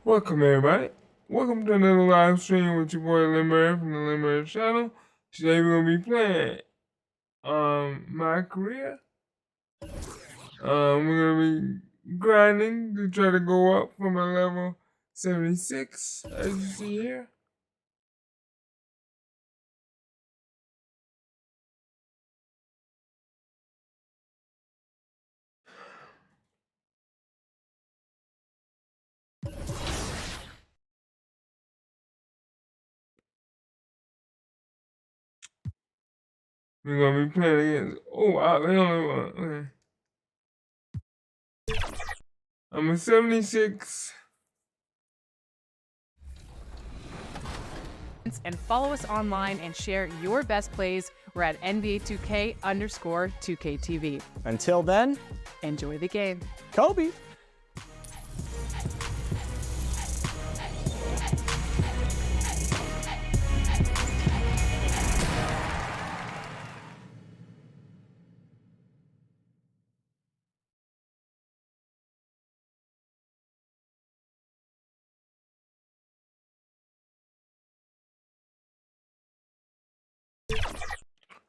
Welcome everybody. Welcome to another live stream with your boy Limber from the Limber channel. Today we're gonna be playing My Career. We're gonna be grinding to try to go up from a level 76, as you see here. We're gonna be playing against. Oh wow, they only one. Okay. I'm a 76. And follow us online and share your best plays. We're at NBA2K_2KTV. Until then, Enjoy the game. Kobe.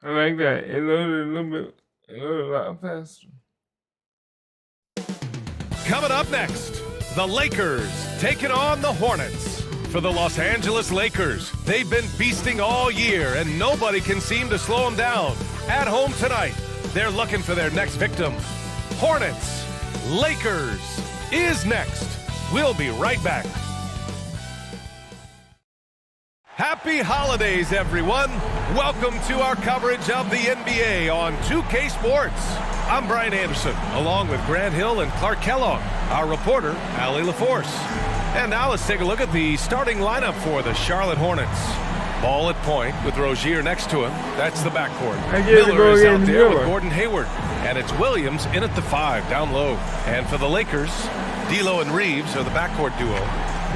I like that. It loaded a little bit. It loaded a lot faster. Coming up next, the Lakers taking on the Hornets. For the Los Angeles Lakers, they've been feasting all year and nobody can seem to slow them down. At home tonight, they're looking for their next victim. Hornets, Lakers is next. We'll be right back. Happy holidays, everyone. Welcome to our coverage of the NBA on 2K Sports. I'm Brian Anderson, along with Grant Hill and Clark Kellogg, our reporter, Allie LaForce. And now let's take a look at the starting lineup for the Charlotte Hornets. Ball at point with Rozier next to him. That's the backcourt. Miller is out there with Gordon Hayward. And it's Williams in at the 5, down low. And for the Lakers, D'Lo and Reeves are the backcourt duo.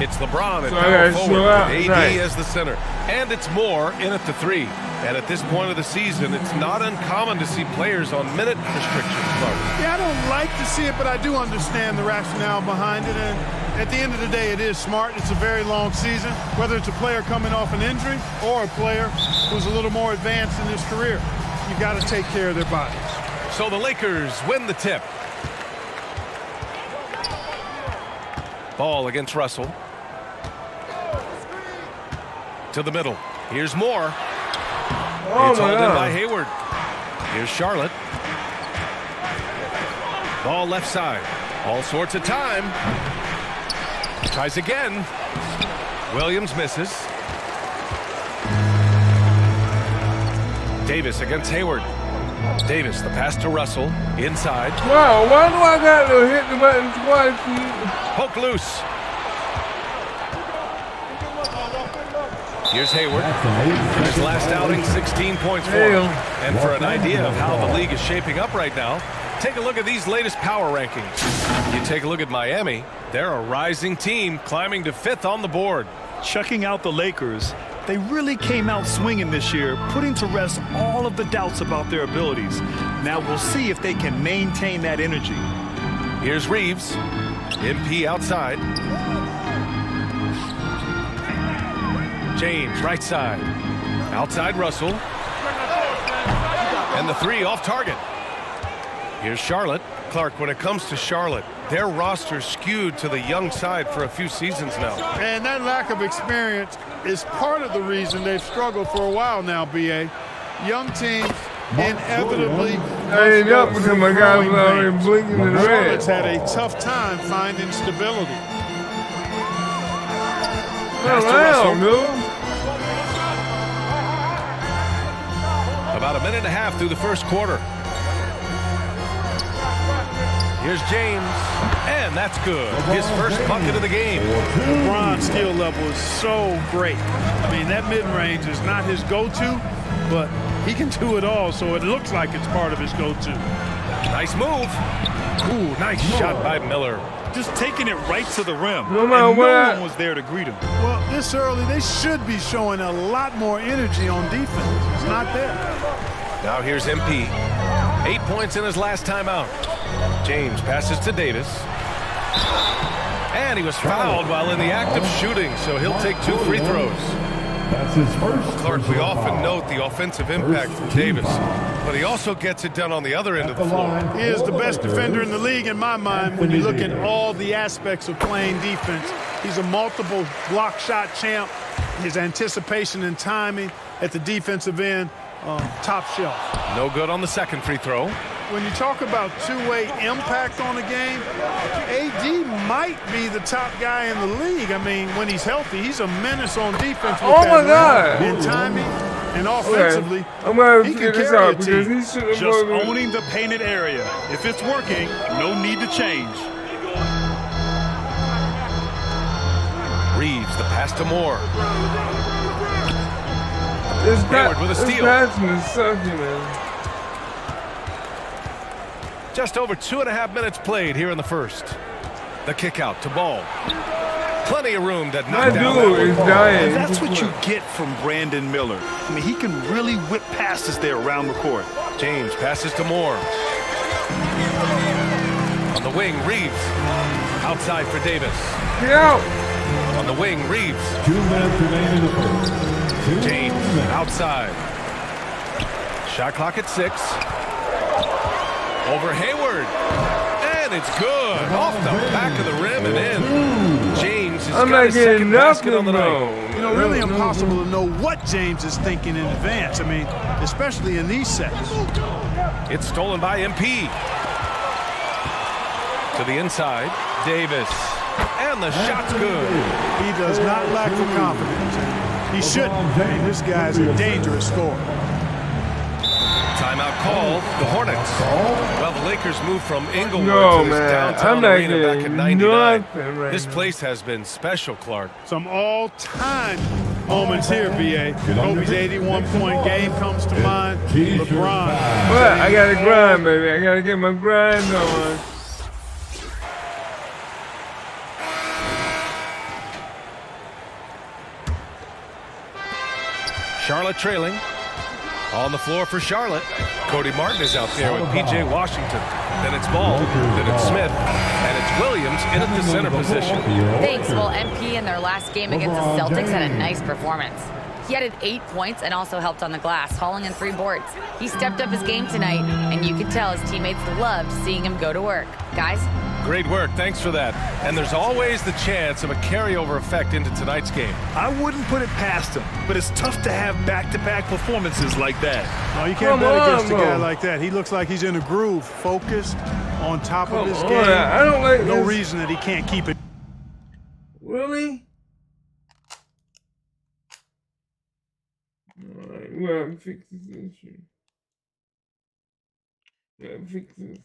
It's LeBron at power forward with AD as the center. And it's Moore in at the 3. And at this point of the season, it's not uncommon to see players on minute restrictions. Yeah, I don't like to see it, but I do understand the rationale behind it. And at the end of the day, it is smart. It's a very long season. Whether it's a player coming off an injury or a player who's a little more advanced in his career, you got to take care of their bodies. So the Lakers win the tip. Ball against Russell. To the middle. Here's Moore. It's hauled in by Hayward. Here's Charlotte. Ball left side. All sorts of time. Tries again. Williams misses. Davis against Hayward. Davis, the pass to Russell. Inside. Wow, why do I got to hit the button twice? Poke loose. Here's Hayward. His last outing, 16 points for him. And for an idea of how the league is shaping up right now, take a look at these latest power rankings. You take a look at Miami. They're a rising team climbing to 5th on the board. Checking out the Lakers, they really came out swinging this year, putting to rest all of the doubts about their abilities. Now we'll see if they can maintain that energy. Here's Reeves. MP outside. James, right side. Outside Russell. And the 3 off target. Here's Charlotte. Clark, when it comes to Charlotte, their roster skewed to the young side for a few seasons now. And that lack of experience is part of the reason they've struggled for a while now, B.A. Young teams inevitably... I ain't up because my guy was already blinking in the red. Charlotte's had a tough time finding stability. About a minute and a half through the first quarter. Here's James, and that's good. His first bucket of the game. LeBron's skill level is so great. I mean, that mid-range is not his go-to, but he can do it all, so it looks like it's part of his go-to. Nice move. Ooh, nice shot by Miller. Just taking it right to the rim. No one was there to greet him. Well, this early, they should be showing a lot more energy on defense. It's not there. Now here's MP. 8 points in his last time out. James passes to Davis. And he was fouled while in the act of shooting, so he'll take 2 free throws. That's his first. Clark, we often note the offensive impact from Davis, but he also gets it done on the other end of the floor. He is the best defender in the league in my mind when you look at all the aspects of playing defense. He's a multiple block shot champ. His anticipation and timing at the defensive end, top shelf. No good on the second free throw. When you talk about two-way impact on a game, AD might be the top guy in the league. I mean, when he's healthy, he's a menace on defense. With Oh that my rim God! and timing and offensively. Okay. I'm gonna he figure can this carry out a because team. he should have Just owning the painted area. If it's working, no need to change. Reeves, the pass to Moore. Hayward with a steal. This passing is sucky, man. Just over 2.5 minutes played here in the first. The kick out to Ball. Plenty of room that My knocked down that dude one. is dying. And that's what you get from Brandon Miller. I mean, he can really whip passes there around the court. James passes to Moore. On the wing, Reeves. Outside for Davis. Get out! On the wing, Reeves. 2 minutes remaining in the first. James outside. Shot clock at 6. Over Hayward. And it's good. Off the back of the rim and in. James has I'm got not his second getting basket on nothing, the bro. night. You know, really impossible to know what James is thinking in advance. I mean, especially in these sets. It's stolen by MP. To the inside, Davis. And the shot's good. He does not lack the confidence. He shouldn't. I mean, this guy's a dangerous scorer. Timeout called. The Hornets. Well, the Lakers moved from Inglewood No, to this man. downtown I'm not arena back in getting 99. nothing right This now. place has been special, Clark. Some all-time moments here, B.A. Kobe's 81-point game comes to mind. LeBron. But I gotta grind, baby. I gotta get my grind on. Charlotte trailing. On the floor for Charlotte. Cody Martin is out there with P.J. Washington. Then it's Ball. Then it's Smith. And it's Williams in at the center position. Thanks. Well, MP in their last game against the Celtics had a nice performance. He added 8 points and also helped on the glass, hauling in 3 boards. He stepped up his game tonight, and you could tell his teammates loved seeing him go to work. Guys? Great work. Thanks for that. And there's always the chance of a carryover effect into tonight's game. I wouldn't put it past him, but it's tough to have back-to-back performances like that. No, you can't Come bet on, against a guy bro. like that. He looks like he's in a groove, focused, on top of his Come game. on, I don't like No this. reason that he can't keep it. Really? Alright, we gotta fix this issue. We gotta fix this.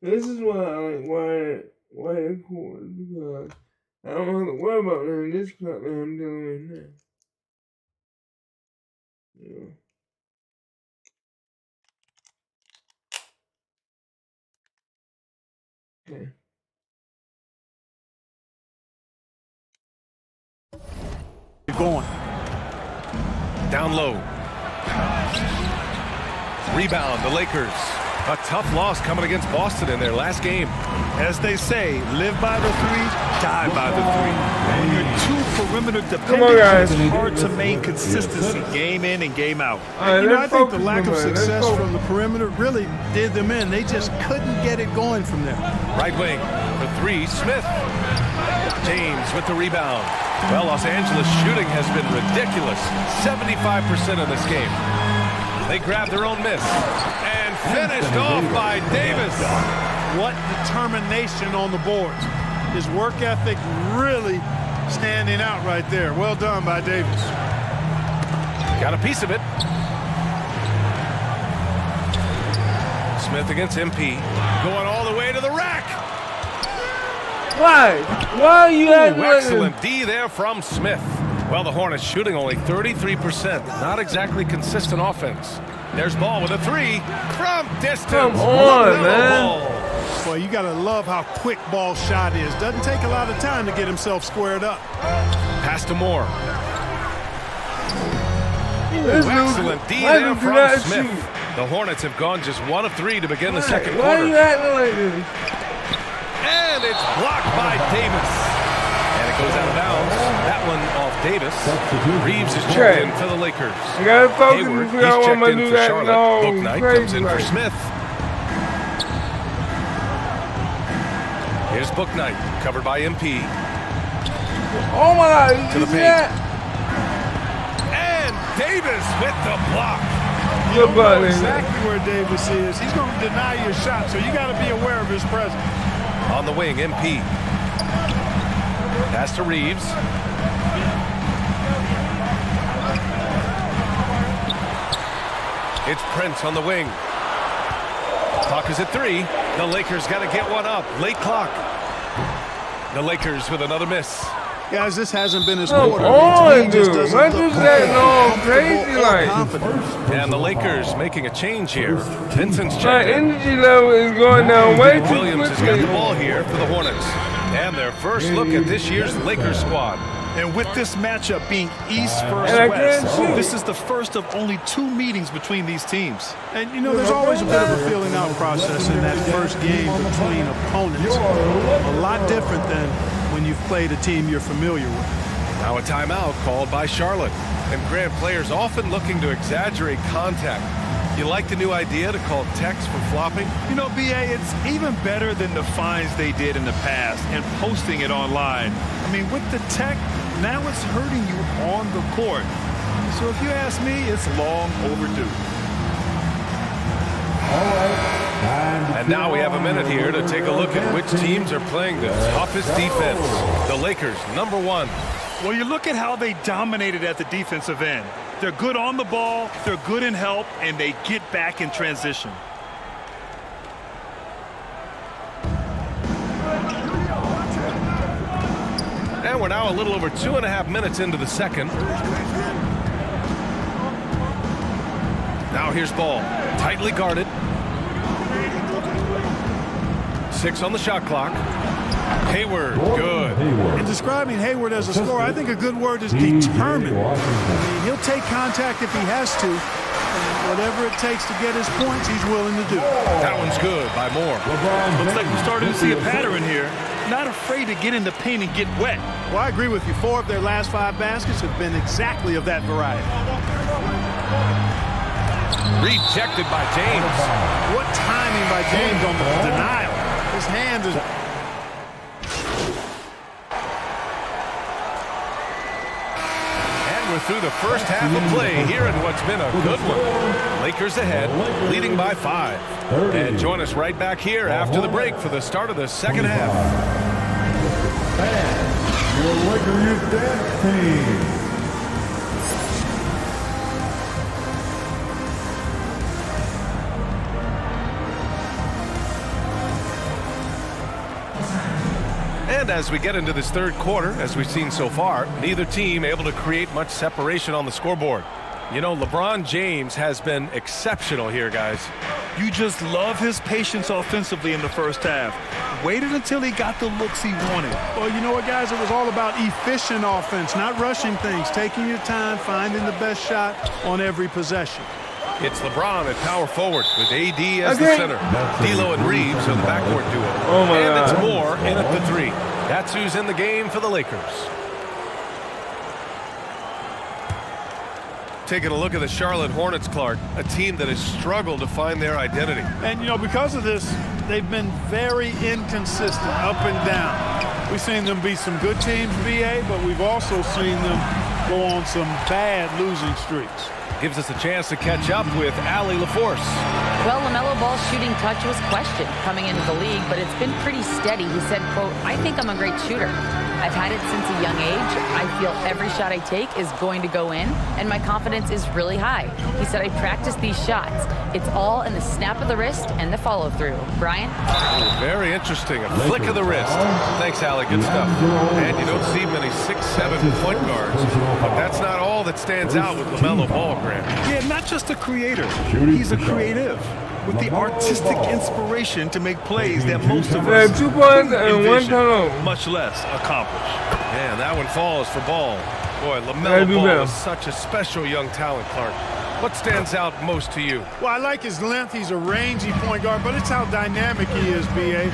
This is why I like wired cords, because I don't have to worry about none of this crap that I'm dealing with now. Yeah. Okay. Going. Down low. Rebound, the Lakers. A tough loss coming against Boston in their last game. As they say, live by the 3, die by the 3. When you're too perimeter on, dependent, guys. it's hard to maintain consistency game in and game out. Alright, You know, I let's think the focus, lack of man. Let's success focus. from the perimeter really did them in. They just couldn't get it going from there. Right wing for 3, Smith. James with the rebound. Well, Los Angeles shooting has been ridiculous. 75% in this game. They grabbed their own miss. And finished off by Davis. What determination on the boards. His work ethic really standing out right there. Well done by Davis. Got a piece of it. Smith against MP. Going all the way to the rack. Why? Why are you acting like this? Excellent D there from Smith. Well, the Hornets shooting only 33%. Not exactly consistent offense. There's Ball with a 3 from distance. Come on, LaMelo man. Ball. Boy, you got to love how quick ball shot is. Doesn't take a lot of time to get himself squared up. Pass to Moore. This Excellent dude- D why there you do from that Smith. shit? The Hornets have gone just 1 of 3 to begin the second Why quarter. you acting like this? And it's blocked by Davis. And it goes out of bounds. That one off Davis. Reeves is checked in for the Lakers. I gotta focus Hayward, and he's figure out what I'm checked gonna in do for that. Charlotte. No, Booknight crazy comes in for like- Smith. Here's Booknight, covered by MP. Oh my God! To You the see paint. that? And Davis with the block. You Good don't butt, know nigga. exactly where Davis is. He's going to deny your shot, so you got to be aware of his presence. On the wing, MP. Pass to Reeves. It's Prince on the wing. Clock is at 3. The Lakers got to get one up. Late clock. The Lakers with another miss. Guys, this hasn't been his Come quarter. on, He just dude. doesn't Why look just that long comfortable crazy or like? confident. And the Lakers making a change here. Vincent's My checked in. energy level is going down way too Williams has got the quickly. ball here for the Hornets. And their first look at this year's Lakers squad. And with this matchup being East And I versus can't West, shoot. this is the first of only 2 meetings between these teams. And, you know, there's always a bit of a feeling out process in that first game between opponents. A lot different than when you've played a team you're familiar with. Now a timeout called by Charlotte. And Grant, players often looking to exaggerate contact. You like the new idea to call text for flopping? You know, BA, it's even better than the fines they did in the past and posting it online. I mean, with the tech, now it's hurting you on the court. So if you ask me, it's long overdue. And now we have a minute here to take a look at which teams are playing the toughest defense. The Lakers, number 1. Well, you look at how they dominated at the defensive end. They're good on the ball, they're good in help, and they get back in transition. And we're now a little over 2.5 minutes into the second. Now here's ball. Tightly guarded. 6 on the shot clock. Hayward, good. In describing Hayward as a scorer, I think a good word is determined. I mean, he'll take contact if he has to. And whatever it takes to get his points, he's willing to do. That one's good by Moore. Looks like we're starting to see a pattern here. Not afraid to get in the paint and get wet. Well, I agree with you. 4 of their last 5 baskets have been exactly of that variety. Rejected by James. What timing by James on the denial. His hand is... And we're through the first half of play here in what's been a good one. Lakers ahead, leading by 5. And join us right back here after the break for the start of the second half. Your Laker Youth Dance Team. And as we get into this third quarter, as we've seen so far, neither team able to create much separation on the scoreboard. You know, LeBron James has been exceptional here, guys. You just love his patience offensively in the first half. Waited until he got the looks he wanted. Well, you know what, guys? It was all about efficient offense, not rushing things, taking your time, finding the best shot on every possession. It's LeBron at power forward with AD as the center. D'Lo and Reeves are the backcourt duo. Oh my and God. it's Moore in at the 3. That's who's in the game for the Lakers. Taking a look at the Charlotte Hornets, Clark, a team that has struggled to find their identity. And, you know, because of this, they've been very inconsistent, up and down. We've seen them beat some good teams, BA, but we've also seen them go on some bad losing streaks. Gives us a chance to catch up with Allie LaForce. Well, LaMelo Ball's shooting touch was questioned coming into the league, but it's been pretty steady. He said, quote, "I think I'm a great shooter. I've had it since a young age. I feel every shot I take is going to go in, and my confidence is really high." He said, "I practice these shots. It's all in the snap of the wrist and the follow-through." Brian? Very interesting. A flick of the wrist. Thanks, Allie. Good stuff. And you don't see many 6'7" point guards. But that's not all that stands out with LaMelo Ball, Grant. Yeah, not just a creator. He's a creative. with the artistic inspiration to make plays that most of They us had 2 points and 1 envision, turnover. much less accomplish. And that one falls for Ball. Boy, Gotta LaMelo do Ball better. is such a special young talent, Clark. What stands out most to you? Well, I like his length. He's a rangy point guard, but it's how dynamic he is, B.A.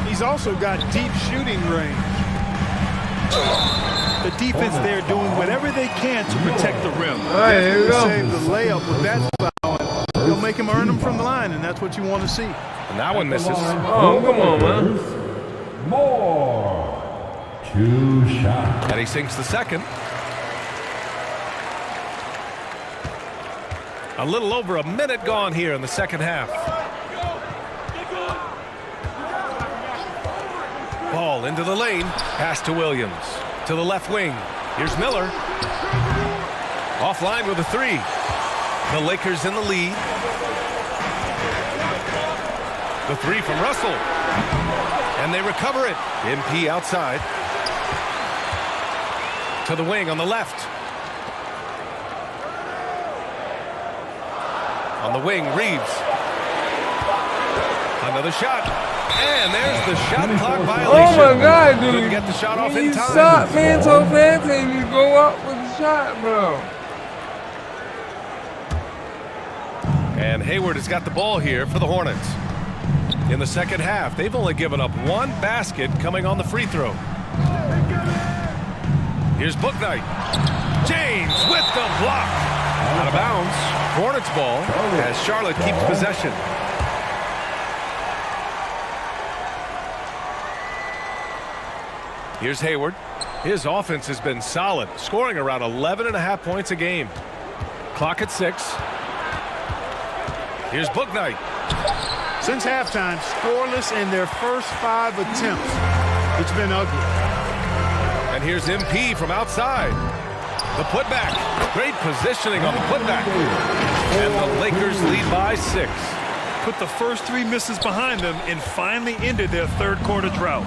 He's also got deep shooting range. The defense there doing whatever they can to protect the rim. All right, here we go. Save the layup with that foul. He'll make him earn them from the line, and that's what you want to see. And that one misses. Oh, come on, man. Moore. 2 shots. And he sinks the second. A little over a minute gone here in the second half. Ball into the lane. Pass to Williams. To the left wing. Here's Miller. Offline with a 3. The Lakers in the lead. The 3 from Russell. And they recover it. MP outside. To the wing on the left. On the wing, Reeves. Another shot. And there's the shot clock violation. Oh my God, dude. Couldn't get the shot off in You time. stop being so fancy and you go up with the shot, bro. And Hayward has got the ball here for the Hornets. In the second half, they've only given up 1 basket coming on the free throw. Here's Bouknight. James with the block. Out of bounds. Hornets ball as Charlotte keeps possession. Here's Hayward. His offense has been solid, scoring around 11.5 points a game. Clock at 6. Here's Bouknight. Since halftime, scoreless in their first 5 attempts. It's been ugly. And here's MP from outside. The putback. Great positioning on the putback. And the Lakers lead by 6. Put the first 3 misses behind them and finally ended their third quarter drought.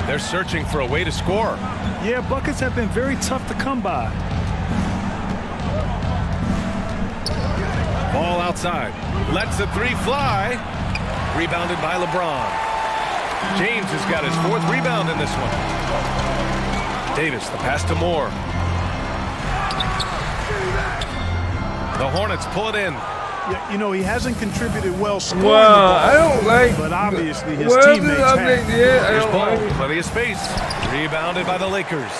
They're searching for a way to score. Yeah, buckets have been very tough to come by. Ball outside. Lets the 3 fly. Rebounded by LeBron. James has got his 4th rebound in this one. Davis, the pass to Moore. The Hornets pull it in. Yeah, you know, he hasn't contributed well scoring Well, the ball, I don't like. but obviously his Well, this teammates update have. did. I Here's don't Ball. like it. Plenty of space. Rebounded by the Lakers.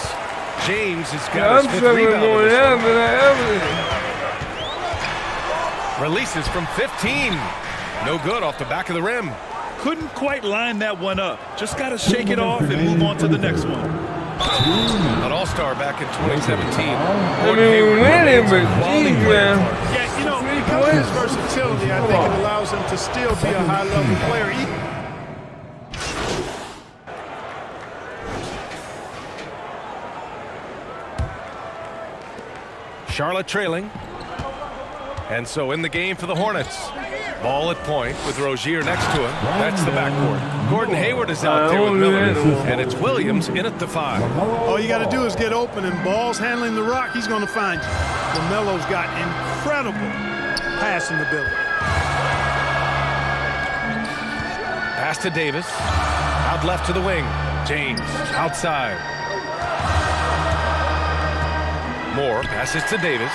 James has Yeah, got I'm his 5th struggling rebound in going this down one. than I ever did. Releases from 15. No good off the back of the rim. Couldn't quite line that one up. Just got to shake it off and move on to the next one. An all-star back in 2017. I mean, we're winning, but geez, man. Yeah, you know, because of his versatility, I think it allows him to still be a high-level player. Charlotte trailing. And so in the game for the Hornets. Ball at point with Rozier next to him. That's the backcourt. Gordon Hayward is out there with Miller. And it's Williams in at the 5. All you got to do is get open, and Ball's handling the rock. He's going to find you. LaMelo's got incredible passing ability. Pass to Davis. Out left to the wing. James outside. Moore passes to Davis.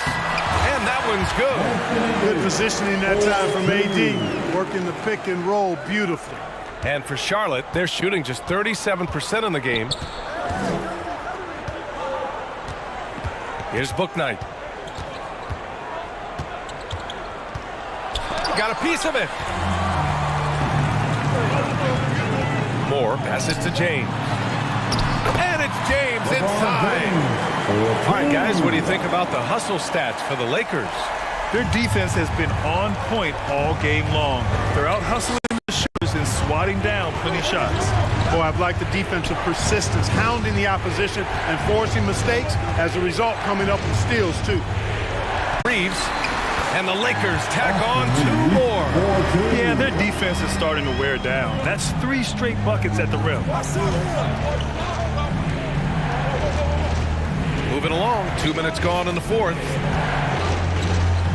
And that one's good. Good positioning that time from AD. Working the pick and roll beautifully. And for Charlotte, they're shooting just 37% in the game. Here's Bouknight. Got a piece of it. Moore passes to James. And it's James inside. All right, guys, what do you think about the hustle stats for the Lakers? Their defense has been on point all game long. They're out hustling the shooters and swatting down plenty shots. Boy, I've liked the defensive persistence, hounding the opposition and forcing mistakes. As a result, coming up with steals, too. Reeves, and the Lakers tack on 2 more. Yeah, their defense is starting to wear down. That's 3 straight buckets at the rim. Moving along, 2 minutes gone in the 4th.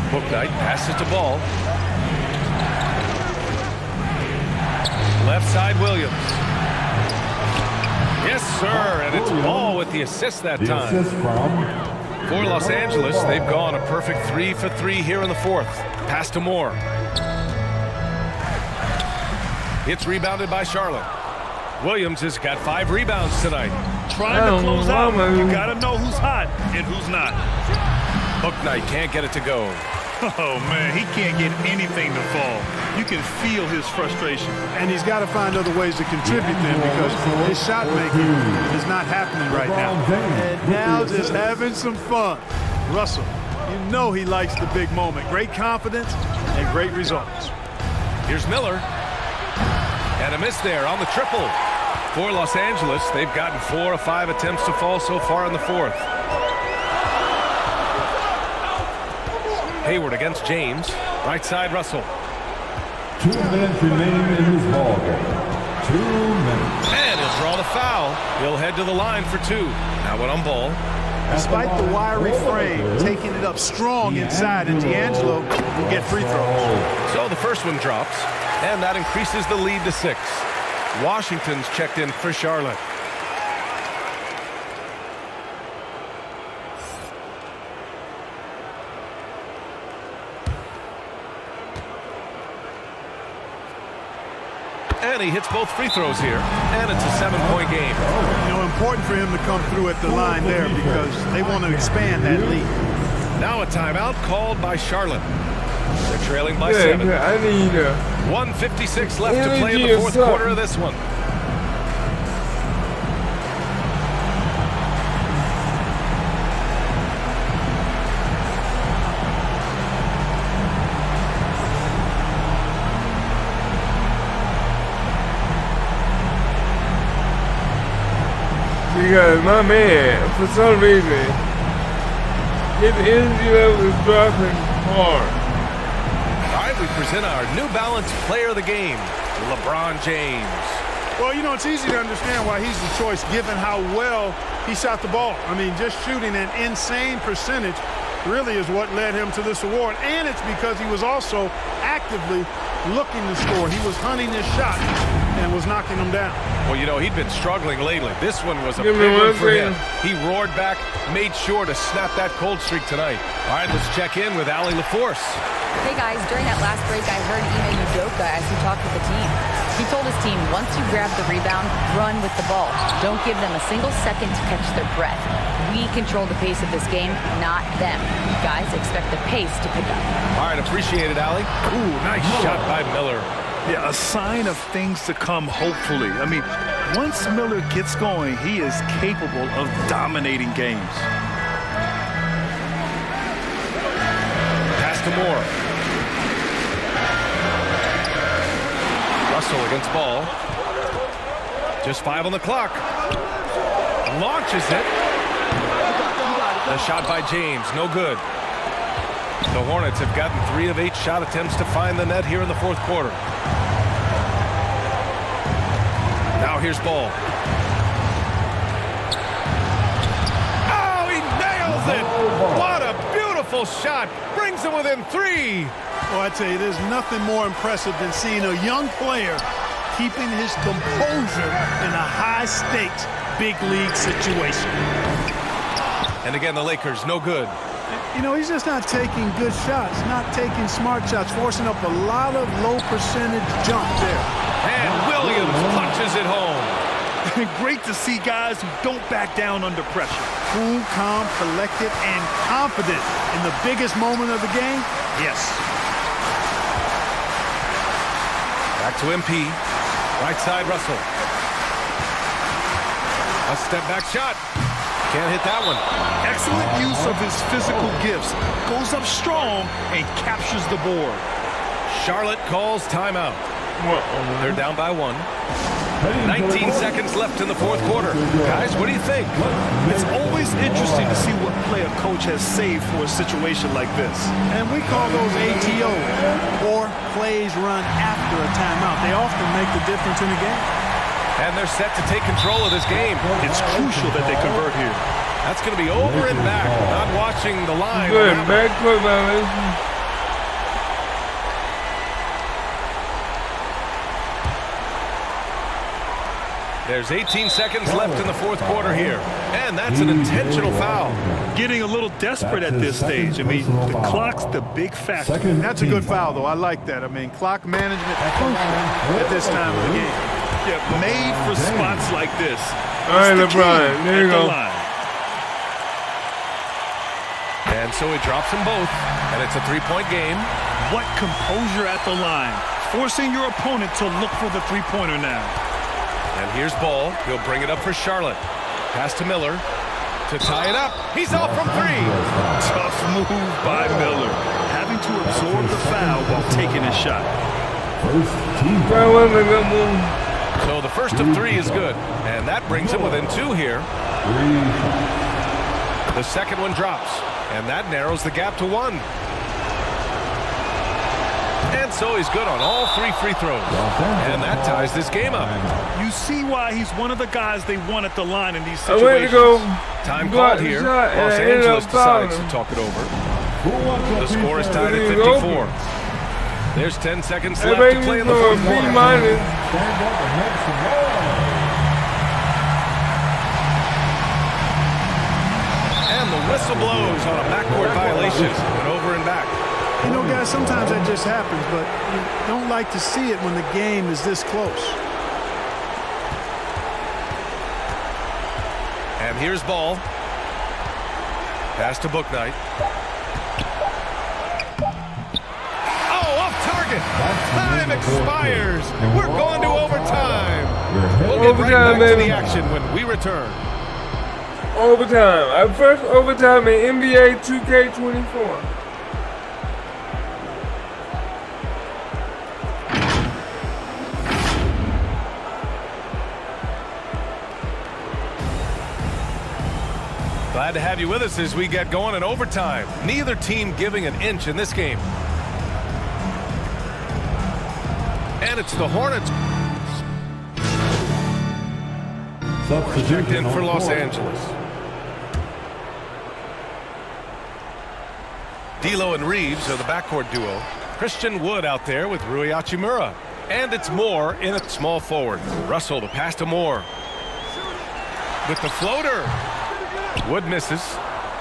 Bouknight passes to Ball. Left side, Williams. Yes, sir, and it's Ball with the assist that The time. assist from For Los Angeles, they've gone a perfect 3 for 3 here in the fourth. Pass to Moore. It's rebounded by Charlotte. Williams has got 5 rebounds tonight. Trying to close out. You got to know who's hot and who's not. Bouknight can't get it to go. Oh, man, he can't get anything to fall. You can feel his frustration. And he's got to find other ways to contribute then because his shot making is not happening right now. And now just having some fun. Russell, you know he likes the big moment. Great confidence and great results. Here's Miller. And a miss there on the triple. For Los Angeles, they've gotten 4 of 5 attempts to fall so far in the fourth. Hayward against James. Right side, Russell. 2 minutes remaining in this ball game. 2 minutes. And he'll draw the foul. He'll head to the line for 2. Now one on Ball. Despite the wiry frame, taking it up strong inside, and D'Angelo will get free throws. So the first one drops, and that increases the lead to 6. Washington's checked in for Charlotte. And he hits both free throws here, and it's a 7-point game. You know, important for him to come through at the line there because they want to expand that lead. Now a timeout called by Charlotte. They're trailing by Yeah, 7. I need 1:56 left to play in energy the or fourth something. quarter of this one. because my man, for some reason, his energy level is dropping hard. All right, we present our New Balance Player of the Game, LeBron James. Well, you know, it's easy to understand why he's the choice given how well he shot the ball. I mean, just shooting an insane percentage really is what led him to this award. And it's because he was also actively looking to score. He was hunting his shot and was knocking them down. Well, you know, he'd been struggling lately. This one was a Give me big one one for him. thing. He roared back, made sure to snap that cold streak tonight. All right, let's check in with Allie LaForce. Hey guys, during that last break, I heard Ime Udoka as he talked with the team. He told his team, once you grab the rebound, run with the ball. Don't give them a single second to catch their breath. We control the pace of this game, not them. Guys, expect the pace to pick up. All right, appreciate it, Allie. Ooh, nice shot by Miller. Yeah, a sign of things to come, hopefully. I mean, once Miller gets going, he is capable of dominating games. Pass to Moore. Russell against Ball. Just 5 on the clock. Launches it. The shot by James, no good. The Hornets have gotten 3 of 8 shot attempts to find the net here in the fourth quarter. Now here's Ball. Oh, he nails it! What a beautiful shot! Brings him within 3. Well, I tell you, there's nothing more impressive than seeing a young player keeping his composure in a high-stakes, big league situation. And again, the Lakers, no good. You know, he's just not taking good shots, not taking smart shots, forcing up a lot of low-percentage jump there. And Williams punches it home. Great to see guys who don't back down under pressure. Cool, calm, collected, and confident in the biggest moment of the game. Yes. Back to MP. Right side, Russell. A step back shot. Can't hit that one. Excellent use of his physical gifts. Goes up strong and captures the board. Charlotte calls timeout. They're down by 1. 19 seconds left in the fourth quarter. Guys, what do you think? It's always interesting to see what play a coach has saved for a situation like this. And we call those ATO, or plays run after a timeout. They often make the difference in the game. And they're set to take control of this game. It's crucial that they convert here. That's going to be over and back. Not watching the line. Good, backcourt violation. There's 18 seconds left in the fourth quarter here, and that's an intentional foul. Getting a little desperate at this stage. I mean, the clock's the big factor. That's a good foul, though. I like that. I mean, clock management crucial at this time of the game. Yeah, made for spots like this. All right, LeBron. There you go. And so he drops them both, and it's a three-point game. What composure at the line. Forcing your opponent to look for the three-pointer now. And here's Ball. He'll bring it up for Charlotte. Pass to Miller to tie it up. He's off from three. Tough move by Miller. Having to absorb the foul while taking a shot. That wasn't a good move. So the first of three is good. And that brings him within two here. The second one drops. And that narrows the gap to one. And so he's good on all three free throws. And that ties this game up. You see why he's one of the guys they want at the line in these I went to situations. go. Time block called the here. shot, and Los I ended Angeles up fouling decides to him. talk it over. The score is tied at He's 54. open. There's 10 seconds That left to made play me in the for a fourth B quarter. minus. And the whistle blows on a backcourt violation. And over and back. You know, guys, sometimes that just happens, but you don't like to see it when the game is this close. And here's Ball. Pass to Bouknight. Oh, off target. Time expires. We're going to overtime. We'll get right back to the action when we return. Overtime. Our first overtime in NBA 2K24. Glad to have you with us as we get going in overtime. Neither team giving an inch in this game. And it's the Hornets. Checked in for Los Angeles. D'Lo and Reeves are the backcourt duo. Christian Wood out there with Rui Hachimura. And it's Moore in at small forward. Russell to pass to Moore. With the floater. Wood misses.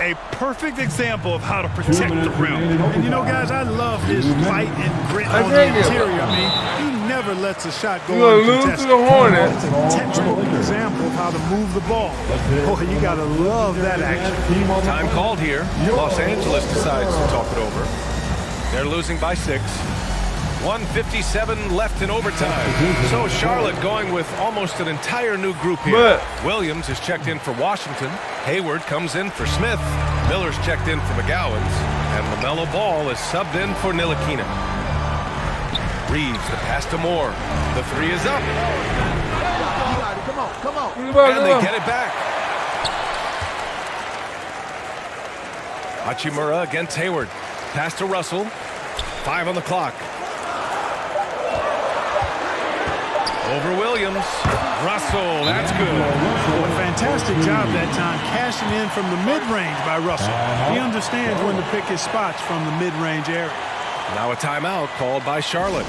A perfect example of how to protect the rim. And you know, guys, I love his fight and grit I on the think it- interior. I mean, he never lets a shot go You gonna lose uncontested. to the Hornets. It's a textbook example of how to move the ball. Boy, you gotta love that action. Time called here. Los Angeles decides to talk it over. They're losing by 6. 1:57 left in overtime. So Charlotte going with almost an entire new group here. But- Williams is checked in for Washington. Hayward comes in for Smith. Miller's checked in for McGowans. And LaMelo Ball is subbed in for Ntilikina. Reeves, the pass to Moore. The three is up. And they get it back. Hachimura against Hayward. Pass to Russell. 5 on the clock. Over Williams. Russell, that's good. A fantastic job that time, cashing in from the mid-range by Russell. He understands when to pick his spots from the mid-range area. Now a timeout called by Charlotte.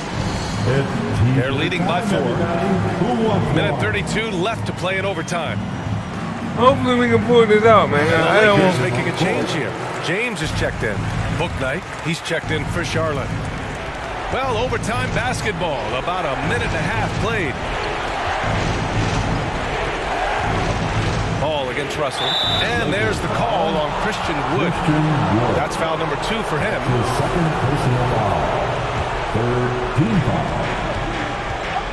They're leading by 4. Minute 32 left to play in overtime. Hopefully we can pull this out, man. The I don't Lakers want. making a change here. James is checked in. Bouknight, he's checked in for Charlotte. Well, overtime basketball, about a minute and a half played. Ball against Russell. And there's the call on Christian Wood. That's foul number 2 for him.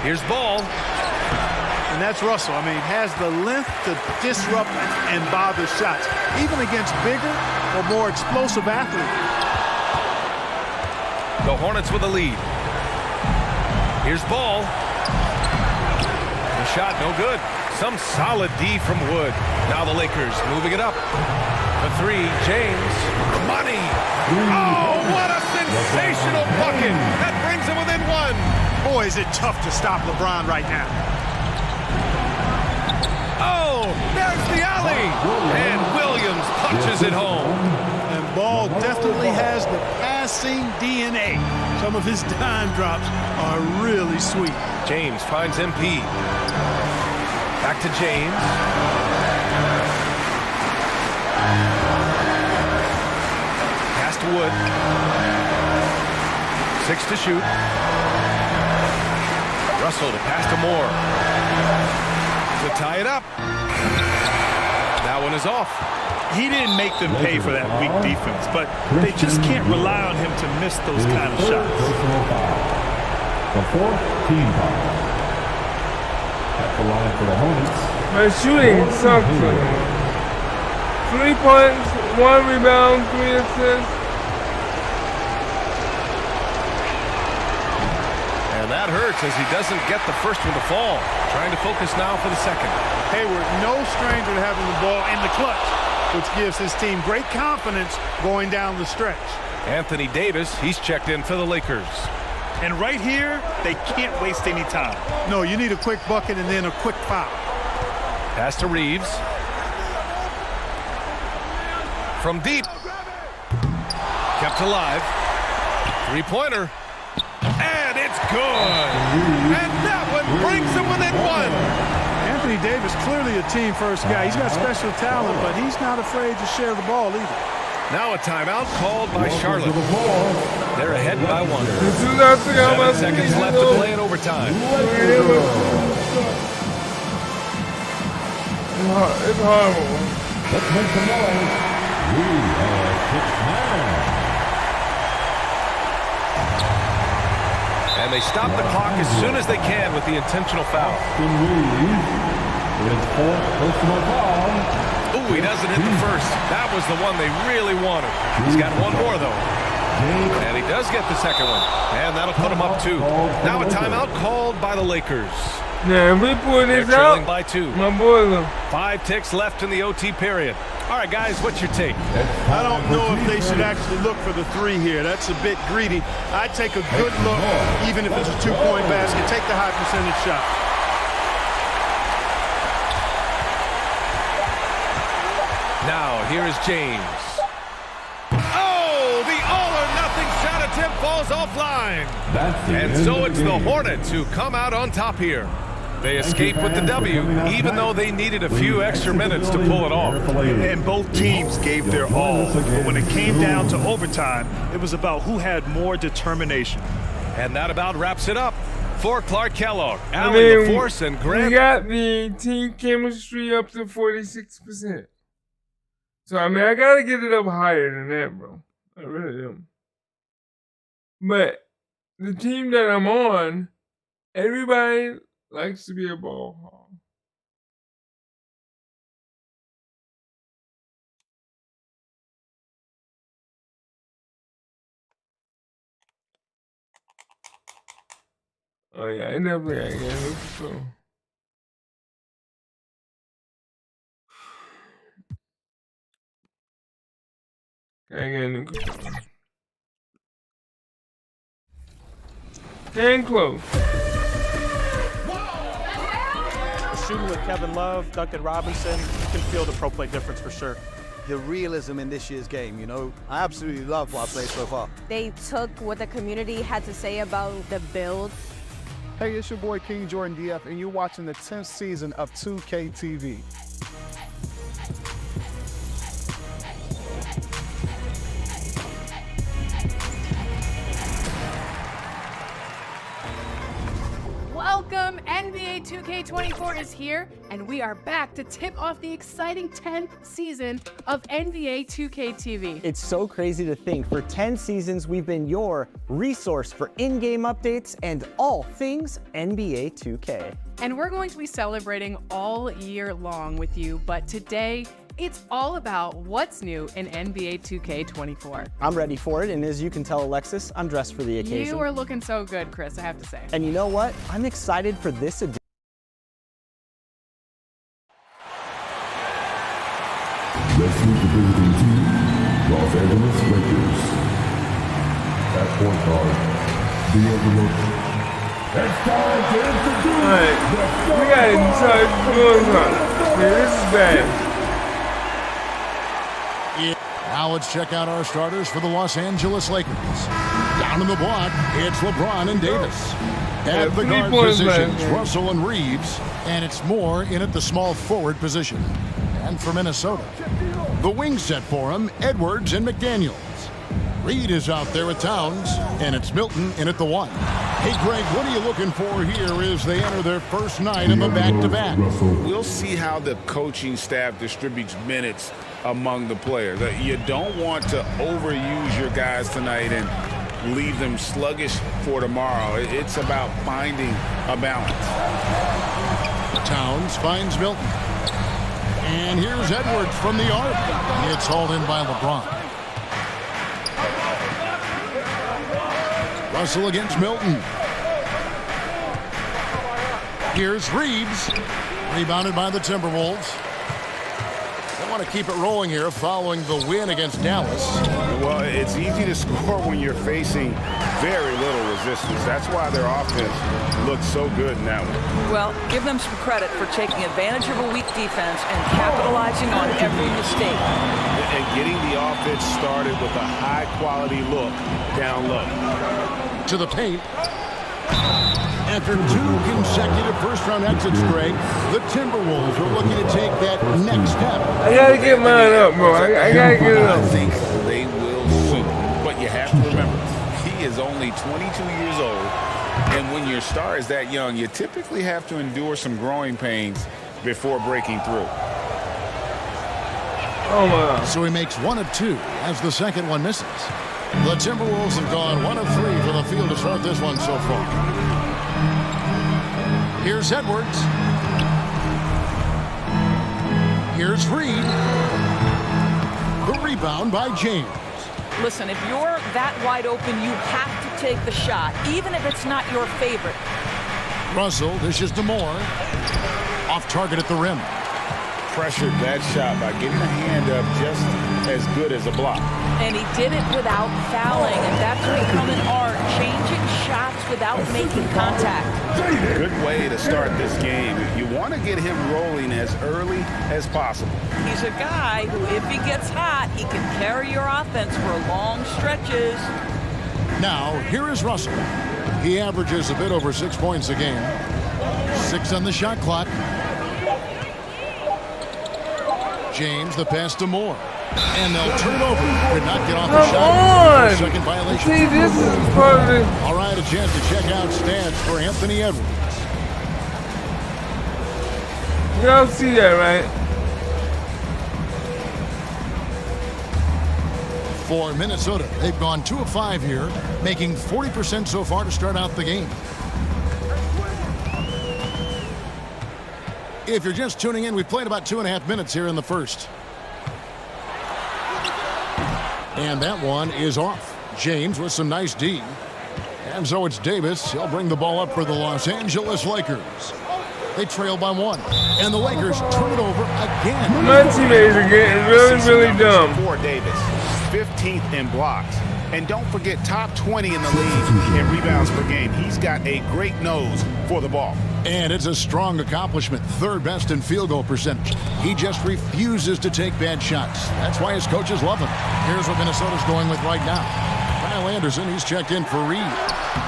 Here's Ball. And that's Russell. I mean, has the length to disrupt and bother shots, even against bigger or more explosive athletes. The Hornets with a lead. Here's Ball. The shot no good. Some solid D from Wood. Now the Lakers moving it up. The 3, James. Money. Oh, what a sensational bucket. That brings him within 1. Boy, is it tough to stop LeBron right now. Oh, there's the alley. And Williams punches it home. And Ball definitely has the passing DNA. Some of his dime drops are really sweet. James finds MP. Back to James. Pass to Wood. 6 to shoot. Russell to pass to Moore. To tie it up. That one is off. He didn't make them pay for that weak defense, but they just can't rely on him to miss those kind of shots. The fourth team foul. At the line for the Hornets. My shooting sucks. 3 points, 1 rebound, 3 assists. And that hurts as he doesn't get the first one to fall. Trying to focus now for the second. Hayward, no stranger to having the ball in the clutch, which gives his team great confidence going down the stretch. Anthony Davis, he's checked in for the Lakers. And right here, they can't waste any time. No, you need a quick bucket and then a quick foul. Pass to Reeves. From deep. Kept alive. 3-pointer. And it's good. And that one brings them within 1. Anthony Davis, clearly a team-first guy. He's got special talent, but he's not afraid to share the ball either. Now a timeout called by Charlotte. They're ahead by 1. 7 seconds left to play in overtime. It's horrible. Let's make some noise. We have 6 And they stop the clock as soon as they can with the intentional foul. His fourth personal foul. Ooh, he doesn't hit the first. That was the one they really wanted. He's got one more, though. And he does get the second one. And that'll put him up 2. Now a timeout called by the Lakers. Yeah, if we pull They're this trailing out, by 2. my boys are. 5 ticks left in the OT period. All right, guys, what's your take? I don't know if they should actually look for the 3 here. That's a bit greedy. I'd take a good look, even if it's a 2-point basket. Take the high percentage shot. Now, here is James. Oh, the all-or-nothing shot attempt falls offline. And so it's the Hornets who come out on top here. They escape with the W, even though they needed a few extra minutes to pull it off. And both teams gave their all. But when it came down to overtime, it was about who had more determination. And that about wraps it up. For Clark Kellogg, I Allie mean, LaForce, and we Grant. got the team chemistry up to 46%. So, I mean, I got to get it up higher than that, bro. I really am. But the team that I'm on, everybody likes to be a ball hog. Oh, yeah, I definitely I get it. So. I get a new controller. And close. Shooting with Kevin Love, Duncan Robinson, you can feel the pro play difference for sure. The realism in this year's game, you know, I absolutely love what I played so far. They took what the community had to say about the build. Hey, it's your boy King Jordan DF, and you're watching the 10th season of 2K TV. Welcome, NBA 2K24 is here, and we are back to tip off the exciting 10th season of NBA 2K TV. It's so crazy to think for 10 seasons we've been your resource for in-game updates and all things NBA 2K. And we're going to be celebrating all year long with you, but today, it's all about what's new in NBA 2K24. I'm ready for it, and as you can tell, Alexis, I'm dressed for the occasion. You are looking so good, Chris, I have to say. And you know what? I'm excited for this edition. Let's meet the visiting team, Los Angeles Lakers. At point guard, the overlooked. It's time to introduce Alright, we got to charge going on. Yeah, this is bad. Now let's check out our starters for the Los Angeles Lakers. Down in the block, it's LeBron and Davis. At the guard positions, Russell and Reeves. And it's Moore in at the small forward position. And for Minnesota, the wing set for him, Edwards and McDaniels. Reed is out there with Towns, and it's Milton in at the 1. Hey, Greg, what are you looking for here as they enter their first night of a back-to-back? We'll see how the coaching staff distributes minutes among the players. You don't want to overuse your guys tonight and leave them sluggish for tomorrow. It's about finding a balance. Towns finds Milton. And here's Edwards from the arc. It's hauled in by LeBron. Russell against Milton. Here's Reeves. Rebounded by the Timberwolves. They want to keep it rolling here following the win against Dallas. Well, it's easy to score when you're facing very little resistance. That's why their offense looks so good in that one. Well, give them some credit for taking advantage of a weak defense and capitalizing on every mistake. And getting the offense started with a high-quality look down low. To the paint. After 2 consecutive first-round exits, Greg, the Timberwolves are looking to take that next step. I gotta get mine up, bro. I gotta get it up. I think they will soon. But you have to remember, he is only 22 years old. And when your star is that young, you typically have to endure some growing pains before breaking through. Oh, my. So he makes 1 of 2 as the second one misses. The Timberwolves have gone 1 of 3 from the field to start this one so far. Here's Edwards. Here's Reed. The rebound by James. Listen, if you're that wide open, you have to take the shot, even if it's not your favorite. Russell dishes to Moore. Off target at the rim. Pressured that shot by getting a hand up just as good as a block. And he did it without fouling, and that's become an art, changing shots without making contact. Good way to start this game. You want to get him rolling as early as possible. He's a guy who, if he gets hot, he can carry your offense for long stretches. Now, here is Russell. He averages a bit over 6 points a game. 6 on the shot clock. James, the pass to Moore. And they'll turn it over. Could not get off the shot. Second violation. See, this is part of it. All right, a chance to check out stats for Anthony Edwards. Y'all see that, right? For Minnesota, they've gone 2 of 5 here, making 40% so far to start out the game. If you're just tuning in, we've played about 2.5 minutes here in the first. And that one is off. James with some nice D. And so it's Davis. He'll bring the ball up for the Los Angeles Lakers. They trail by 1. And the Lakers turn it over again. My teammates are getting really, really dumb. For Davis, 15th in blocks. And don't forget, top 20 in the league in rebounds per game. He's got a great nose for the ball. And it's a strong accomplishment. 3rd best in field goal percentage. He just refuses to take bad shots. That's why his coaches love him. Here's what Minnesota's going with right now. Kyle Anderson, he's checked in for Reed.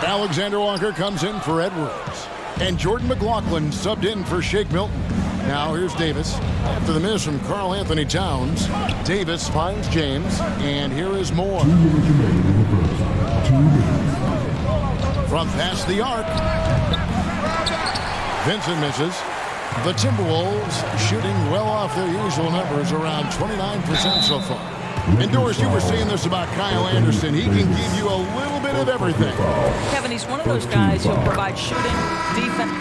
Alexander Walker comes in for Edwards. And Jordan McLaughlin subbed in for Shake Milton. Now here's Davis. After the miss from Karl Anthony Towns, Davis finds James. And here is Moore. 2 minutes remaining in the first. 2 minutes. From past the arc. Vincent misses. The Timberwolves shooting well off their usual numbers, around 29% so far. And Doris, you were saying this about Kyle Anderson. He can give you a little bit of everything. Kevin, he's one of those guys who'll provide shooting, defense.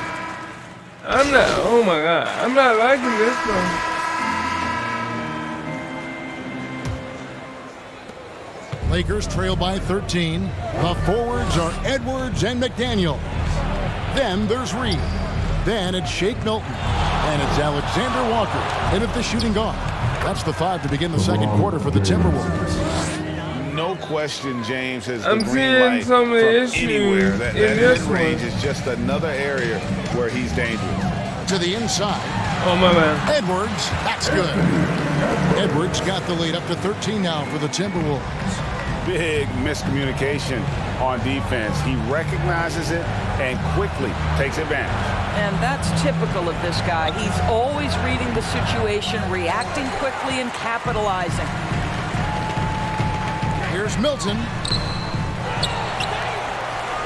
I'm not, oh my God, I'm not liking this one. Lakers trail by 13. The forwards are Edwards and McDaniels. Then there's Reed. Then it's Shake Milton. And it's Alexander Walker. And if the shooting gone, that's the 5 to begin the second quarter for the Timberwolves. No question, James has I'm the green seeing light some of the from issues anywhere. That in this mid-range one. is just another area where he's dangerous. To the inside. Oh, my man. Edwards, that's good. Edwards got the lead up to 13 now for the Timberwolves. Big miscommunication on defense. He recognizes it and quickly takes advantage. And that's typical of this guy. He's always reading the situation, reacting quickly, and capitalizing. Here's Milton.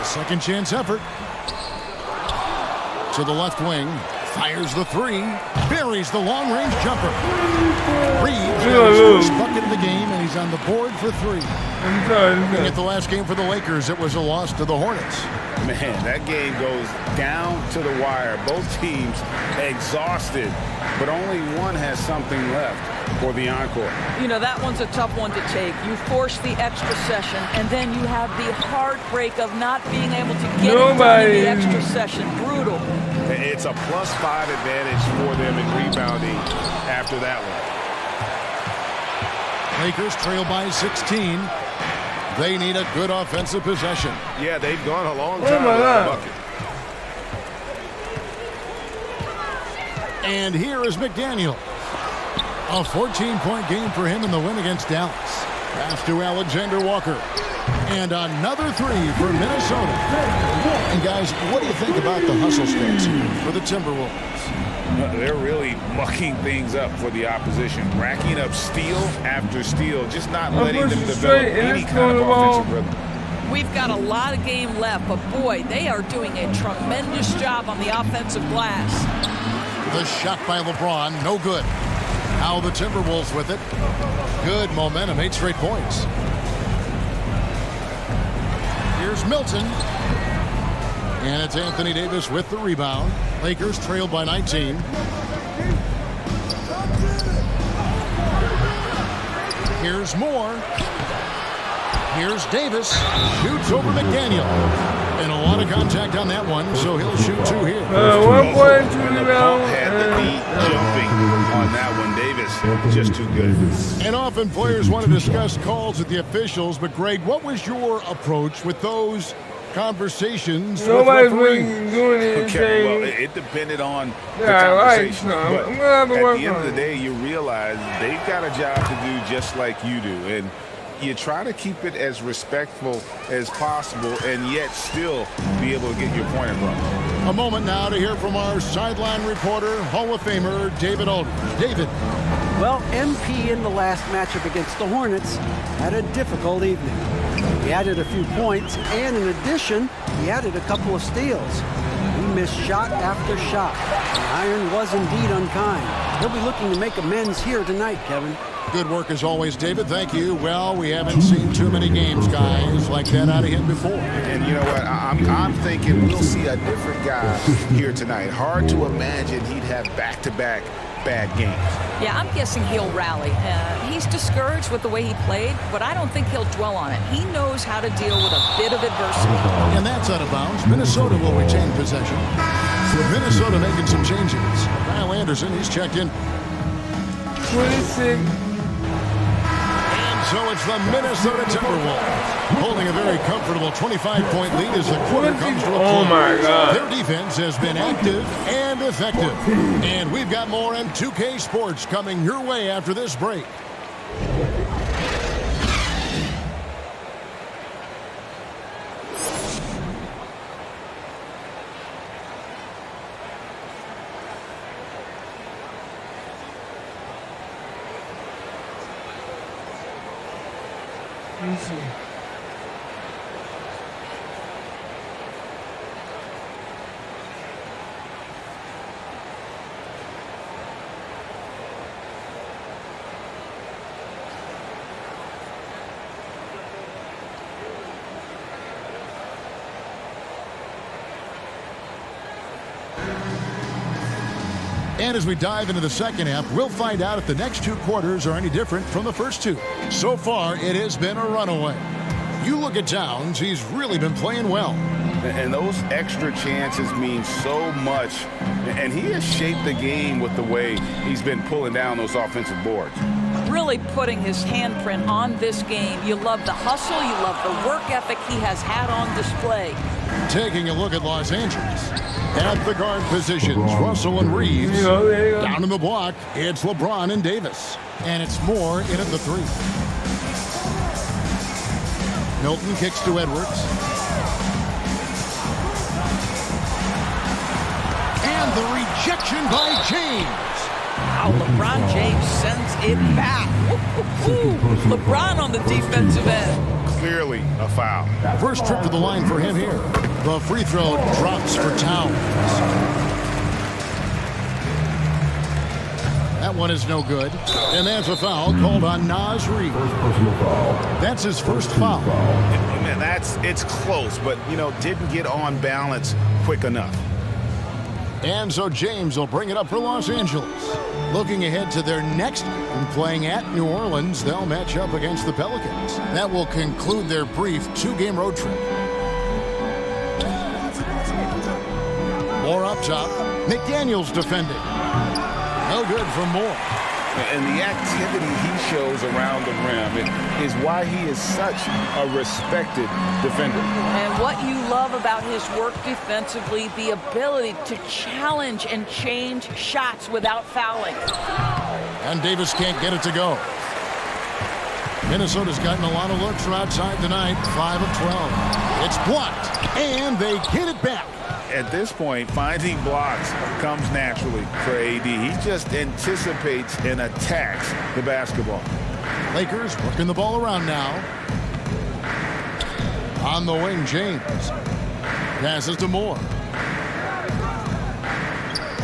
A second chance effort. To the left wing. Fires the three. Buries the long-range jumper. Reeves got his first bucket of the game, and he's on the board for three. And at the last game for the Lakers, it was a loss to the Hornets. Man, that game goes down to the wire. Both teams exhausted, but only one has something left for the encore. You know, that one's a tough one to take. You force the extra session, and then you have the heartbreak of not being able to get it done in the extra session. Brutal. It's a +5 advantage for them in rebounding after that one. Lakers trail by 16. They need a good offensive possession. Yeah, they've gone a long time without a bucket. And here is McDaniel. A 14-point game for him in the win against Dallas. Pass to Alexander Walker. And another three for Minnesota. And guys, what do you think about the hustle stance here for the Timberwolves? They're really mucking things up for the opposition, racking up steal after steal, just not letting them develop any kind of offensive rhythm. We've got a lot of game left, but boy, they are doing a tremendous job on the offensive glass. The shot by LeBron, no good. Now the Timberwolves with it. Good momentum, 8 straight points. Here's Milton. And it's Anthony Davis with the rebound. Lakers trailed by 19. Here's Moore. Here's Davis. Shoots over McDaniel. And a lot of contact on that one, so he'll shoot 2 here. 1 point, 2 rebounds. Had the beat jumping on that one. Davis, just too good. And often players want to discuss calls with the officials, but Greg, what was your approach with those conversations? Nobody's really doing anything. Okay, well, it depended on the Right. conversation. No, but I'm gonna have to work at the end on of the it. day, you realize they've got a job to do just like you do. And you try to keep it as respectful as possible and yet still be able to get your point across. A moment now to hear from our sideline reporter, Hall of Famer David Aldridge. David. Well, MP in the last matchup against the Hornets had a difficult evening. He added a few points, and in addition, he added a couple of steals. He missed shot after shot. The iron was indeed unkind. He'll be looking to make amends here tonight, Kevin. Good work as always, David. Thank you. Well, we haven't seen too many games, guys, like that out of him before. And you know what? I'm thinking we'll see a different guy here tonight. Hard to imagine he'd have back-to-back bad games. Yeah, I'm guessing he'll rally. He's discouraged with the way he played, but I don't think he'll dwell on it. He knows how to deal with a bit of adversity. And that's out of bounds. Minnesota will retain possession. With Minnesota making some changes. Kyle Anderson, he's checked in. 26. And so it's the Minnesota Timberwolves holding a very comfortable 25-point lead as the quarter comes to a close. Oh my God. Their defense has been active and effective. And we've got more on 2K Sports coming your way after this break. Let me see. And as we dive into the second half, we'll find out if the next 2 quarters are any different from the first 2. So far, it has been a runaway. You look at Towns, he's really been playing well. And those extra chances mean so much. And he has shaped the game with the way he's been pulling down those offensive boards. Really putting his handprint on this game. You love the hustle, you love the work ethic he has had on display. Taking a look at Los Angeles. At the guard positions, Russell and Reeves. There you go. Down in the block, it's LeBron and Davis. And it's Moore in at the 3. Milton kicks to Edwards. And the rejection by James. Wow, LeBron James sends it back. Woo-hoo-hoo. LeBron on the defensive end. Clearly a foul. First trip to the line for him here. The free throw drops for Towns. That one is no good. And that's a foul called on Naz Reid. That's his first foul. Man, it's close, but, didn't get on balance quick enough. And so James will bring it up for Los Angeles. Looking ahead to their next game, playing at New Orleans, they'll match up against the Pelicans. That will conclude their brief 2-game road trip. Moore up top. McDaniels defending. No good for Moore. And the activity he shows around the rim is why he is such a respected defender. And what you love about his work defensively, the ability to challenge and change shots without fouling. And Davis can't get it to go. Minnesota's gotten a lot of looks from outside tonight, 5 of 12. It's blocked, and they get it back. At this point, finding blocks comes naturally for AD. He just anticipates and attacks the basketball. Lakers working the ball around now. On the wing, James. Passes to Moore.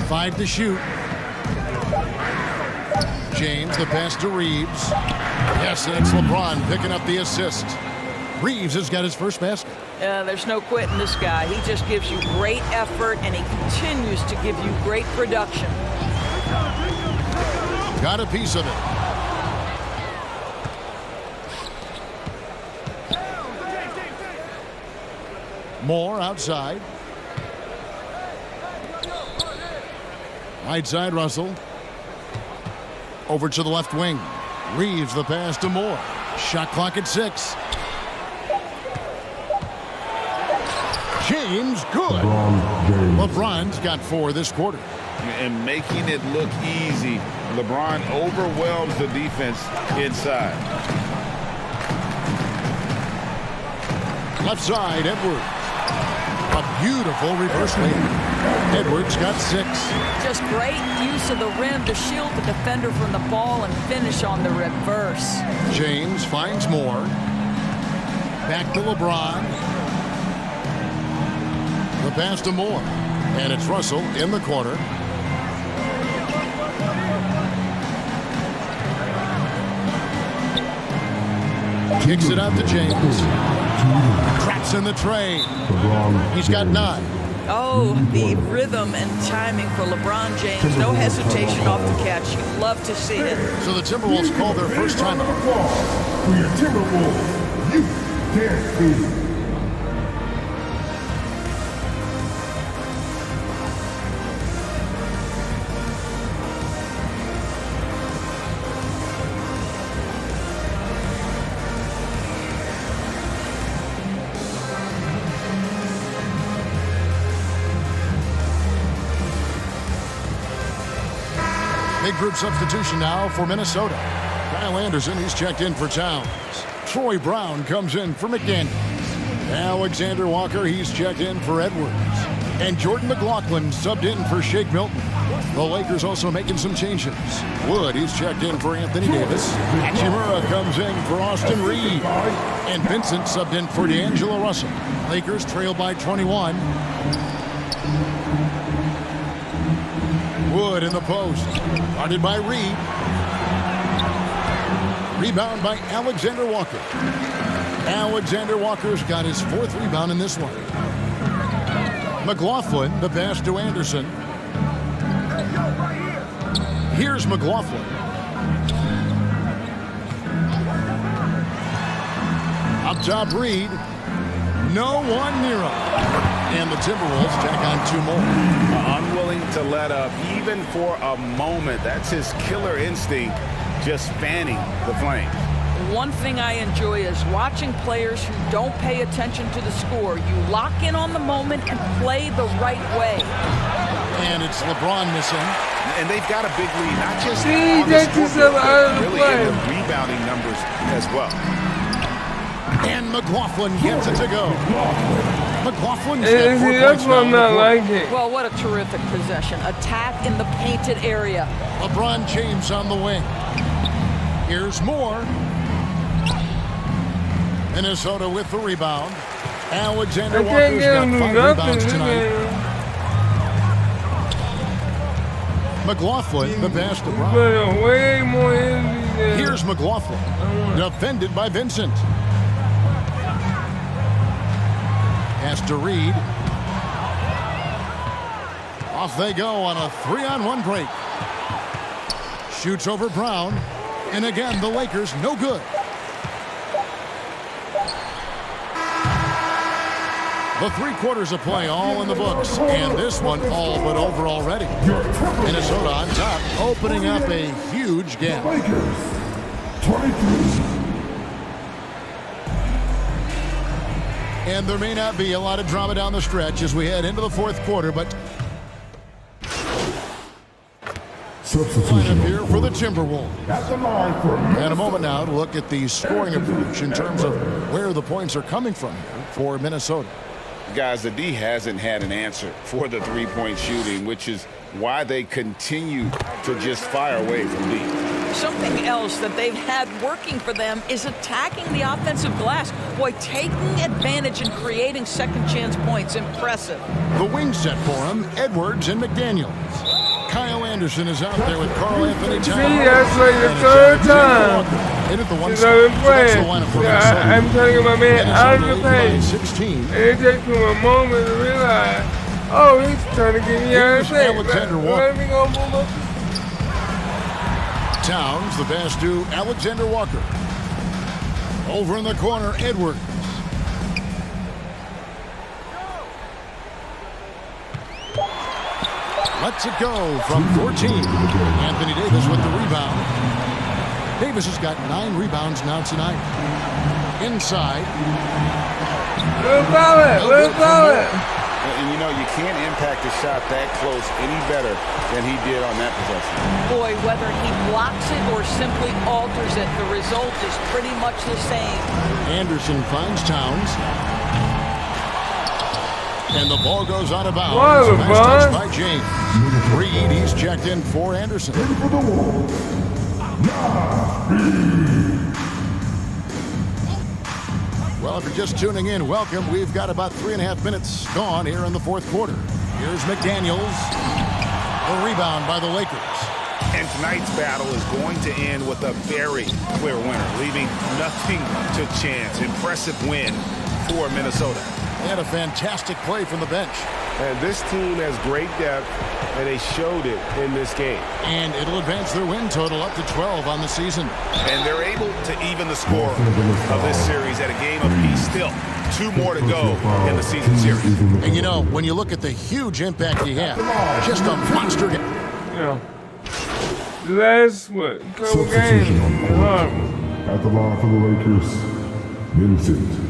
5 to shoot. James, the pass to Reeves. Yes, that's LeBron picking up the assist. Reeves has got his first basket. There's no quitting this guy. He just gives you great effort, and he continues to give you great production. Got a piece of it. Moore outside. Right side, Russell. Over to the left wing. Reeves the pass to Moore. Shot clock at 6. James, good. LeBron's got 4 this quarter. And making it look easy, LeBron overwhelms the defense inside. Left side, Edwards. A beautiful reverse layup. Edwards got 6. Just great use of the rim to shield the defender from the ball and finish on the reverse. James finds Moore. Back to LeBron. The pass to Moore. And it's Russell in the corner. Kicks it out to James. Traps in the tray. He's got 9. Oh, the rhythm and timing for LeBron James. No hesitation off the catch. You love to see it. So the Timberwolves call their first timeout. For your Timberwolves, you can't be. Big group substitution now for Minnesota. Kyle Anderson, he's checked in for Towns. Troy Brown comes in for McDaniels. Alexander Walker, he's checked in for Edwards. And Jordan McLaughlin subbed in for Shake Milton. The Lakers also making some changes. Wood, he's checked in for Anthony Davis. Hachimura comes in for Austin Reeves. And Vincent subbed in for D'Angelo Russell. Lakers trail by 21. Wood in the post. Guarded by Reed. Rebound by Alexander Walker. Alexander Walker's got his 4th rebound in this one. McLaughlin, the pass to Anderson. Here's McLaughlin. Up top, Reed. No one near him. And the Timberwolves tack on 2 more. Unwilling to let up, even for a moment. That's his killer instinct, just fanning the flames. one thing I enjoy is watching players who don't pay attention to the score. You lock in on the moment and play the right way. And it's LeBron missing. And they've got a big lead, not just See, on the take yourself scoreboard, out of but the really play. in the rebounding numbers as well. And McLaughlin gets it to go. McLaughlin's And got 4 see, that's points what I'm now not on the court. liking. Well, what a terrific possession. Attack in the painted area. LeBron James on the wing. Here's more. Minnesota with the rebound. Alexander I can't Walker's get got him to 5 do rebounds nothing. tonight. McLaughlin, the pass to Brown. But way more energy than Here's McLaughlin, defended by Vincent. Pass to Reed. Off they go on a 3-on-1 break. Shoots over Brown. And again, the Lakers no good. The 3 quarters of play all in the books. And this one all but over already. Minnesota on top, opening up a huge gap. Lakers, 23. And there may not be a lot of drama down the stretch as we head into the 4th quarter, but Substitution here for the Timberwolves. at the line for And a moment now to look at the scoring approach in terms of where the points are coming from here for Minnesota. Guys, the D hasn't had an answer for the three-point shooting, which is why they continue to just fire away from deep. Something else that they've had working for them is attacking the offensive glass. Boy, taking advantage and creating second chance points. Impressive. The wing set for him, Edwards and McDaniels. Kyle Anderson is out there with Carl Anthony Towns. See, that's like the third time In at the one since I've been So that's the playing. lineup for Yeah, Minnesota. I'm trying to get my man out of the Minnesota leading by paint. 16. And it takes me a moment to realize, oh, he's trying to get me out of the Here's paint. Alexander Walker. Let me go move up. Towns, the pass to Alexander Walker. Over in the corner, Edwards. Lets it go from 14. Anthony Davis with the rebound. Davis has got 9 rebounds now tonight. Inside. Let's foul it. And you know, you can't impact a shot that close any better than he did on that possession. Boy, whether he blocks it or simply alters it, the result is pretty much the same. Anderson finds Towns. And the ball goes out of bounds. Wow, Nice touch by James. Reed, he's checked in for Anderson. Well, if you're just tuning in, welcome. We've got about 3.5 minutes gone here in the 4th quarter. Here's McDaniels. The rebound by the Lakers. And tonight's battle is going to end with a very clear winner, leaving nothing to chance. Impressive win for Minnesota. They had a fantastic play from the bench. And this team has great depth, and they showed it in this game. And it'll advance their win total up to 12 on the season. And they're able to even the score of this series at a game apiece. Still, 2 more to go in the season series. And you know, when you look at the huge impact he had, just a monster game. Yeah. Last, couple games. At the line for the Lakers, Vincent.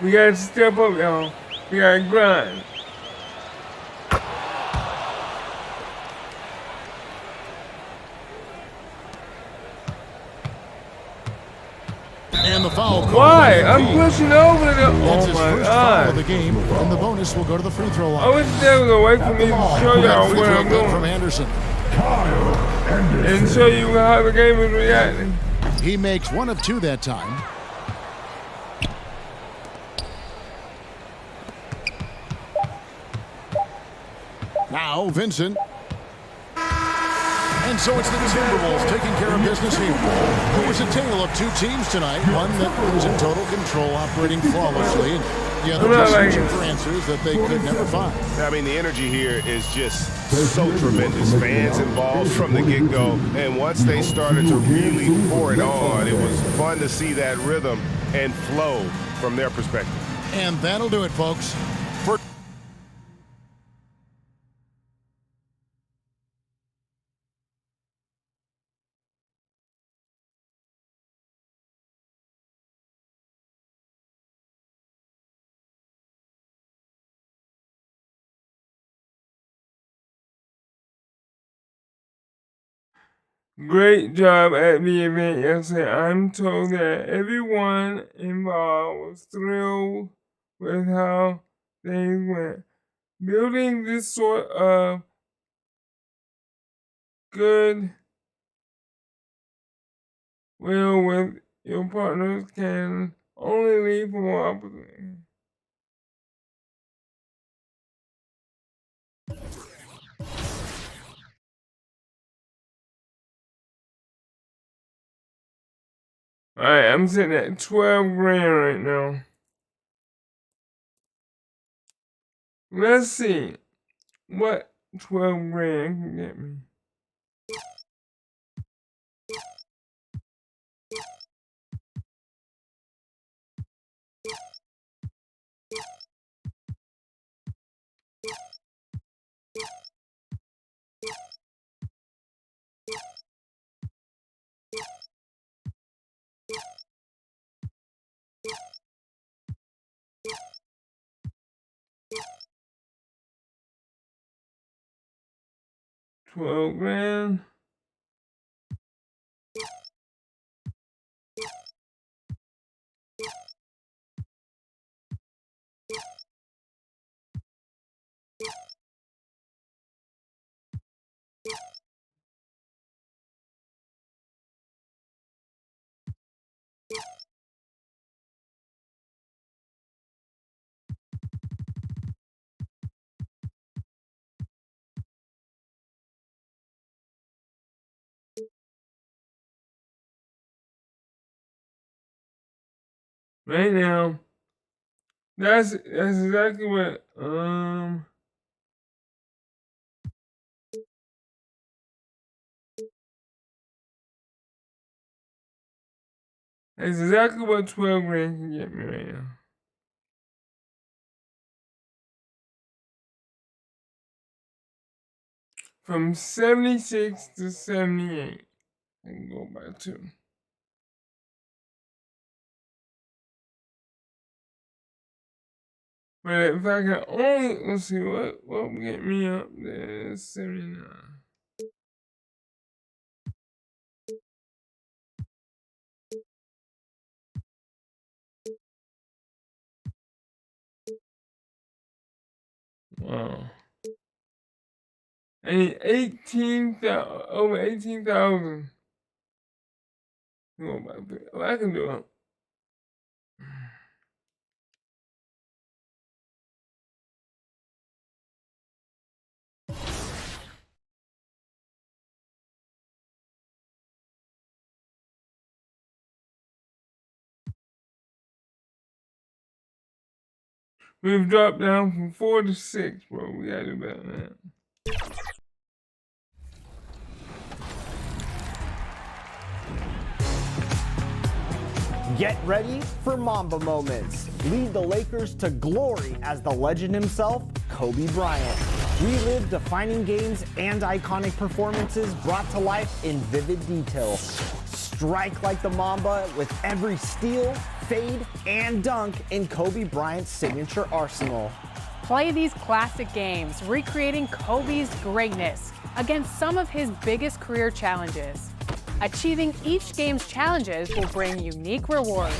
We gotta step up, y'all. We gotta grind. And the foul call. Why? I'm pushing over the. That's Oh his my first foul of God. the game, and the bonus will go to the free throw line. I wish they was away from me to show y'all Free where throw I'm good from going Anderson. and show you how the game is reacting. He makes 1 of 2 that time. Now Vincent. And so it's the Timberwolves taking care of business here. It was a tale of 2 teams tonight. One that was in total control, operating flawlessly, and the other just searching for answers that they could never find. I mean, the energy here is just so tremendous. Fans involved from the get-go. And once they started to really pour it on, it was fun to see that rhythm and flow from their perspective. And that'll do it, folks. great job at the event yesterday. I'm told that everyone involved was thrilled with how things went. Building this sort of good will with your partners can only lead for more opportunity. Alright, I'm sitting at 12 grand right now. Let's see what 12 grand can get me. $12 grand. Right now, that's exactly what that's exactly what 12 grand can get me right now. From 76 to 78. I can go by 2. But if I can only, let's see, what will get me up there? 79. Wow. I need 18,000, over 18,000. Go by 3. Well, I can do it. We've dropped down from 4 to 6, bro. We gotta do better than that. Get ready for Mamba moments. Lead the Lakers to glory as the legend himself, Kobe Bryant. Relive defining games and iconic performances brought to life in vivid detail. Strike like the Mamba with every steal, fade, and dunk in Kobe Bryant's signature arsenal. Play these classic games, recreating Kobe's greatness against some of his biggest career challenges. Achieving each game's challenges will bring unique rewards.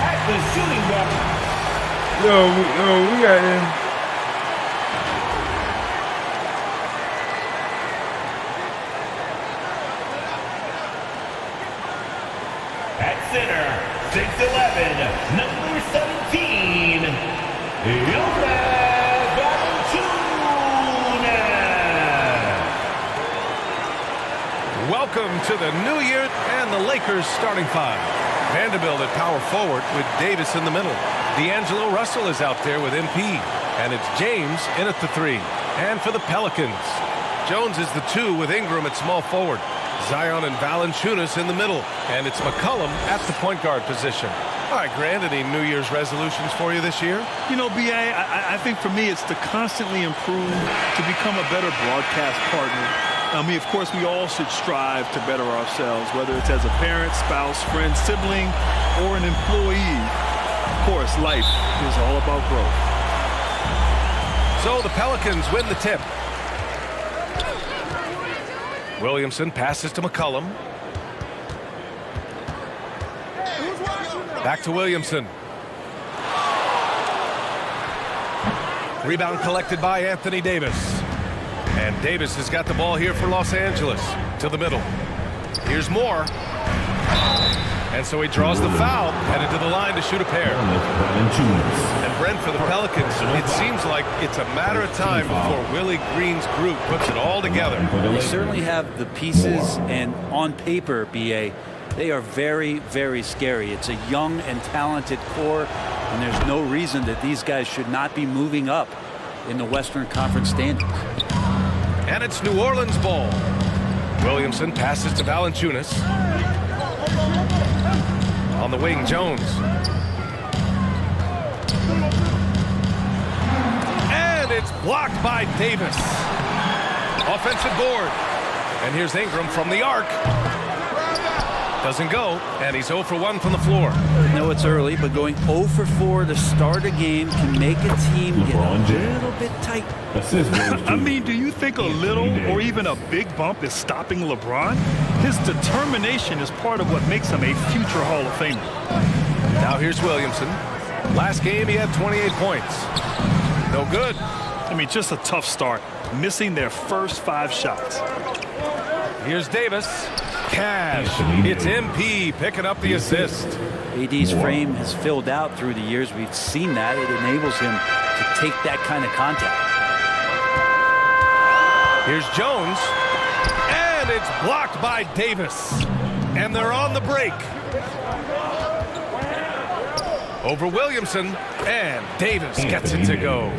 At the shooting guard. We got him. At center, 6'11", number 17, Jonas Valanciunas. Welcome to the new year and the Lakers starting 5. Vanderbilt at power forward with Davis in the middle. D'Angelo Russell is out there with MP. And it's James in at the 3. And for the Pelicans, Jones is the 2 with Ingram at small forward. Zion and Valanciunas in the middle. And it's McCollum at the point guard position. All right, Grant, any New Year's resolutions for you this year? You know, B.A., I think for me it's to constantly improve, to become a better broadcast partner. I mean, of course, we all should strive to better ourselves, whether it's as a parent, spouse, friend, sibling, or an employee. Of course, life is all about growth. So the Pelicans win the tip. Williamson passes to McCollum. Back to Williamson. Rebound collected by Anthony Davis. And Davis has got the ball here for Los Angeles. To the middle. Here's Moore. And so he draws the foul, headed to the line to shoot a pair. And Brent, for the Pelicans, it seems like it's a matter of time before Willie Green's group puts it all together. They certainly have the pieces, and on paper, BA, they are very, very scary. It's a young and talented core, and there's no reason that these guys should not be moving up in the Western Conference standings. And it's New Orleans ball. Williamson passes to Valanciunas. On the wing, Jones. And it's blocked by Davis. Offensive board. And here's Ingram from the arc. Doesn't go, and he's 0 for 1 from the floor. I know it's early, but going 0 for 4 to start a game can make a team get a little bit tight. I mean, do you think a little or even a big bump is stopping LeBron? His determination is part of what makes him a future Hall of Famer. Now here's Williamson. Last game, he had 28 points. No good. I mean, just a tough start, missing their first 5 shots. Here's Davis. Cash. It's MP picking up the assist. AD's frame has filled out through the years. We've seen that. It enables him to take that kind of contact. Here's Jones. And it's blocked by Davis. And they're on the break. Over Williamson. And Davis gets it to go.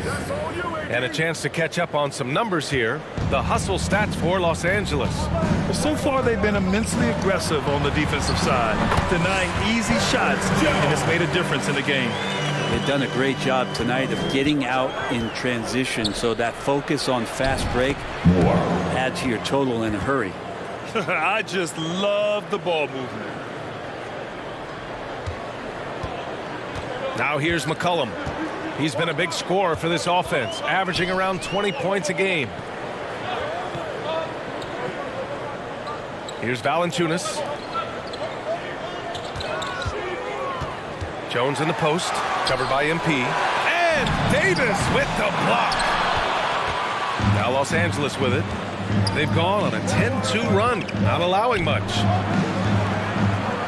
And a chance to catch up on some numbers here. The hustle stats for Los Angeles. Well, so far they've been immensely aggressive on the defensive side, denying easy shots, and it's made a difference in the game. They've done a great job tonight of getting out in transition, so that focus on fast break adds to your total in a hurry. I just love the ball movement. Now here's McCollum. He's been a big scorer for this offense, averaging around 20 points a game. Here's Valanciunas. Jones in the post, covered by MP. And Davis with the block. Now Los Angeles with it. They've gone on a 10-2 run, not allowing much.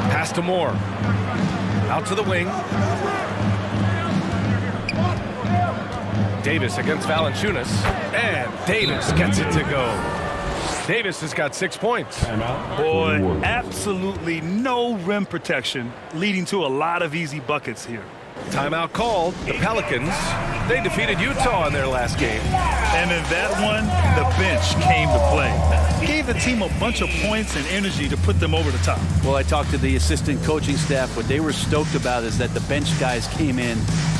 Pass to Moore. Out to the wing. Davis against Valanciunas, and Davis gets it to go. Davis has got 6 points. Boy, absolutely no rim protection, leading to a lot of easy buckets here. Timeout called. The Pelicans, they defeated Utah in their last game. And in that one, the bench came to play. Gave the team a bunch of points and energy to put them over the top. Well, I talked to the assistant coaching staff. What they were stoked about is that the bench guys came in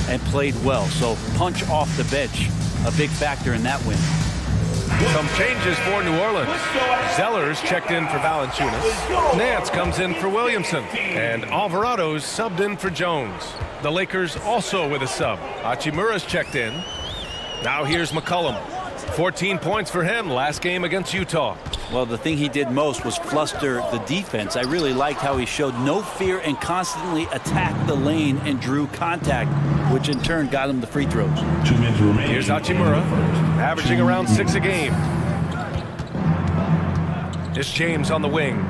and played well. So punch off the bench, a big factor in that win. Some changes for New Orleans. Zellers checked in for Valanciunas. Nance comes in for Williamson. And Alvarado's subbed in for Jones. The Lakers also with a sub. Hachimura's checked in. Now here's McCollum. 14 points for him last game against Utah. Well, the thing he did most was fluster the defense. I really liked how he showed no fear and constantly attacked the lane and drew contact, which in turn got him the free throws. 2 minutes remaining. Here's Hachimura, averaging around 6 a game. It's James on the wing.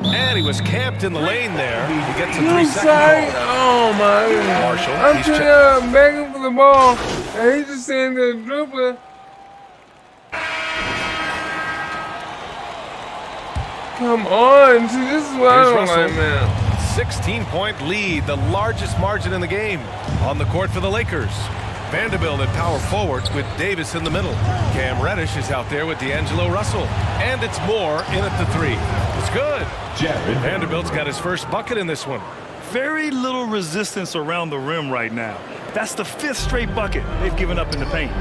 And he was camped in the lane there. He gets a 3-second call. Oh my God. Marshall. I'm begging for the ball, and he's just saying the dribbler. Come on, see, this is what I don't like, man. 16-point lead, the largest margin in the game. On the court for the Lakers. Vanderbilt at power forward with Davis in the middle. Cam Reddish is out there with D'Angelo Russell. And it's Moore in at the 3. It's good. Vanderbilt's got his first bucket in this one. Very little resistance around the rim right now. That's the 5th straight bucket they've given up in the paint.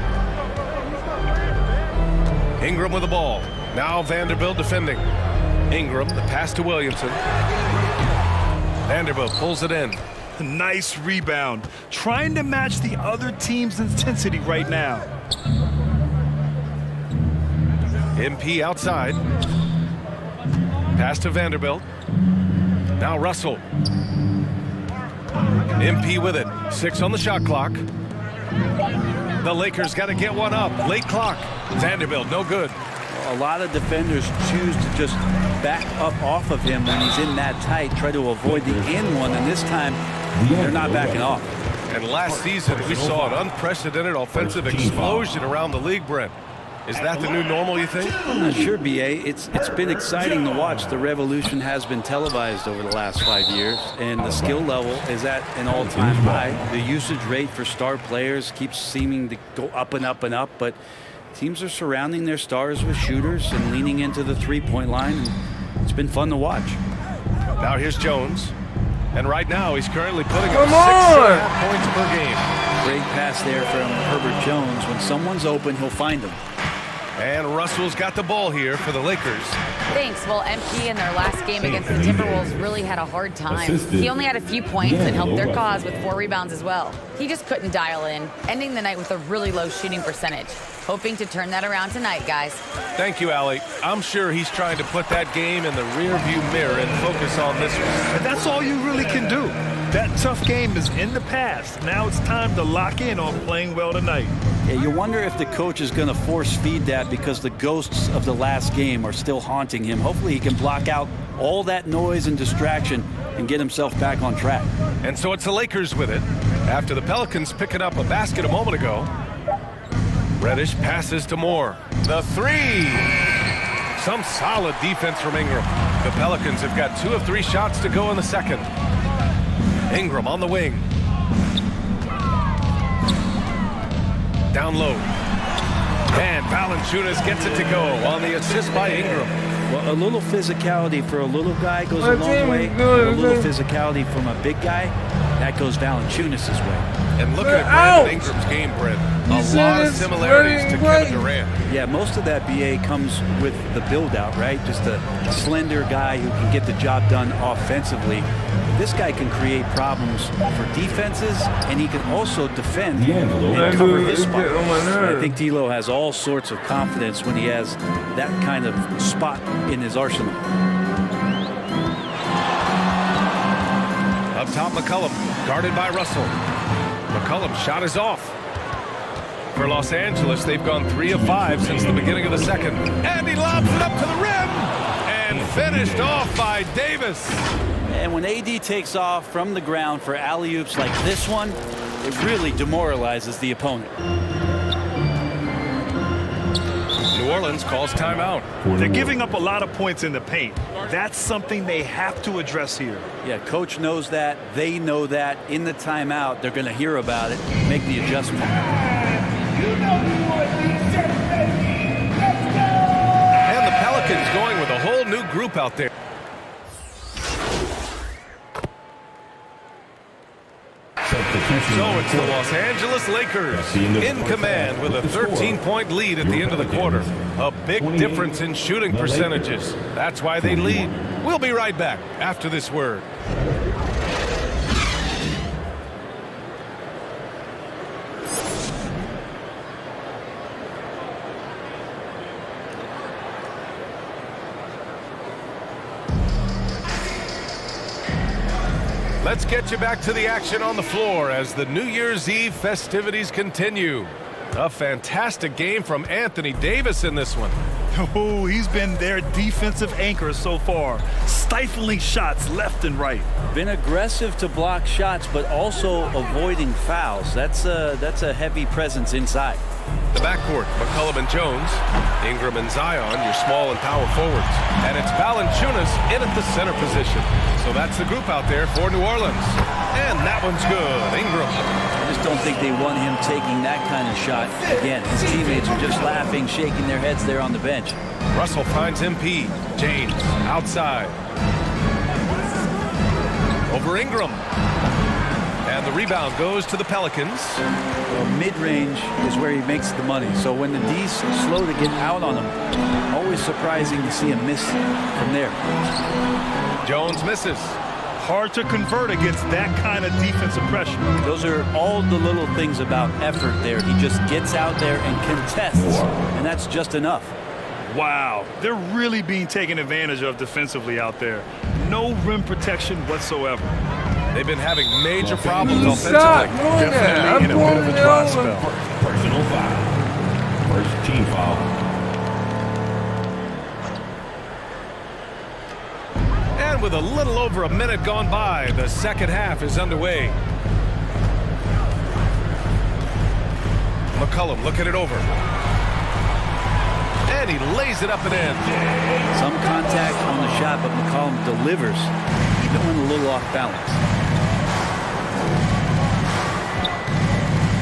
Ingram with the ball. Now Vanderbilt defending. Ingram, the pass to Williamson. Vanderbilt pulls it in. Nice rebound. Trying to match the other team's intensity right now. MP outside. Pass to Vanderbilt. Now Russell. MP with it. 6 on the shot clock. The Lakers got to get one up. Late clock. Vanderbilt, no good. A lot of defenders choose to just back up off of him when he's in that tight, try to avoid the in one, and this time they're not backing off. And last season, we saw an unprecedented offensive explosion around the league, Brent. Is that the new normal, you think? I'm not sure, B.A. It's been exciting to watch. The revolution has been televised over the last 5 years, and the skill level is at an all-time high. The usage rate for star players keeps seeming to go up and up and up, but teams are surrounding their stars with shooters and leaning into the three-point line, and it's been fun to watch. Now here's Jones, and right now he's currently putting up 6.5 points per game. Great pass there from Herbert Jones. When someone's open, he'll find them. And Russell's got the ball here for the Lakers. Thanks. Well, MP in their last game against the Timberwolves really had a hard time. He only had a few points and helped their cause with 4 rebounds as well. He just couldn't dial in, ending the night with a really low shooting percentage. Hoping to turn that around tonight, guys. Thank you, Allie. I'm sure he's trying to put that game in the rearview mirror and focus on this one. And that's all you really can do. That tough game is in the past. Now it's time to lock in on playing well tonight. Yeah, you wonder if the coach is going to force feed that because the ghosts of the last game are still haunting him. Hopefully he can block out all that noise and distraction and get himself back on track. And so it's the Lakers with it. After the Pelicans picking up a basket a moment ago. Reddish passes to Moore. The 3. Some solid defense from Ingram. The Pelicans have got 2 of 3 shots to go in the second. Ingram on the wing. Down low. And Valanciunas gets it to go on the assist by Ingram. Well, a little physicality for a little guy goes a long way. A little physicality from a big guy, that goes Valanciunas' way. And look at Brandon Ingram's game, Brent. A lot of similarities to Kevin Durant. Yeah, most of that, BA, comes with the build-out, right? Just a slender guy who can get the job done offensively. This guy can create problems for defenses, and he can also defend and cover his spot. I think D'Lo has all sorts of confidence when he has that kind of spot in his arsenal. Up top, McCollum, guarded by Russell. McCollum's shot is off. For Los Angeles, they've gone 3 of 5 since the beginning of the second. And he lobs it up to the rim. And finished off by Davis. And when AD takes off from the ground for alley-oops like this one, it really demoralizes the opponent. New Orleans calls timeout. They're giving up a lot of points in the paint. That's something they have to address here. Yeah, coach knows that. They know that. In the timeout, they're going to hear about it, make the adjustment. And the Pelicans going with a whole new group out there. So it's the Los Angeles Lakers in command with a 13-point lead at the end of the quarter. A big difference in shooting percentages. That's why they lead. We'll be right back after this word. Let's get you back to the action on the floor as the New Year's Eve festivities continue. A fantastic game from Anthony Davis in this one. Oh, he's been their defensive anchor so far, stifling shots left and right. Been aggressive to block shots, but also avoiding fouls. That's a heavy presence inside. The backcourt, McCollum and Jones, Ingram and Zion, your small and power forwards. And it's Valanciunas in at the center position. So that's the group out there for New Orleans. And that one's good. Ingram. I just don't think they want him taking that kind of shot. Again, his teammates are just laughing, shaking their heads there on the bench. Russell finds MP. James outside. Over Ingram. And the rebound goes to the Pelicans. Well, mid-range is where he makes the money. So when the D's slow to get out on him, always surprising to see him miss from there. Jones misses. Hard to convert against that kind of defensive pressure. Those are all the little things about effort there. He just gets out there and contests, and that's just enough. Wow, they're really being taken advantage of defensively out there. No rim protection whatsoever. They've been having major problems offensively. Definitely in a bit of a dry spell. Personal foul. First team foul. And with a little over a minute gone by, the second half is underway. McCollum looking it over. And he lays it up and in. Some contact on the shot, but McCollum delivers, even when a little off balance.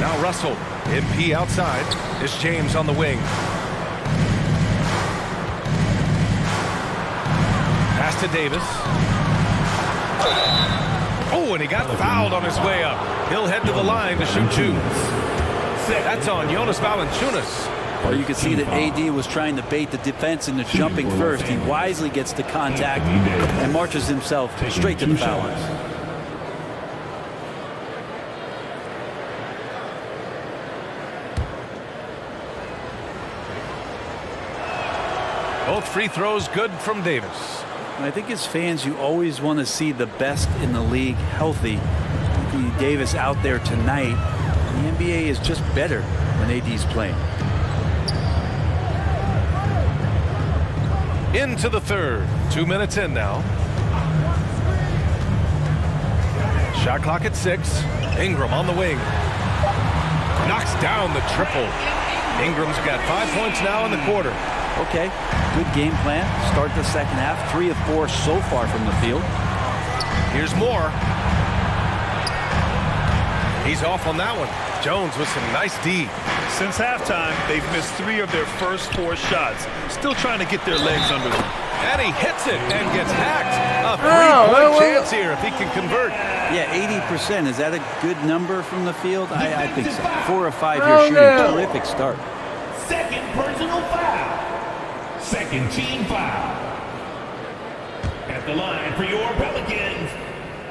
Now Russell. MP outside. It's James on the wing. Pass to Davis. Oh, and he got fouled on his way up. He'll head to the line to shoot two. That's on Jonas Valanciunas. Well, you can see that AD was trying to bait the defense into jumping first. He wisely gets the contact and marches himself straight to the foul line. Both free throws good from Davis. I think as fans, you always want to see the best in the league healthy. Anthony Davis out there tonight. The NBA is just better when AD's playing. Into the third. 2 minutes in now. Shot clock at 6. Ingram on the wing. Knocks down the triple. Ingram's got 5 points now in the quarter. Okay, good game plan. Start the second half. 3 of 4 so far from the field. Here's more. He's off on that one. Jones with some nice D. Since halftime, they've missed 3 of their first 4 shots. Still trying to get their legs under them. And he hits it and gets hacked. A 3-point chance here if he can convert. Yeah, 80%. Is that a good number from the field? I think so. 4 of 5 here shooting. Terrific start. Second personal foul. Second team foul. At the line for your Pelicans,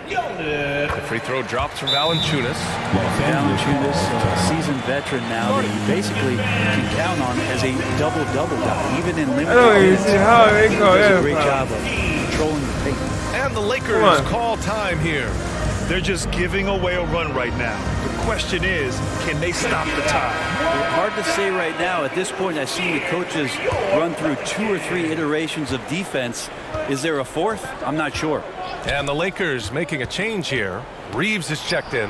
Jonas. The free throw drops from Valanciunas. Valanciunas, seasoned veteran now that you basically can count on as a double-double guy, even in limited minutes. He does a great job of controlling the paint. And the Lakers call time here. They're just giving away a run right now. The question is, can they stop the tide? Hard to say right now. At this point, I've seen the coaches run through 2 or 3 iterations of defense. Is there a fourth? I'm not sure. And the Lakers making a change here. Reeves is checked in.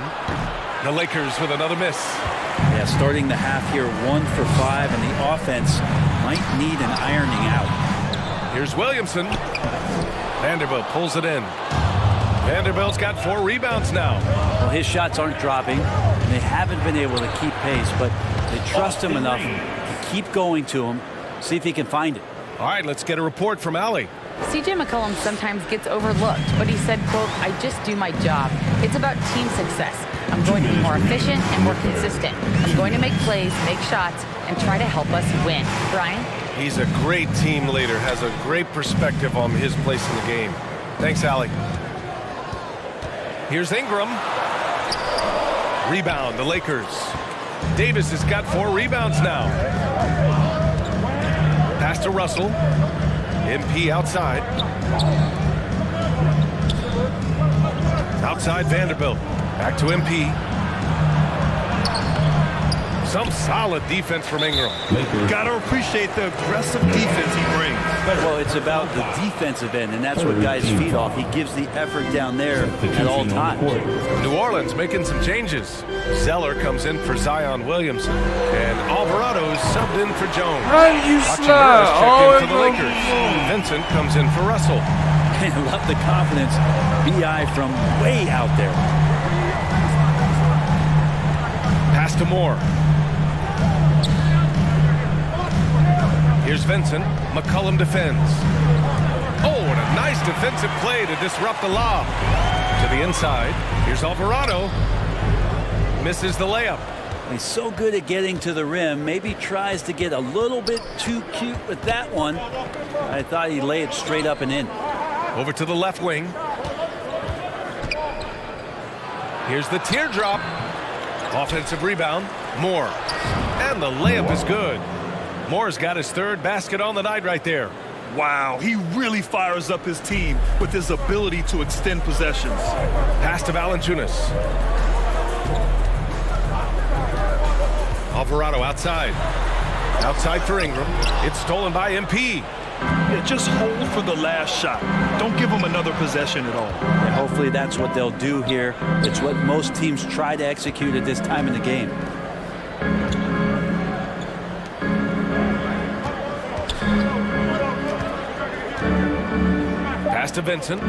The Lakers with another miss. Yeah, starting the half here 1 for 5, and the offense might need an ironing out. Here's Williamson. Vanderbilt pulls it in. Vanderbilt's got 4 rebounds now. Well, his shots aren't dropping. They haven't been able to keep pace, but they trust him enough to keep going to him, see if he can find it. All right, let's get a report from Allie. CJ McCollum sometimes gets overlooked, but he said, quote, "I just do my job. It's about team success. I'm going to be more efficient and more consistent. I'm going to make plays, make shots, and try to help us win." Brian? He's a great team leader, has a great perspective on his place in the game. Thanks, Allie. Here's Ingram. Rebound, the Lakers. Davis has got 4 rebounds now. Pass to Russell. MP outside. Outside Vanderbilt. Back to MP. Some solid defense from Ingram. Got to appreciate the aggressive defense he brings. Well, it's about the defensive end, and that's what guys feed off. He gives the effort down there at all times. New Orleans making some changes. Zeller comes in for Zion Williamson, and Alvarado's subbed in for Jones. How did you slide? Checked in for the Lakers. Vincent comes in for Russell. I love the confidence. BI from way out there. Pass to Moore. Here's Vincent. McCollum defends. Oh, and a nice defensive play to disrupt the lob. To the inside. Here's Alvarado. Misses the layup. He's so good at getting to the rim. Maybe tries to get a little bit too cute with that one. I thought he'd lay it straight up and in. Over to the left wing. Here's the teardrop. Offensive rebound. Moore. And the layup is good. Moore's got his third basket on the night right there. Wow, he really fires up his team with his ability to extend possessions. Pass to Valanciunas. Alvarado outside. Outside for Ingram. It's stolen by MP. Yeah, just hold for the last shot. Don't give him another possession at all. And hopefully that's what they'll do here. It's what most teams try to execute at this time in the game. Pass to Vincent.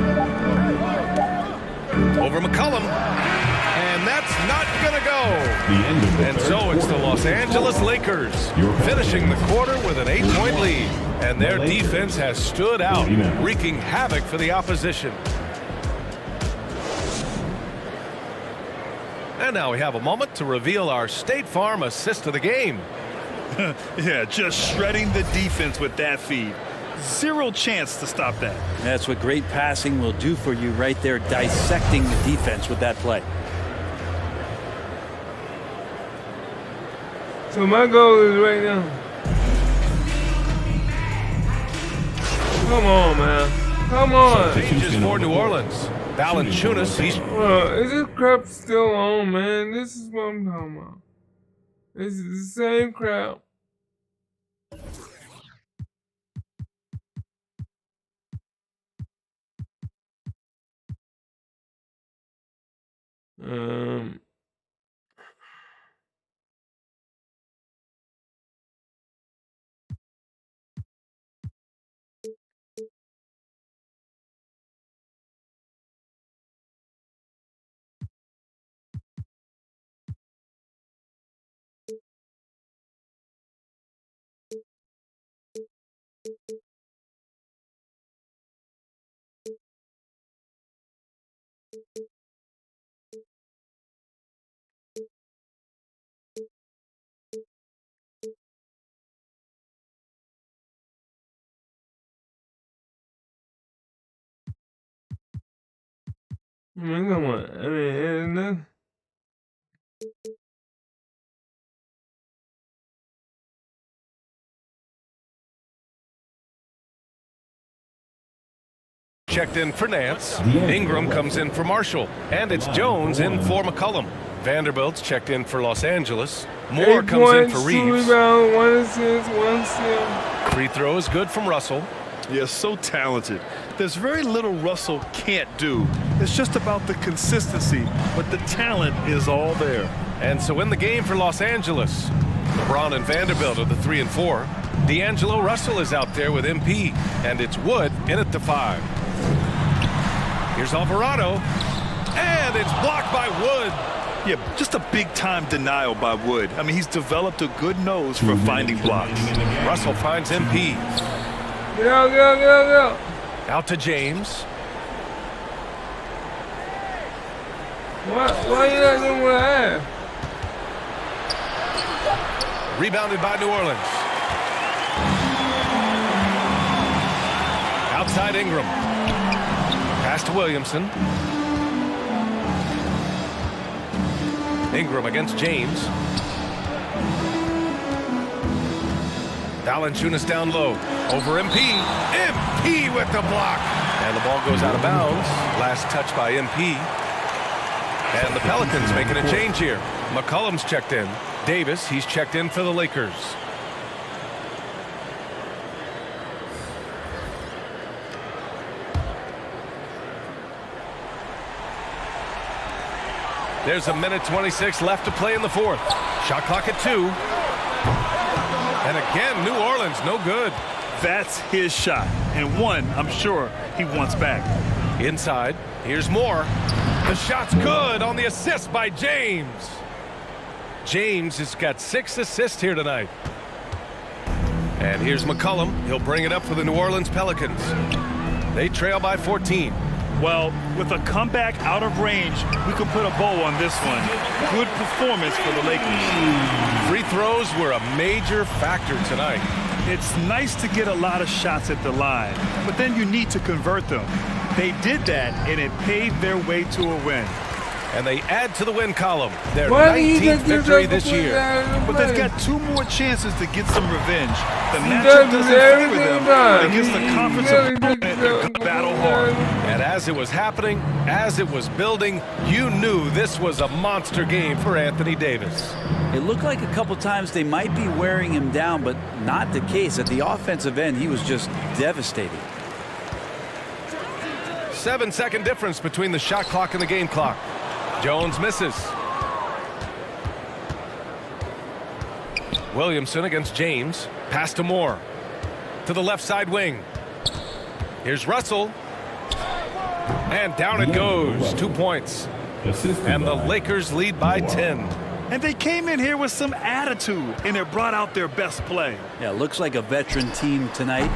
Over McCollum. And that's not going to go. And so it's the Los Angeles Lakers finishing the quarter with an 8-point lead. And their defense has stood out, wreaking havoc for the opposition. And now we have a moment to reveal our State Farm assist of the game. Yeah, just shredding the defense with that feed. Zero chance to stop that. That's what great passing will do for you right there, dissecting the defense with that play. So my goal is right now. Come on, man. Come on. Changes for New Orleans. Valanciunas, he's... Is this crap still on, man? This is what I'm talking about. This is the same crap. Come on. I mean, checked in for Nance. Ingram comes in for Marshall. And it's Jones in for McCollum. Vanderbilt's checked in for Los Angeles. Moore comes in for Reeves. 2 rebounds, 1 assist, 1 steal. Free throw is good from Russell. Yeah, so talented. There's very little Russell can't do. It's just about the consistency, but the talent is all there. And so in the game for Los Angeles, LeBron and Vanderbilt are the 3 and 4. D'Angelo Russell is out there with MP, and it's Wood in at the 5. Here's Alvarado, and it's blocked by Wood. Yeah, just a big-time denial by Wood. I mean, he's developed a good nose for finding blocks. Russell finds MP. Get out, get out, get out, get out. Out to James. Why you not doing what I have? Rebounded by New Orleans. Outside Ingram. Pass to Williamson. Ingram against James. Valanciunas down low. Over MP. MP with the block. And the ball goes out of bounds. Last touch by MP. And the Pelicans making a change here. McCollum's checked in. Davis, he's checked in for the Lakers. There's a minute 26 left to play in the fourth. Shot clock at 2. And again, New Orleans, no good. That's his shot. And one, I'm sure, he wants back. Inside, here's Moore. The shot's good on the assist by James. James has got 6 assists here tonight. And here's McCollum. He'll bring it up for the New Orleans Pelicans. They trail by 14. Well, with a comeback out of range, we can put a bow on this one. Good performance for the Lakers. Free throws were a major factor tonight. It's nice to get a lot of shots at the line, but then you need to convert them. They did that, and it paved their way to a win. and they add to the win column. Their Why do you 19th think you're victory gonna this put year. that But they've got 2 more chances to get some revenge. The He matchup does doesn't every favor them single time. against the He conference really opponent does and battle hard. And as it was happening, as it was building, you knew this was a monster game for Anthony Davis. It looked like a couple times they might be wearing him down, but not the case. At the offensive end, he was just devastating. 7-second difference between the shot clock and the game clock. Jones misses. Williamson against James. Pass to Moore. To the left side wing. Here's Russell. And down it goes. 2 points. And the Lakers lead by 10. And they came in here with some attitude, and it brought out their best play. Yeah, looks like a veteran team tonight,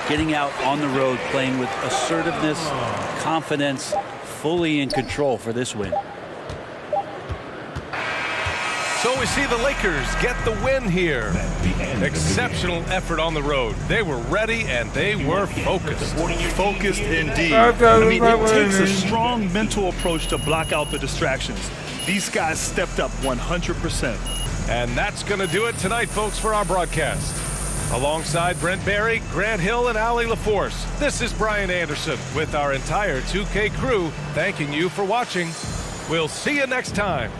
getting out on the road, playing with assertiveness, confidence, fully in control for this win. So we see the Lakers get the win here. Exceptional effort on the road. They were ready and they were focused. Focused indeed. I mean, it takes a strong mental approach to block out the distractions. These guys stepped up 100%. And that's going to do it tonight, folks, for our broadcast. Alongside Brent Barry, Grant Hill, and Allie LaForce, this is Brian Anderson with our entire 2K crew thanking you for watching. We'll see you next time.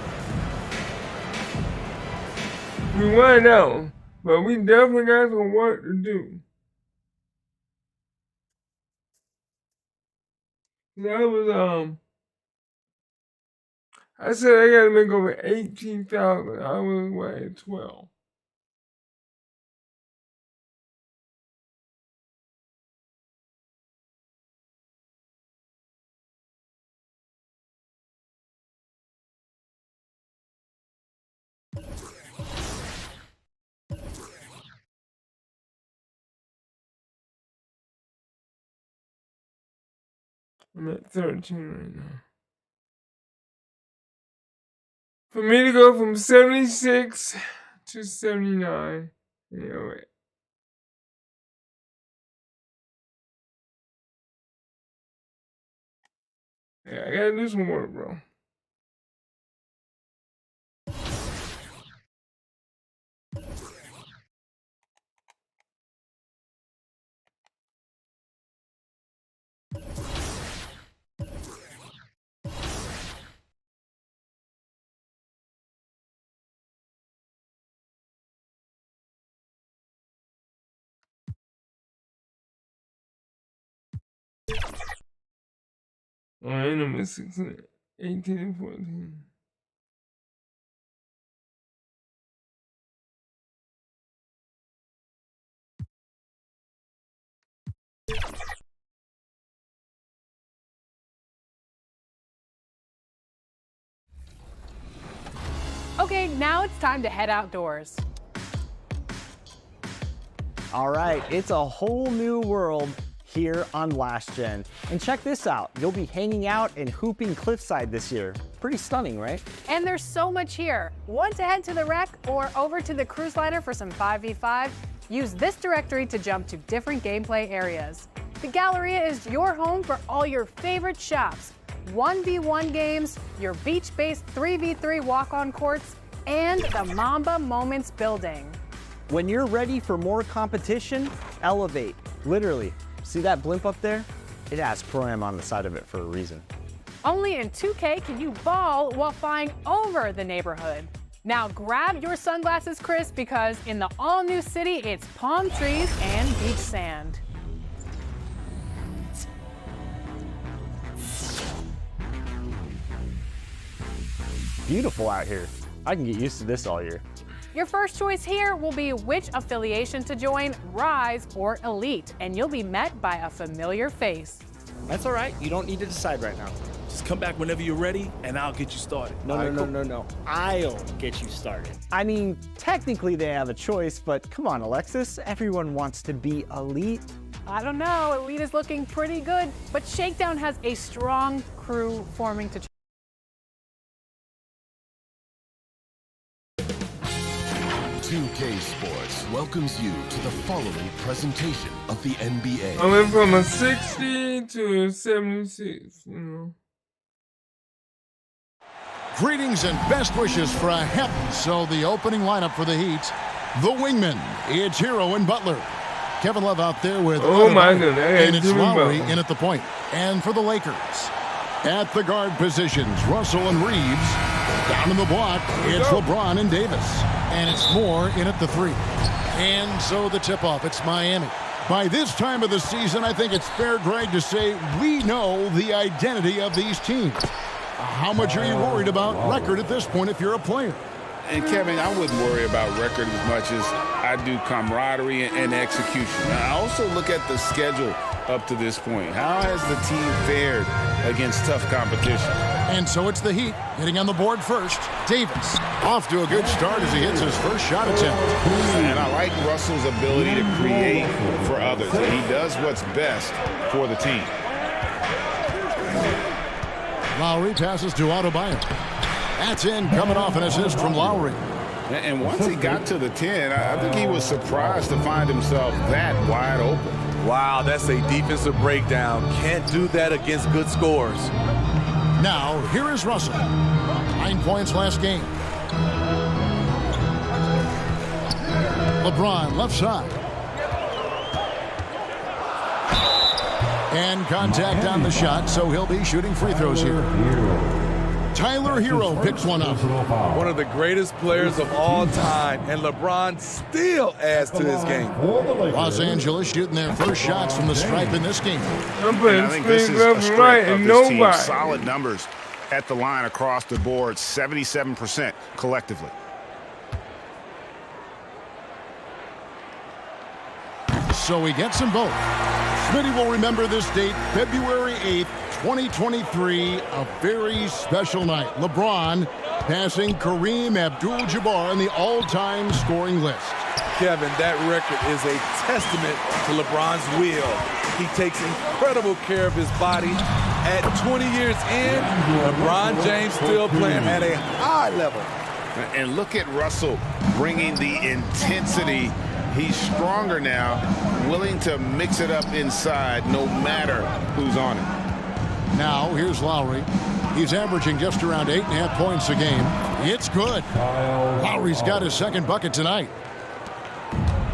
We won out, but we definitely got some work to do. That was I said I gotta make over 18,000. I was what, at 12. I'm at 13 right now. For me to go from 76 to 79, you know it. Yeah, I gotta do some work, bro. Oh, I ain't number 16, 18 and 14. Okay, now it's time to head outdoors. All right, it's a whole new world here on Last Gen. And check this out, you'll be hanging out and hooping cliffside this year. Pretty stunning, right? And there's so much here. Want to head to the wreck or over to the cruise liner for some 5v5? Use this directory to jump to different gameplay areas. The Galleria is your home for all your favorite shops, 1v1 games, your beach-based 3v3 walk-on courts, and the Mamba Moments building. When you're ready for more competition, elevate. Literally. See that blimp up there? It has Pro-Am on the side of it for a reason. Only in 2K can you ball while flying over the neighborhood. Now grab your sunglasses, Chris, because in the all-new city, it's palm trees and beach sand. Beautiful out here. I can get used to this all year. Your first choice here will be which affiliation to join, Rise or Elite, and you'll be met by a familiar face. That's all right. You don't need to decide right now. Just come back whenever you're ready, and I'll get you started. No. I'll get you started. I mean, technically they have a choice, but come on, Alexis. Everyone wants to be elite. I don't know, Elite is looking pretty good, but Shakedown has a strong crew forming to 2K Sports welcomes you to the following presentation of the NBA. I went from a 60 to a 76, you know. Greetings and best wishes for a happy. So the opening lineup for the Heat, the wingmen, it's Hero and Butler. Kevin Love out there with and it's Lowry in at the point. And for the Lakers, at the guard positions, Russell and Reeves. Down in the block, it's LeBron and Davis. And it's Moore in at the 3. And so the tip-off, it's Miami. By this time of the season, I think it's fair, Greg, to say we know the identity of these teams. How much are you worried about record at this point if you're a player? And, Kevin, I wouldn't worry about record as much as I do camaraderie and execution. I also look at the schedule up to this point. How has the team fared against tough competition? And so it's the Heat hitting on the board first. Davis off to a good start as he hits his first shot attempt. And I like Russell's ability to create for others. And he does what's best for the team. Lowry passes to Adebayo. That's in, coming off an assist from Lowry. And once he got to the 10, I think he was surprised to find himself that wide open. Wow, that's a defensive breakdown. Can't do that against good scores. Now, here is Russell. 9 points last game. LeBron, left side. And contact on the shot, so he'll be shooting free throws here. Tyler Hero picks one up. One of the greatest players of all time, and LeBron still adds to his game. Los Angeles shooting their first shots from the stripe in this game. I think this is a strength of this team. Solid numbers at the line across the board, 77% collectively. So he gets them both. Smitty will remember this date, February 8th, 2023, a very special night. LeBron passing Kareem Abdul-Jabbar in the all-time scoring list. Kevin, that record is a testament to LeBron's will. He takes incredible care of his body. At 20 years in, LeBron James still playing at a high level. And look at Russell bringing the intensity. He's stronger now, willing to mix it up inside no matter who's on it. Now, here's Lowry. He's averaging just around 8.5 points a game. It's good. Lowry's got his second bucket tonight.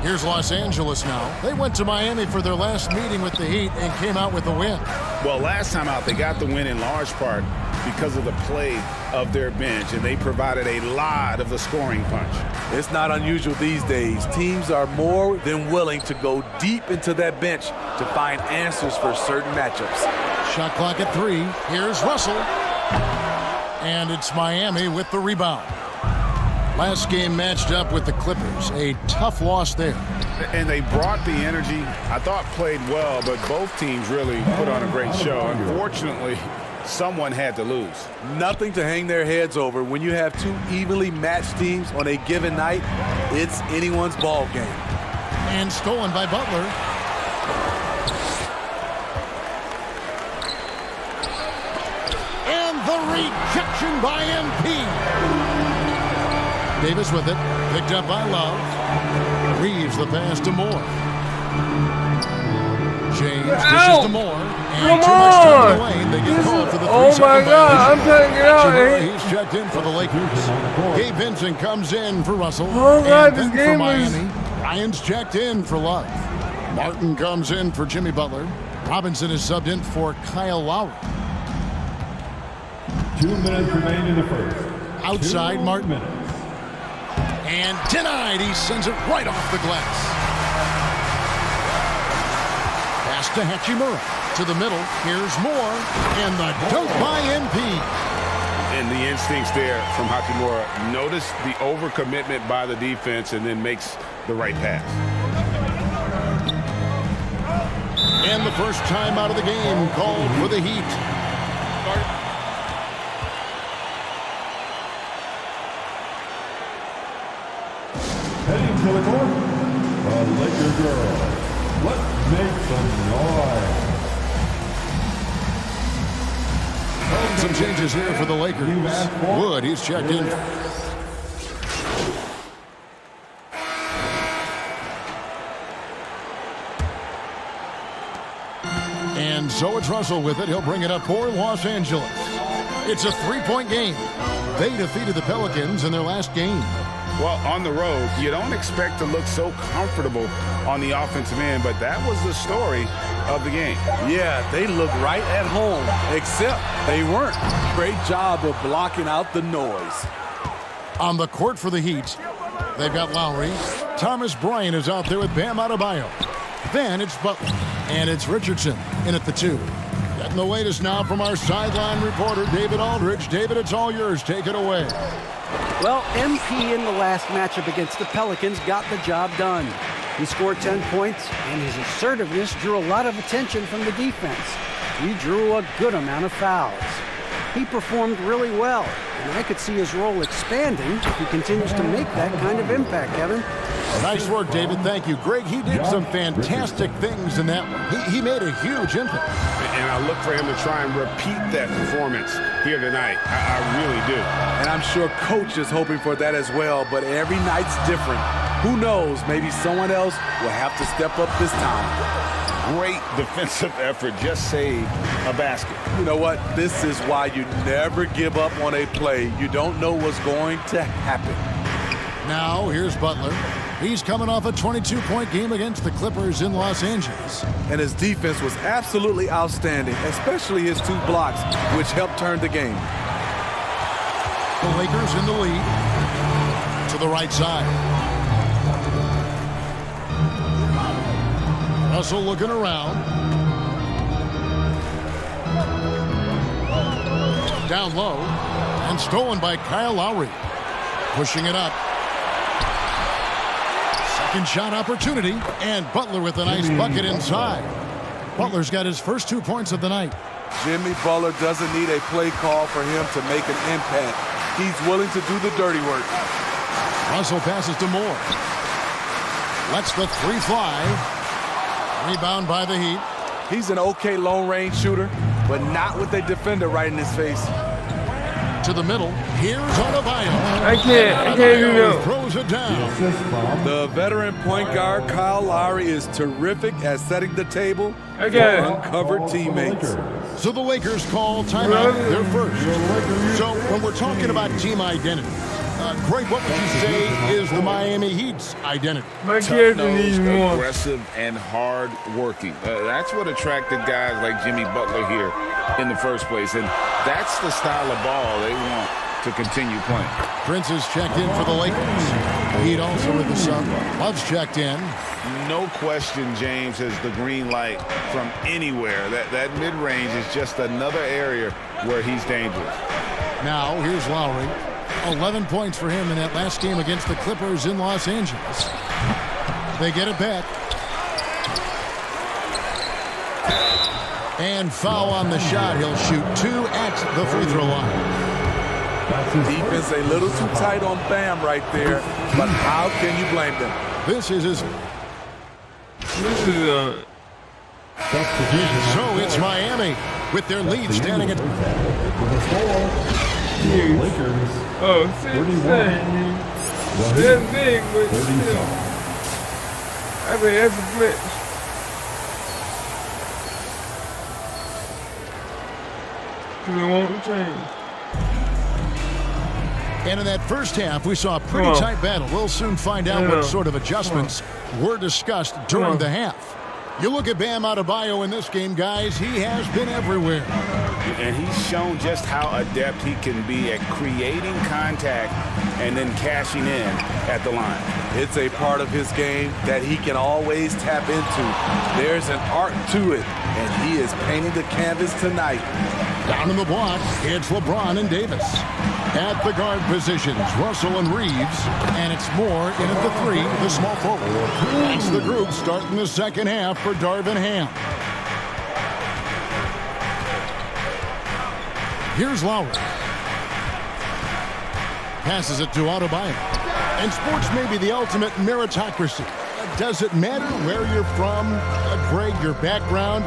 Here's Los Angeles now. They went to Miami for their last meeting with the Heat and came out with a win. Well, last time out, they got the win in large part because of the play of their bench, and they provided a lot of the scoring punch. It's not unusual these days. Teams are more than willing to go deep into that bench to find answers for certain matchups. Shot clock at 3. Here's Russell. And it's Miami with the rebound. Last game matched up with the Clippers. A tough loss there. And they brought the energy. I thought played well, but both teams really put on a great show. Unfortunately, someone had to lose. Nothing to hang their heads over. When you have two evenly matched teams on a given night, it's anyone's ball game. And stolen by Butler. And the rejection by MP. Davis with it, picked up by Love. Reeves the pass to Moore. James dishes to Moore. And too much time in the lane. They get called for the 3-second my God, I'm trying to get out. He's checked in for the Lakers. Gabe Vincent comes in for Russell. Oh, God, this and game for Miami. Ryan's checked in for Love. Martin comes in for Jimmy Butler. Robinson is subbed in for Kyle Lowry. 2 minutes remain in the first. Outside, Martin. And denied. He sends it right off the glass. Pass to Hachimura. To the middle. Here's Moore. And the dunk by MP. And the instincts there from Hachimura. Notice the overcommitment by the defense and then makes the right pass. And the first time out of the game called for the Heat. Heading to the court, the Laker girls. Let's make some noise. Some changes here for the Lakers. Wood, he's checked in. And so it's Russell with it. He'll bring it up for Los Angeles. It's a 3-point game. They defeated the Pelicans in their last game. Well, on the road, you don't expect to look so comfortable on the offensive end, but that was the story of the game. Yeah, they looked right at home, except they weren't. Great job of blocking out the noise. On the court for the Heat, they've got Lowry. Thomas Bryant is out there with Bam Adebayo. Then it's Butler, and it's Richardson in at the 2. Getting the latest now from our sideline reporter, David Aldridge. David, it's all yours. Take it away. Well, MP in the last matchup against the Pelicans got the job done. He scored 10 points, and his assertiveness drew a lot of attention from the defense. He drew a good amount of fouls. He performed really well, and I could see his role expanding if he continues to make that kind of impact, Kevin. Nice work, David. Thank you. Greg, he did some fantastic things in that one. He made a huge impact. And I look for him to try and repeat that performance here tonight. I really do. And I'm sure Coach is hoping for that as well, but every night's different. Who knows, maybe someone else will have to step up this time. Great defensive effort, just saved a basket. You know what? This is why you never give up on a play. You don't know what's going to happen. Now, here's Butler. He's coming off a 22-point game against the Clippers in Los Angeles. And his defense was absolutely outstanding, especially his 2 blocks, which helped turn the game. The Lakers in the lead. To the right side. Russell looking around. Down low. And stolen by Kyle Lowry. Pushing it up. Second shot opportunity. And Butler with a nice bucket inside. Butler's got his first 2 points of the night. Jimmy Butler doesn't need a play call for him to make an impact. He's willing to do the dirty work. Russell passes to Moore. Lets the 3 fly. Rebound by the Heat. He's an okay long-range shooter, but not with a defender right in his face. To the middle. Here's Adebayo. I can't do that. Throws it down. The veteran point guard Kyle Lowry is terrific at setting the table for uncovered teammates. So the Lakers call timeout. They're first. So when we're talking about team identity, Greg, what would you say is the Miami Heat's identity? My character needs more. Aggressive and hard working. That's what attracted guys like Jimmy Butler here in the first place. And that's the style of ball they want to continue playing. Prince is checked in for the Lakers. Heat also with the sub. Love's checked in. No question James has the green light from anywhere. That mid-range is just another area where he's dangerous. Now here's Lowry. 11 points for him in that last game against the Clippers in Los Angeles. They get it back. And foul on the shot. He'll shoot 2 at the free throw line. Defense a little too tight on Bam right there, but how can you blame them? This is his... So it's Miami with their lead standing at... Oh, same. That's big, but still. I mean, that's a flex. Because it won't change. And in that first half, we saw a pretty tight battle. We'll soon find out what sort of adjustments were discussed during the half. You look at Bam Adebayo in this game, guys, he has been everywhere. And he's shown just how adept he can be at creating contact and then cashing in at the line. It's a part of his game that he can always tap into. There's an art to it, and he is painting the canvas tonight. Down in the block, it's LeBron and Davis. At the guard positions, Russell and Reeves. And it's Moore in at the 3, the small forward. That's the group starting the second half for Darvin Ham. Here's Lowry. Passes it to Adebayo. And sports may be the ultimate meritocracy. Does it matter where you're from, Greg, your background?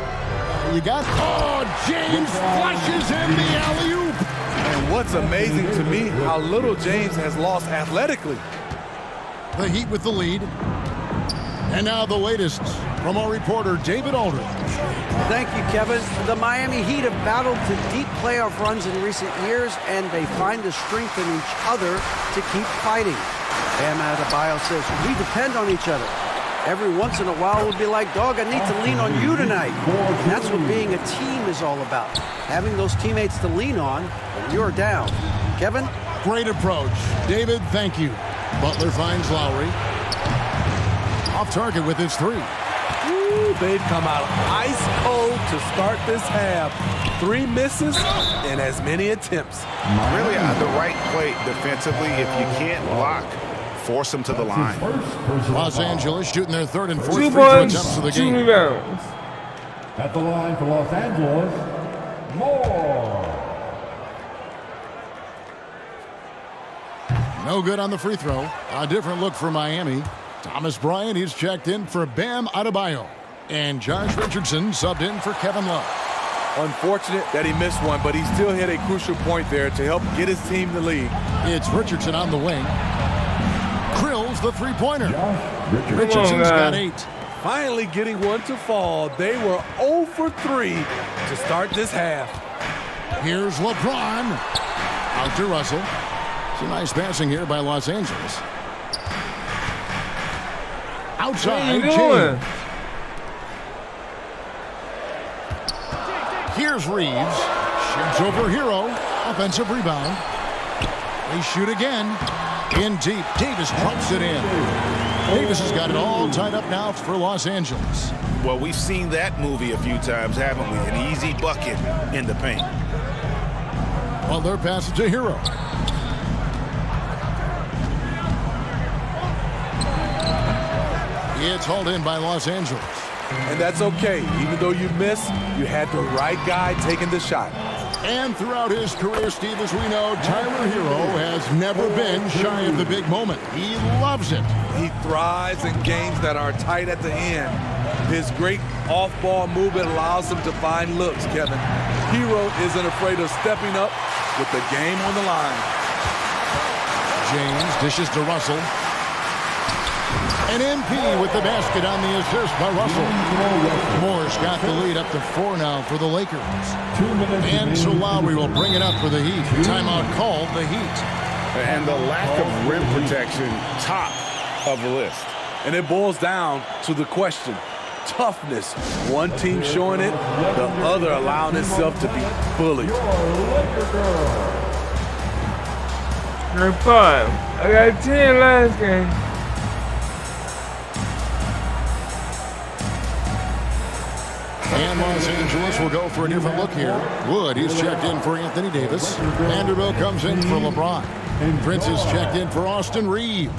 You got... Oh, James flushes in the alley-oop. And what's amazing to me, how little James has lost athletically. The Heat with the lead. And now the latest from our reporter, David Aldridge. Thank you, Kevin. The Miami Heat have battled to deep playoff runs in recent years, and they find the strength in each other to keep fighting. Bam Adebayo says, we depend on each other. Every once in a while, we'll be like, dog, I need to lean on you tonight. And that's what being a team is all about. Having those teammates to lean on when you're down. Kevin? Great approach. David, thank you. Butler finds Lowry. Off target with his three. Ooh, they've come out ice cold to start this half. 3 misses and as many attempts. Really the right play defensively. If you can't block, force them to the line. Los Angeles shooting their third and fourth 2 free throw points, attempts of the 2 game. rebounds. At the line for Los Angeles, Moore. No good on the free throw. A different look for Miami. Thomas Bryant, he's checked in for Bam Adebayo. And Josh Richardson subbed in for Kevin Love. Unfortunate that he missed one, but he still hit a crucial point there to help get his team the lead. It's Richardson on the wing. Krill's the three-pointer. Richardson's got 8. Finally getting one to fall. They were 0 for 3 to start this half. Here's LeBron. Out to Russell. It's a nice passing here by Los Angeles. Outside, James. Here's Reeves. Shoots over Hero. Offensive rebound. They shoot again. In deep. Davis pumps it in. Davis has got it all tied up now for Los Angeles. Well, we've seen that movie a few times, haven't we? An easy bucket in the paint. Butler passes to Hero. It's hauled in by Los Angeles. And that's okay. Even though you miss, you had the right guy taking the shot. And throughout his career, Steve, as we know, Tyler Hero has never been shy of the big moment. He loves it. He thrives in games that are tight at the end. His great off-ball movement allows him to find looks, Kevin. Hero isn't afraid of stepping up with the game on the line. James dishes to Russell. And MP with the basket on the assist by Russell. Moore's got the lead up to 4 now for the Lakers. And so Lowry will bring it up for the Heat. Timeout called the Heat. And the lack of rim protection, top of the list. And it boils down to the question. Toughness. One team showing it, the other allowing itself to be bullied. You're 5. I got 10 last game. And Los Angeles will go for a different look here. Wood, he's checked in for Anthony Davis. Vanderbilt comes in for LeBron. Prince is checked in for Austin Reeves.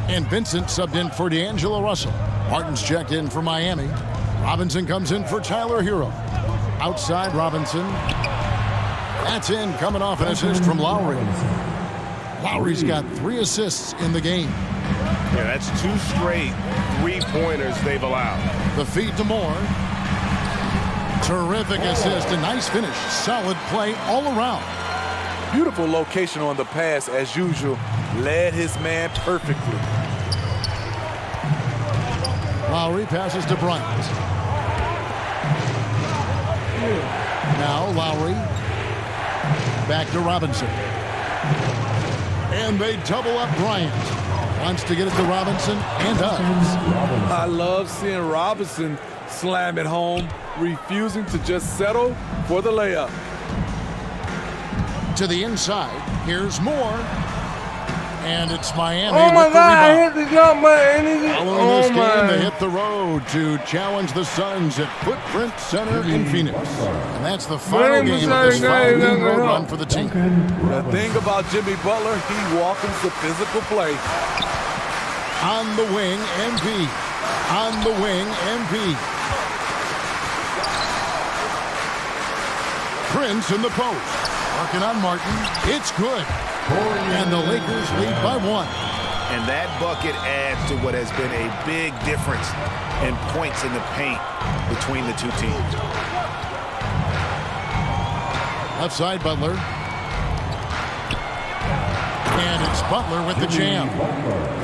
And Vincent subbed in for D'Angelo Russell. Martin's checked in for Miami. Robinson comes in for Tyler Hero. Outside Robinson. That's in, coming off an assist from Lowry. Lowry's got 3 assists in the game. Yeah, that's 2 straight 3-pointers they've allowed. The feed to Moore. Terrific assist, a nice finish. Solid play all around. Beautiful location on the pass as usual. Led his man perfectly. Lowry passes to Bryant. Now Lowry. Back to Robinson. And they double up Bryant. Wants to get it to Robinson and does. I love seeing Robinson slam it home, refusing to just settle for the layup. To the inside, here's Moore. And it's Miami Oh my with the God, I rebound. hit the jump button. Following this game, they hit the road to challenge the Suns at Footprint Center in Phoenix. And that's the final game of this 5-game road run for the team. The thing about Jimmy Butler, he welcomes the physical play. On the wing, MP. On the wing, MP. Prince in the post. Working on Martin. It's good. And the Lakers lead by 1. And that bucket adds to what has been a big difference in points in the paint between the 2 teams. Left side, Butler. And it's Butler with the jam.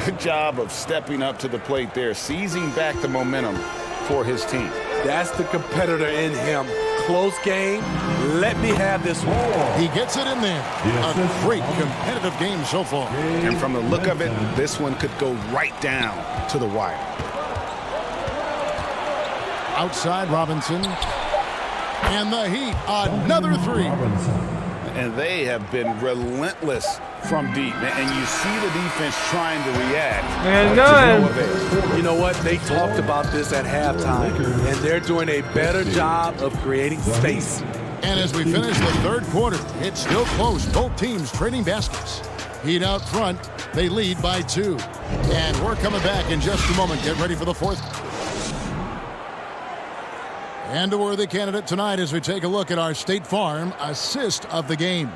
Good job of stepping up to the plate there, seizing back the momentum for his team. That's the competitor in him. Close game. Let me have this one. He gets it in there. A great competitive game so far. And from the look of it, this one could go right down to the wire. Outside Robinson. And the Heat, another three. And they have been relentless from deep. And you see the defense trying to react. And to none. no avail. You know what? They talked about this at halftime, and they're doing a better job of creating space. And as we finish the third quarter, it's still close. Both teams trading baskets. Heat out front. They lead by 2. And we're coming back in just a moment. Get ready for the fourth. And a worthy candidate tonight as we take a look at our State Farm assist of the game.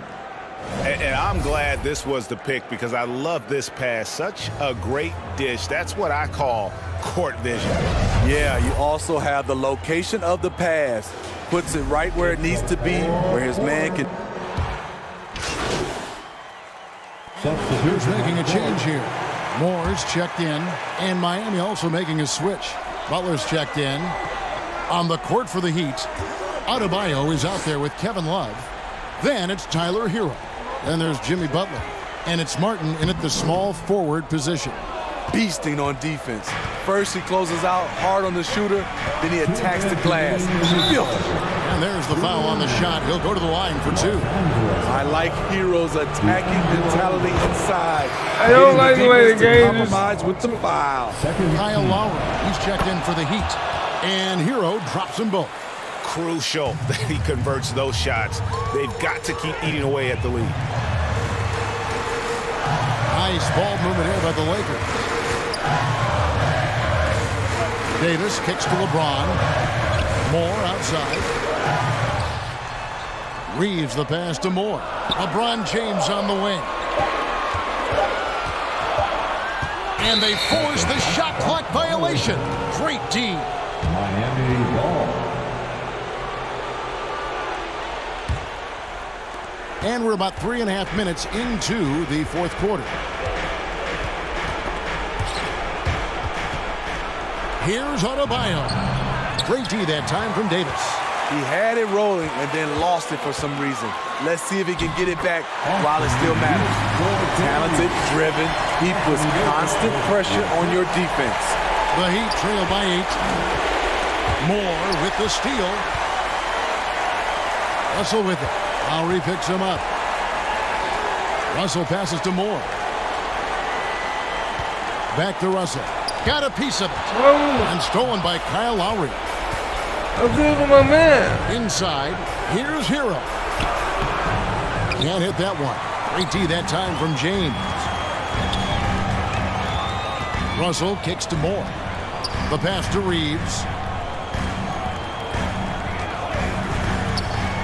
And I'm glad this was the pick because I love this pass. Such a great dish. That's what I call court vision. Yeah, you also have the location of the pass. Puts it right where it needs to be, where his man can. Here's making a change here. Moore's checked in, and Miami also making a switch. Butler's checked in. On the court for the Heat, Adebayo is out there with Kevin Love. Then it's Tyler Hero. Then there's Jimmy Butler. And it's Martin in at the small forward position. Beasting on defense. First he closes out hard on the shooter, then he attacks the glass. And there's the foul on the shot. He'll go to the line for 2. I like Hero's attacking mentality inside. I don't like the way the game is. Compromise with the foul. Kyle Lowry, he's checked in for the Heat. And Hero drops them both. Crucial that he converts those shots. They've got to keep eating away at the lead. Nice ball movement here by the Lakers. Davis kicks to LeBron. Moore outside. Reeves the pass to Moore. LeBron James on the wing. And they force the shot clock violation. Great D. Miami ball. And we're about 3.5 minutes into the fourth quarter. Here's Adebayo. Great D that time from Davis. He had it rolling and then lost it for some reason. Let's see if he can get it back while it still matters. Talented, driven. He puts constant pressure on your defense. The Heat trail by 8. Moore with the steal. Russell with it. Lowry picks him up. Russell passes to Moore. Back to Russell. Got a piece of it. And stolen by Kyle Lowry. I'm losing my man. Inside, here's Hero. Can't hit that one. Great D that time from James. Russell kicks to Moore. The pass to Reeves.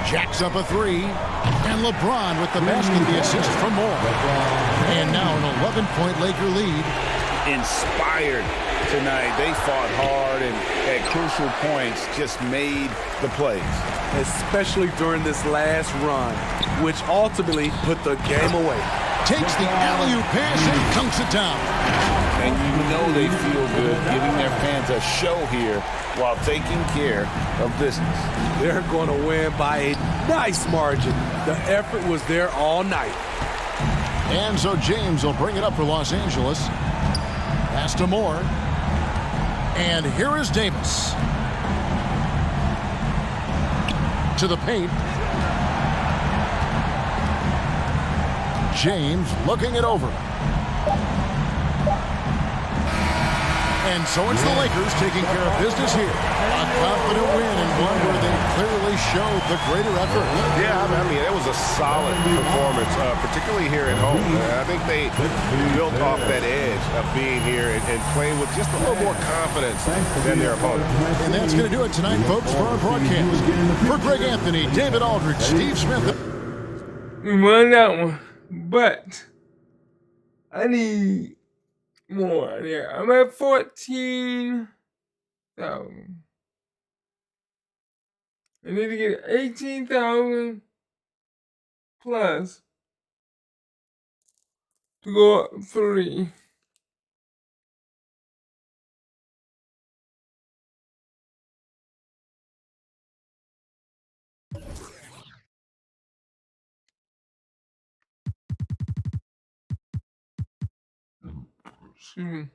Jacks up a 3. And LeBron with the basket, the assist from Moore. And now an 11-point Laker lead. Inspired tonight. They fought hard and at crucial points just made the plays. Especially during this last run, which ultimately put the game away. Takes the alley-oop pass and dunks it down. And you know they feel good giving their fans a show here while taking care of business. They're going to win by a nice margin. The effort was there all night. And so James will bring it up for Los Angeles. Pass to Moore. And here is Davis. To the paint. James looking it over. And so it's the Lakers taking care of business here. A confident win and one where they clearly showed the greater effort. Yeah, I mean, it was a solid performance, particularly here at home. I think they built off that edge of being here and playing with just a little more confidence than their opponent. And that's going to do it tonight, folks, for our broadcast. For Greg Anthony, David Aldridge, Steve Smith. We won that one, but I need more. Yeah, I'm at 14,000. I need to get 18,000 plus to go up 3. Excuse me.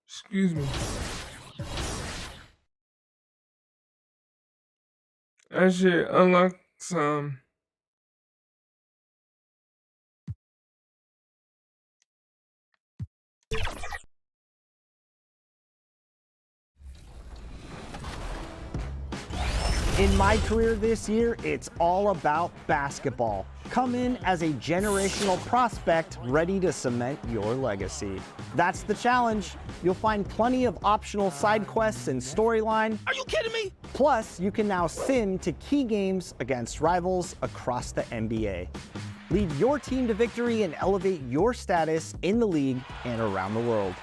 Excuse me. I should unlock some. In my career this year, it's all about basketball. Come in as a generational prospect ready to cement your legacy. That's the challenge. You'll find plenty of optional side quests and storyline. Are you kidding me? Plus, you can now sim to key games against rivals across the NBA. Lead your team to victory and elevate your status in the league and around the world.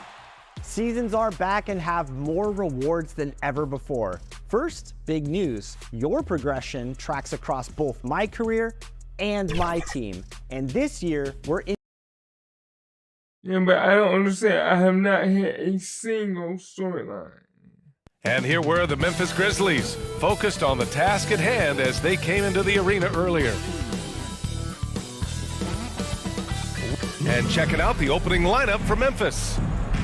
Seasons are back and have more rewards than ever before. First, big news. Your progression tracks across both my career and my team. And this year, we're in. Yeah, but I don't understand. I have not hit a single storyline. And here were the Memphis Grizzlies, focused on the task at hand as they came into the arena earlier. And checking out the opening lineup for Memphis.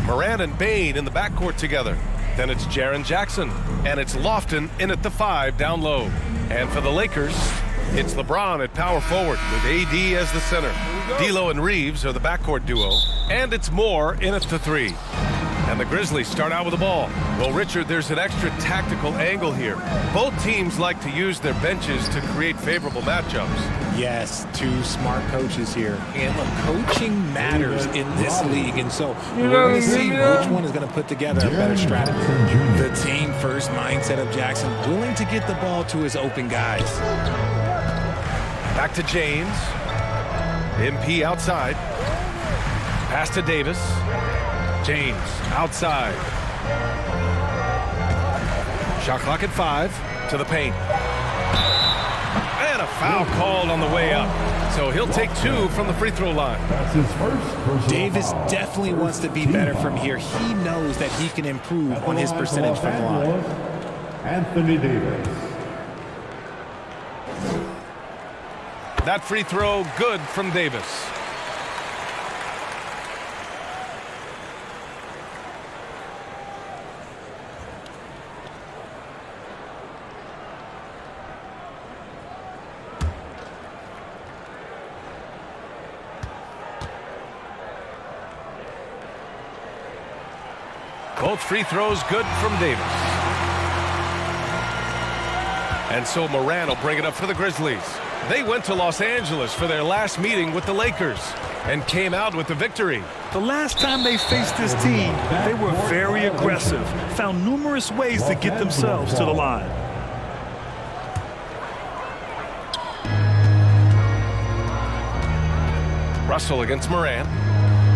Morant and Bane in the backcourt together. Then it's Jaren Jackson, and it's Lofton in at the 5 down low. And for the Lakers, it's LeBron at power forward with AD as the center. D'Lo and Reeves are the backcourt duo, and it's Moore in at the 3. And the Grizzlies start out with the ball. Well, Richard, there's an extra tactical angle here. Both teams like to use their benches to create favorable matchups. Yes, two smart coaches here. And look, coaching matters in this league. And so we're going to see which one is going to put together a better strategy. The team first mindset of Jackson, willing to get the ball to his open guys. Back to James. MP outside. Pass to Davis. James outside. Shot clock at 5 to the paint. And a foul called on the way up. So he'll take 2 from the free throw line. That's his first. Davis definitely wants to be better from here. He knows that he can improve on his percentage from the line. Anthony Davis. That free throw good from Davis. Both free throws good from Davis. And so Morant will bring it up for the Grizzlies. They went to Los Angeles for their last meeting with the Lakers and came out with the victory. The last time they faced this team, they were very aggressive, found numerous ways to get themselves to the line. Russell against Morant.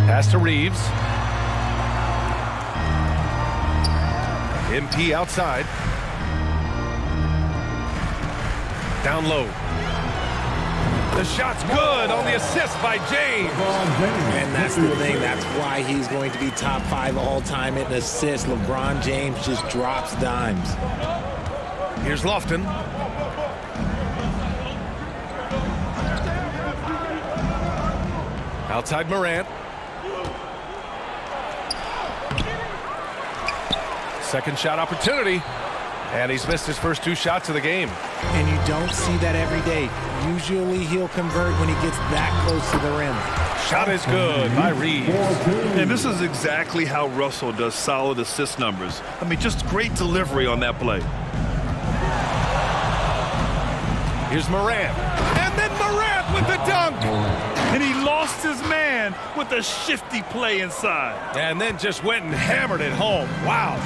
Pass to Reeves. MP outside. Down low. The shot's good on the assist by James. And that's the thing. That's why he's going to be top 5 all-time in assists. LeBron James just drops dimes. Here's Lofton. Outside Morant. Second shot opportunity. And he's missed his first 2 shots of the game. And you don't see that every day. Usually he'll convert when he gets that close to the rim. Shot is good by Reeves. And this is exactly how Russell does solid assist numbers. I mean, just great delivery on that play. Here's Morant. And then Morant with the dunk. And he lost his man with a shifty play inside. And then just went and hammered it home. Wow.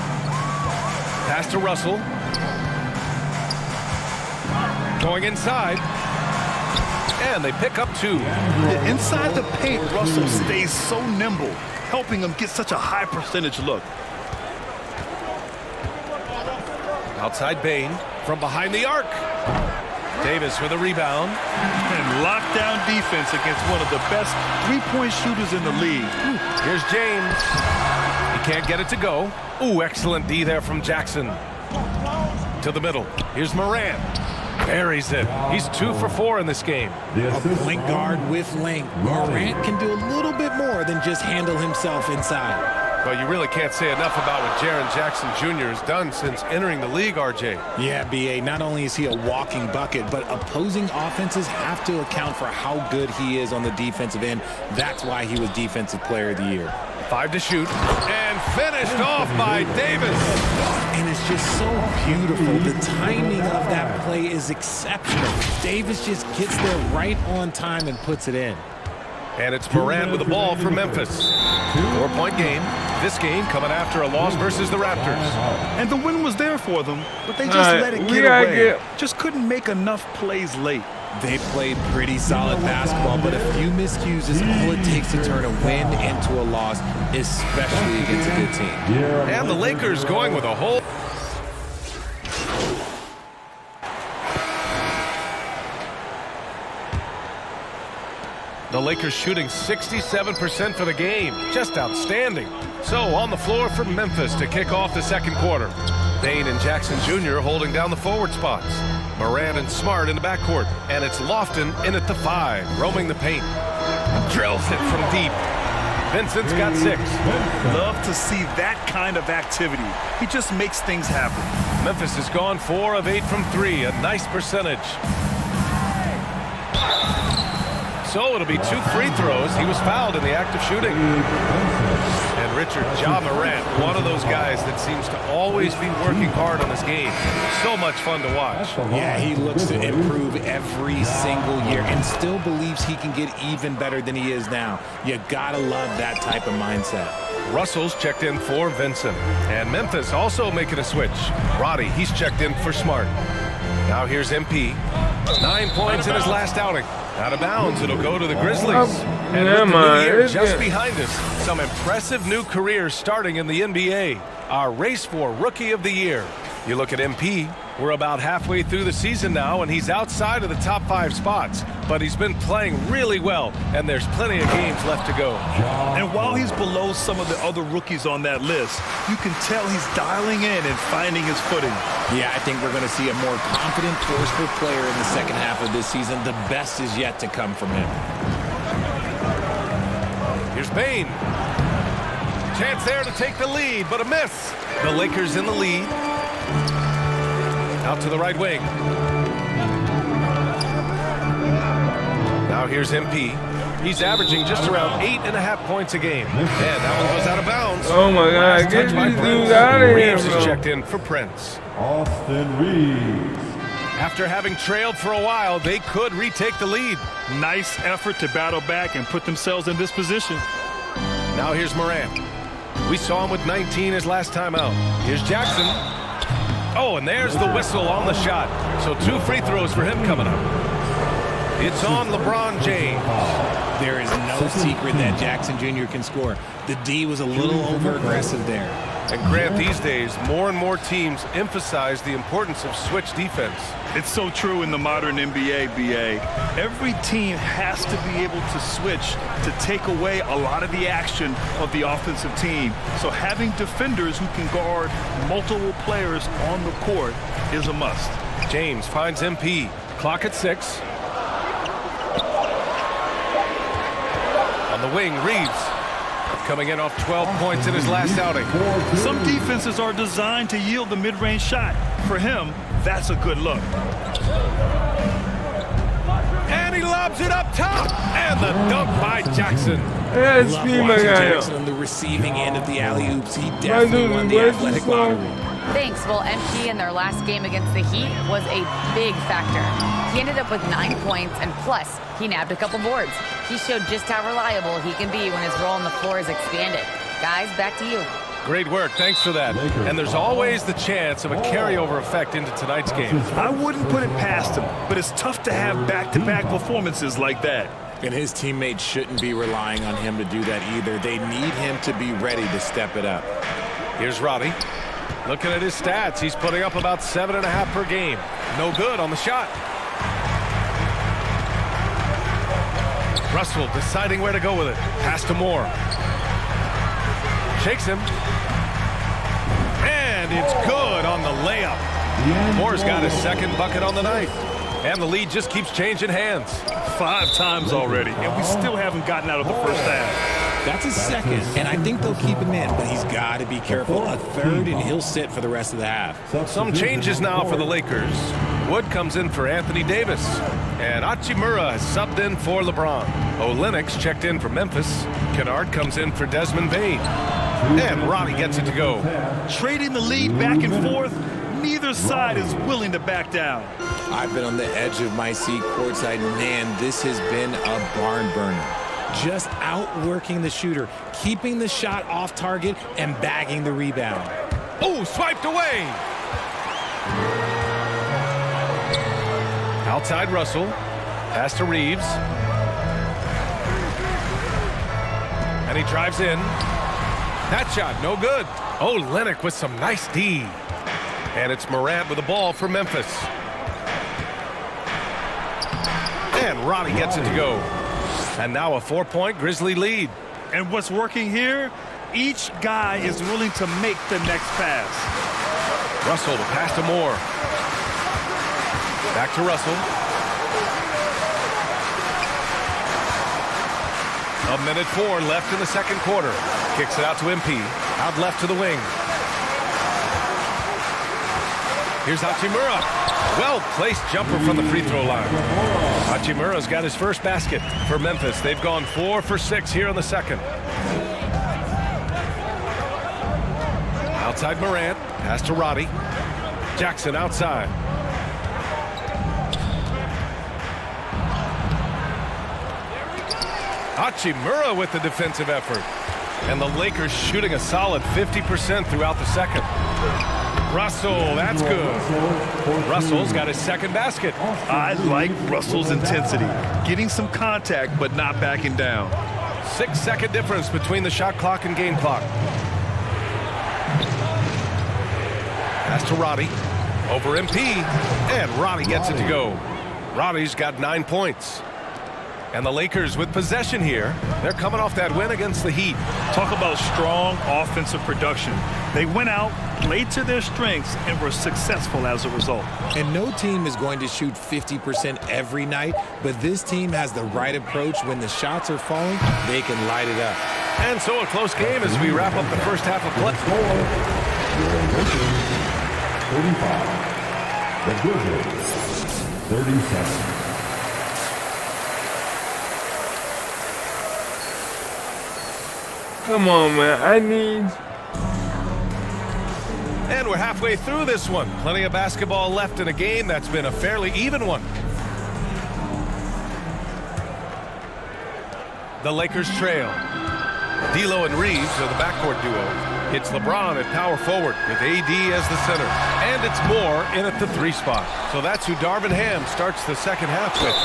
Pass to Russell. Going inside. And they pick up 2. Inside the paint, Russell stays so nimble, helping him get such a high percentage look. Outside Bane from behind the arc. Davis with a rebound. And lockdown defense against one of the best three-point shooters in the league. Here's James. He can't get it to go. Ooh, excellent D there from Jackson. To the middle. Here's Morant. Buries it. He's 2 for 4 in this game. A point guard with length. Morant can do a little bit more than just handle himself inside. Well, you really can't say enough about what Jaren Jackson Jr. has done since entering the league, RJ. Yeah, B.A., not only is he a walking bucket, but opposing offenses have to account for how good he is on the defensive end. That's why he was Defensive Player of the Year. 5 to shoot. And finished off by Davis. And it's just so beautiful. The timing of that play is exceptional. Davis just gets there right on time and puts it in. And it's Morant with the ball for Memphis. 4-point game. This game coming after a loss versus the Raptors. And the win was there for them, but they just let it get away. Just couldn't make enough plays late. They played pretty solid basketball, but a few miscues is all it takes to turn a win into a loss, especially against a good team. And the Lakers going with a whole... The Lakers shooting 67% for the game. Just outstanding. So on the floor for Memphis to kick off the second quarter. Bane and Jackson Jr. holding down the forward spots. Morant and Smart in the backcourt. And it's Lofton in at the 5, roaming the paint. Drills it from deep. Vincent's got 6. Love to see that kind of activity. He just makes things happen. Memphis has gone 4 of 8 from 3, a nice percentage. So it'll be 2 free throws. He was fouled in the act of shooting. And Richard Ja Morant, one of those guys that seems to always be working hard on his game. So much fun to watch. Yeah, he looks to improve every single year and still believes he can get even better than he is now. You gotta love that type of mindset. Russell's checked in for Vincent. And Memphis also making a switch. Roddy, he's checked in for Smart. Now here's MP. 9 points in his last outing. Out of bounds, it'll go to the Grizzlies. And with the new year just behind us, some impressive new careers starting in the NBA. Our race for Rookie of the Year. You look at MP, we're about halfway through the season now, and he's outside of the top 5 spots. But he's been playing really well, and there's plenty of games left to go. And while he's below some of the other rookies on that list, you can tell he's dialing in and finding his footing. Yeah, I think we're going to see a more confident, forceful player in the second half of this season. The best is yet to come from him. Here's Bane. Chance there to take the lead, but a miss. The Lakers in the lead. Out to the right wing. Now here's MP. He's averaging just around 8.5 points a game. And that one goes out of bounds. Oh my God, get these dudes out of here, Reeves bro. is checked in for Prince. Austin Reeves. After having trailed for a while, they could retake the lead. Nice effort to battle back and put themselves in this position. Now here's Morant. We saw him with 19 his last time out. Here's Jackson. Oh, and there's the whistle on the shot. So 2 free throws for him coming up. It's on LeBron James. There is no secret that Jackson Jr. can score. The D was a little over-aggressive there. And Grant, these days, more and more teams emphasize the importance of switch defense. It's so true in the modern NBA, BA. Every team has to be able to switch to take away a lot of the action of the offensive team. So having defenders who can guard multiple players on the court is a must. James finds MP. Clock at 6. On the wing, Reeves. Coming in off 12 points in his last outing. Some defenses are designed to yield the mid-range shot. For him, that's a good look. And he lobs it up top. And the dunk by Jackson. Yeah, Love watching Jackson on the receiving end of the alley-oops. He definitely won the athletic lottery. Thanks. Well, MP in their last game against the Heat was a big factor. He ended up with 9 points, and plus, he nabbed a couple boards. He showed just how reliable he can be when his role on the floor is expanded. Guys, back to you. Great work. Thanks for that. And there's always the chance of a carryover effect into tonight's game. I wouldn't put it past him, but it's tough to have back-to-back performances like that. And his teammates shouldn't be relying on him to do that either. They need him to be ready to step it up. Here's Roddy. Looking at his stats, he's putting up about 7.5 per game. No good on the shot. Russell deciding where to go with it. Pass to Moore. Shakes him. And it's good on the layup. Moore's got his second bucket on the night. And the lead just keeps changing hands. 5 times already, and we still haven't gotten out of the first half. That's his second, and I think they'll keep him in, but he's got to be careful. A third, and he'll sit for the rest of the half. Some changes now for the Lakers. Wood comes in for Anthony Davis, and Hachimura has subbed in for LeBron. Olynyk checked in for Memphis. Kennard comes in for Desmond Bane. And Ronnie gets it to go. Trading the lead back and forth, neither side is willing to back down. I've been on the edge of my seat courtside. Man, this has been a barn burner. Just outworking the shooter, keeping the shot off target, and bagging the rebound. Oh, swiped away. Outside Russell. Pass to Reeves. And he drives in. That shot, no good. Oh, Olynyk with some nice D. And it's Morant with the ball for Memphis. And Ronnie gets it to go. And now a 4-point Grizzly lead. And what's working here? Each guy is willing to make the next pass. Russell to pass to Moore. Back to Russell. 1:04 left in the second quarter. Kicks it out to MP. Out left to the wing. Here's Hachimura. Well-placed jumper from the free throw line. Hachimura's got his first basket for Memphis. They've gone 4 for 6 here in the second. Outside Morant. Pass to Roddy. Jackson outside. Hachimura with the defensive effort. And the Lakers shooting a solid 50% throughout the second. Russell, that's good. Russell's got his second basket. I like Russell's intensity. Getting some contact, but not backing down. 6-second difference between the shot clock and game clock. Pass to Roddy. Over MP. And Roddy gets it to go. Roddy's got 9 points. And the Lakers with possession here. They're coming off that win against the Heat. Talk about strong offensive production. They went out, played to their strengths, and were successful as a result. And no team is going to shoot 50% every night, but this team has the right approach. When the shots are falling, they can light it up. And so a close game as we wrap up the first half of play. 35. The Grizzlies, 37. Come on, man. I need... And we're halfway through this one. Plenty of basketball left in a game that's been a fairly even one. The Lakers trail. D'Lo and Reeves are the backcourt duo. It's LeBron at power forward with AD as the center. And it's Moore in at the 3 spot. So that's who Darvin Ham starts the second half with.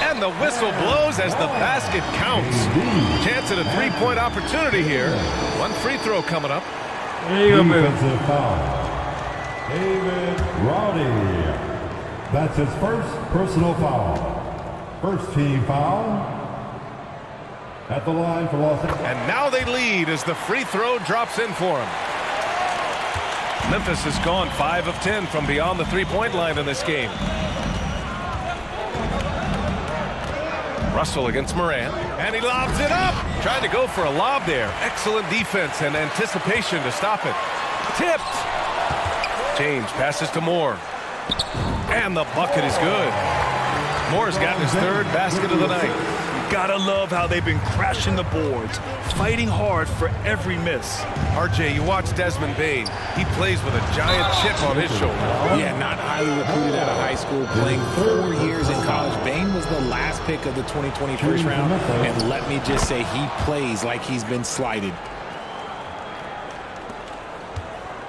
And the whistle blows as the basket counts. Chance at a 3-point opportunity here. 1 free throw coming up. Defensive foul. David Roddy. That's his first personal foul. First team foul. At the line for Los Angeles. And now they lead as the free throw drops in for him. Memphis has gone 5 of 10 from beyond the 3-point line in this game. Russell against Morant. And he lobs it up. Trying to go for a lob there. Excellent defense and anticipation to stop it. Tipped. James passes to Moore. And the bucket is good. Moore's gotten his 3rd basket of the night. Gotta love how they've been crashing the boards, fighting hard for every miss. RJ, you watch Desmond Bane. He plays with a giant chip on his shoulder. Yeah, not highly recruited out of high school, playing 4 years in college. Bane was the last pick of the 2020 first round, and let me just say he plays like he's been slighted.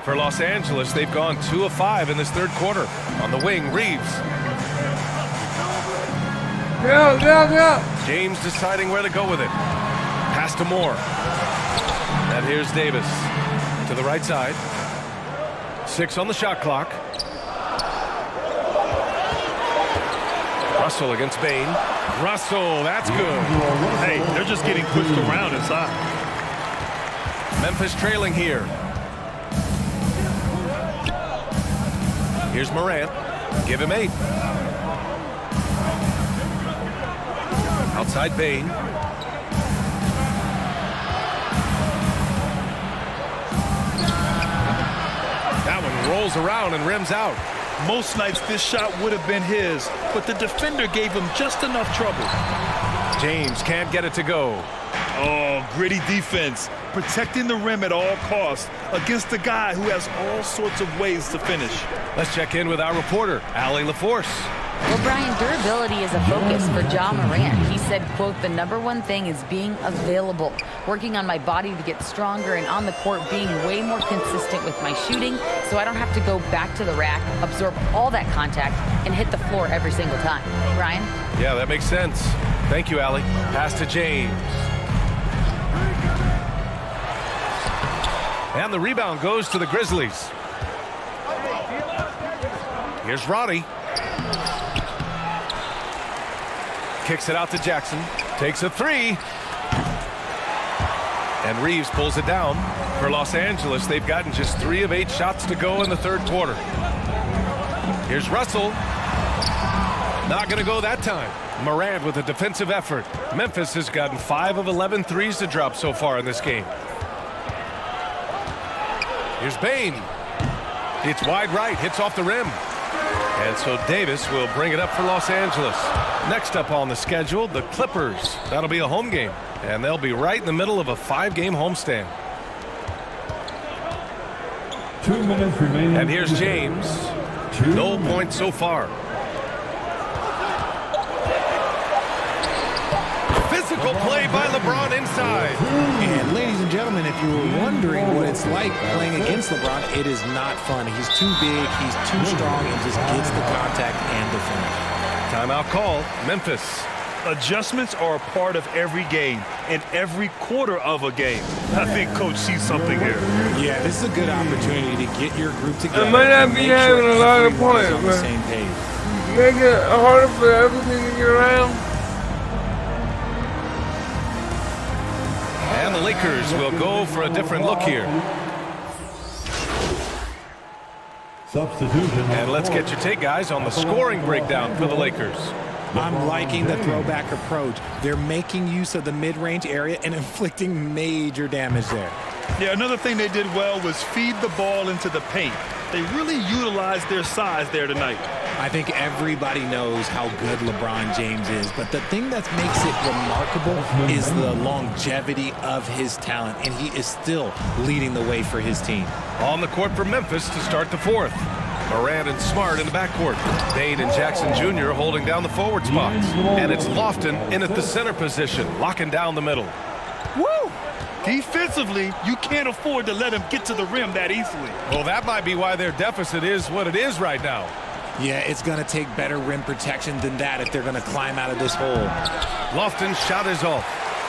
For Los Angeles, they've gone 2 of 5 in this 3rd quarter. On the wing, Reeves. Yeah. James deciding where to go with it. Pass to Moore. And here's Davis to the right side. 6 on the shot clock. Russell against Bane. Russell, that's good. Hey, they're just getting pushed around inside. Memphis trailing here. Here's Morant. Give him 8. Outside Bane. That one rolls around and rims out. Most nights this shot would have been his, but the defender gave him just enough trouble. James can't get it to go. Oh, gritty defense. Protecting the rim at all costs against a guy who has all sorts of ways to finish. Let's check in with our reporter, Allie LaForce. Well, Brian, durability is a focus for Ja Morant. He said, quote, the #1 thing is being available, working on my body to get stronger and on the court being way more consistent with my shooting so I don't have to go back to the rack, absorb all that contact, and hit the floor every single time. Brian? Yeah, that makes sense. Thank you, Allie. Pass to James. And the rebound goes to the Grizzlies. Here's Ronnie. Kicks it out to Jackson. Takes a 3. And Reeves pulls it down. For Los Angeles, they've gotten just 3 of 8 shots to go in the third quarter. Here's Russell. Not going to go that time. Morant with a defensive effort. Memphis has gotten 5 of 11 threes to drop so far in this game. Here's Bane. It's wide right, hits off the rim. And so Davis will bring it up for Los Angeles. Next up on the schedule, the Clippers. That'll be a home game. And they'll be right in the middle of a 5-game homestand. 2 minutes remaining. And here's James. No points so far. Physical play by LeBron inside. And ladies and gentlemen, if you were wondering what it's like playing against LeBron, it is not fun. He's too big, he's too strong, and just gets the contact and the finish. Timeout call, Memphis. Adjustments are a part of every game and every quarter of a game. I think Coach sees something here. Yeah, this is a good opportunity to get your group together. It might not be having a lot of points, on the but same page. make it harder for everything to get around. And the Lakers will go for a different look here. Substitution. And let's get your take, guys, on the scoring breakdown for the Lakers. I'm liking the throwback approach. They're making use of the mid-range area and inflicting major damage there. Yeah, another thing they did well was feed the ball into the paint. They really utilized their size there tonight. I think everybody knows how good LeBron James is, but the thing that makes it remarkable is the longevity of his talent, and he is still leading the way for his team. On the court for Memphis to start the fourth. Morant and Smart in the backcourt. Bane and Jackson Jr. holding down the forward spots. And it's Lofton in at the center position, locking down the middle. Woo! Defensively, you can't afford to let him get to the rim that easily. Well, that might be why their deficit is what it is right now. Yeah, it's going to take better rim protection than that if they're going to climb out of this hole. Lofton's shot is off.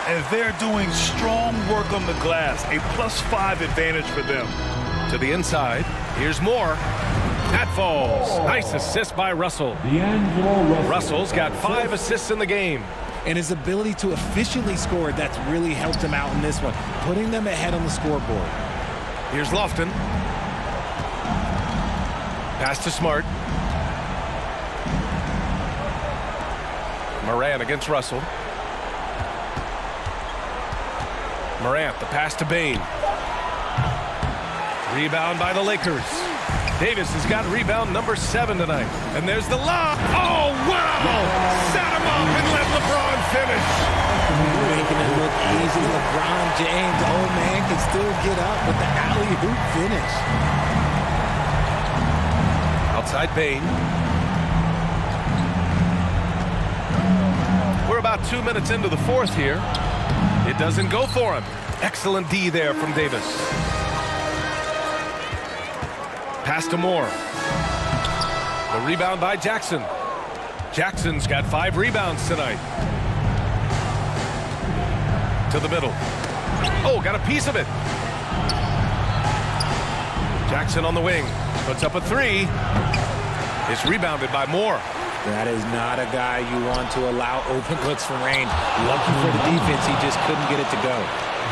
And they're doing strong work on the glass, a +5 advantage for them. To the inside, here's Moore. That falls. Nice assist by Russell. Russell's got 5 assists in the game. And his ability to efficiently score, that's really helped him out in this one, putting them ahead on the scoreboard. Here's Lofton. Pass to Smart. Morant against Russell. Morant, the pass to Bane. Rebound by the Lakers. Davis has got rebound number 7 tonight. And there's the lob. Oh, wow! Set him up and let LeBron finish. Making it look easy. LeBron James, old man, can still get up with the alley-oop finish. Outside Bane. We're about 2 minutes into the fourth here. It doesn't go for him. Excellent D there from Davis. Pass to Moore. The rebound by Jackson. Jackson's got 5 rebounds tonight. To the middle. Oh, got a piece of it. Jackson on the wing. Puts up a 3. It's rebounded by Moore. That is not a guy you want to allow open looks from range. Lucky for the defense, he just couldn't get it to go.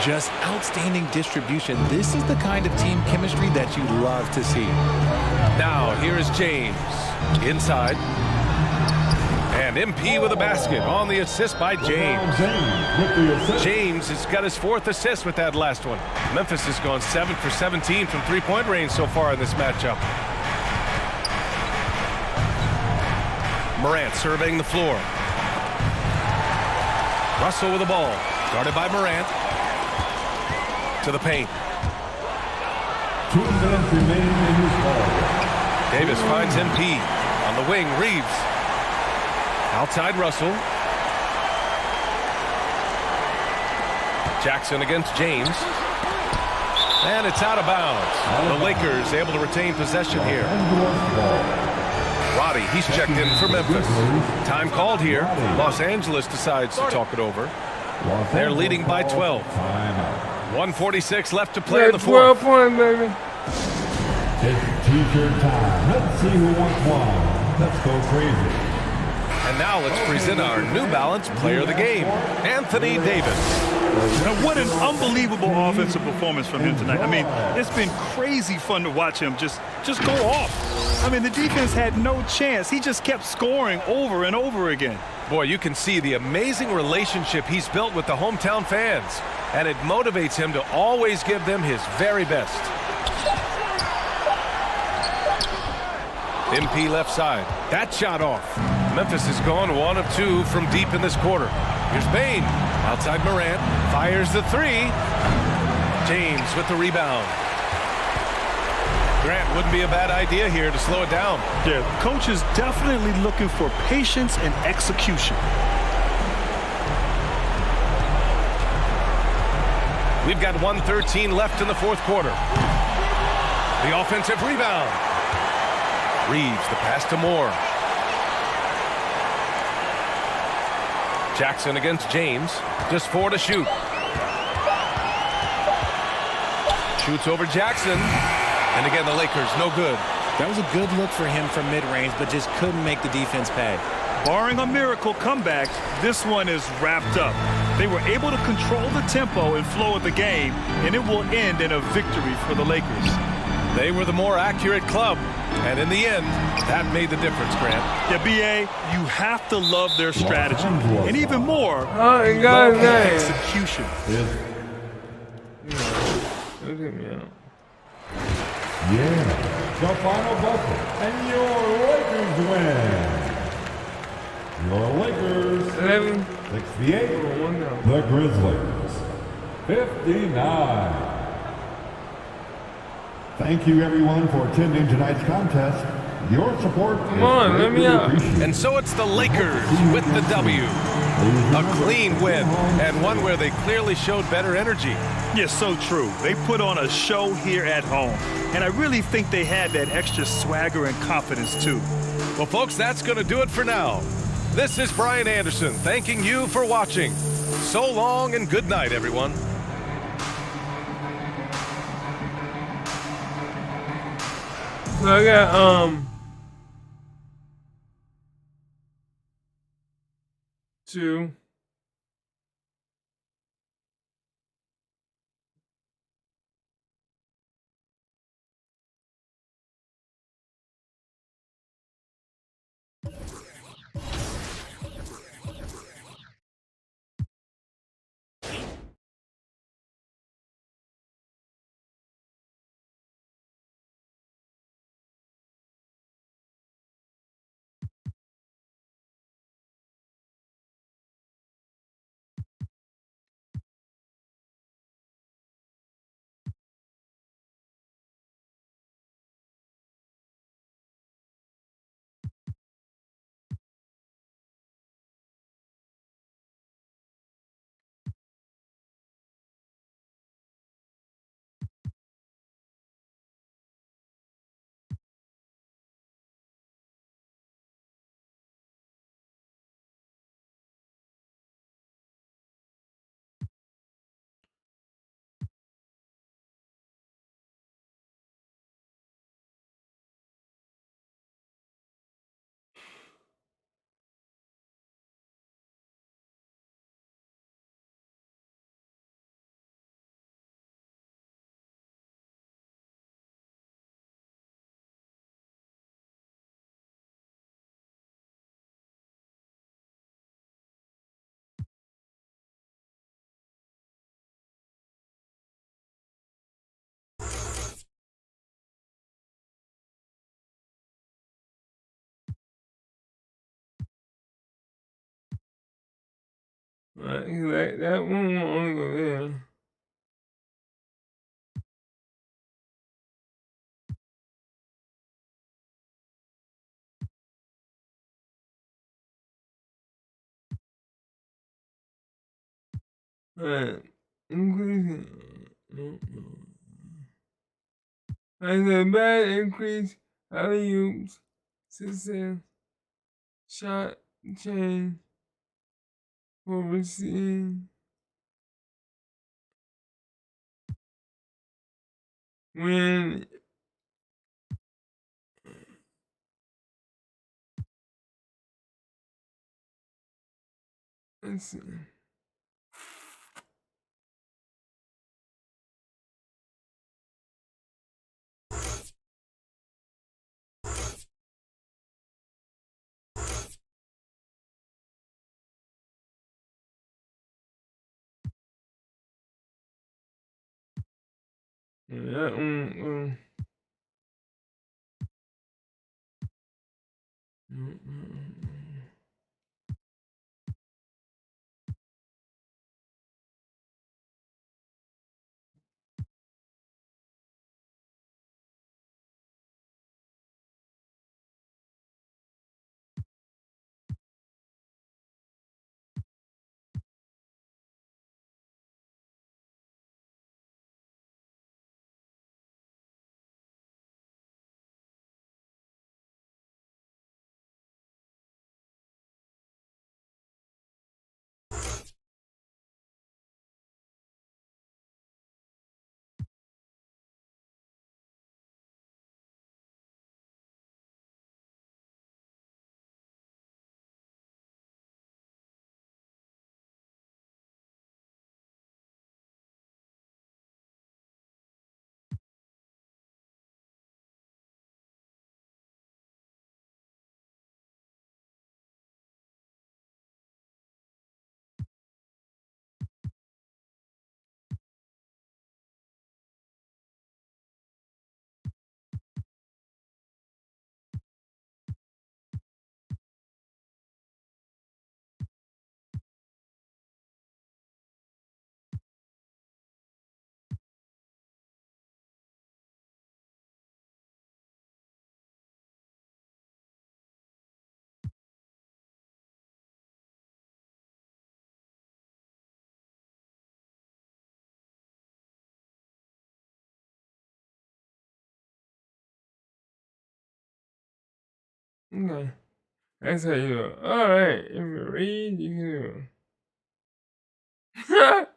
Just outstanding distribution. This is the kind of team chemistry that you love to see. Now, here is James. Inside. And MP with a basket on the assist by James. James has got his 4th assist with that last one. Memphis has gone 7 for 17 from three-point range so far in this matchup. Morant surveying the floor. Russell with the ball. Guarded by Morant. To the paint. 2 minutes remaining in this ball. Davis finds MP. On the wing, Reeves. Outside Russell. Jackson against James. And it's out of bounds. The Lakers able to retain possession here. Roddy, he's checked in for Memphis. Time called here. Los Angeles decides to talk it over. They're leading by 12. 1:46 left to play in the 4th. 12 points, baby. It's t-shirt time. Let's see who wants one. Let's go crazy. And now let's present our New Balance Player of the Game, Anthony Davis. Now, what an unbelievable offensive performance from him tonight. I mean, it's been crazy fun to watch him just go off. I mean, the defense had no chance. He just kept scoring over and over again. Boy, you can see the amazing relationship he's built with the hometown fans, and it motivates him to always give them his very best. MP left side. That shot off. Memphis has gone 1 of 2 from deep in this quarter. Here's Bane. Outside Morant. Fires the 3. James with the rebound. Grant, wouldn't be a bad idea here to slow it down. Yeah, the coach is definitely looking for patience and execution. We've got 1:13 left in the 4th quarter. The offensive rebound. Reeves, the pass to Moore. Jackson against James. Just 4 to shoot. Shoots over Jackson. And again, the Lakers, no good. That was a good look for him from mid-range, but just couldn't make the defense pay. Barring a miracle comeback, this one is wrapped up. They were able to control the tempo and flow of the game, and it will end in a victory for the Lakers. They were the more accurate club, and in the end, that made the difference, Grant. Yeah, B.A., you have to love their strategy, and even more, and love their execution. Look at me out. Yeah, the final buzzer, and your Lakers win. Your Lakers 11. 68, the Grizzlies 59. Thank you everyone for attending tonight's contest. Your support Come on, let me out. And so it's the Lakers with the W. A clean win, and one where they clearly showed better energy. Yes, so true. They put on a show here at home, and I really think they had that extra swagger and confidence too. Well, folks, that's going to do it for now. This is Brian Anderson thanking you for watching. So long and good night, everyone. So I got 2. That one will only go there. Alright, increase. As a bad increase, alley-oops, success, shot change for receiving. When let's see. That one, okay. That's how you do it. Alright, if you read, you can do it.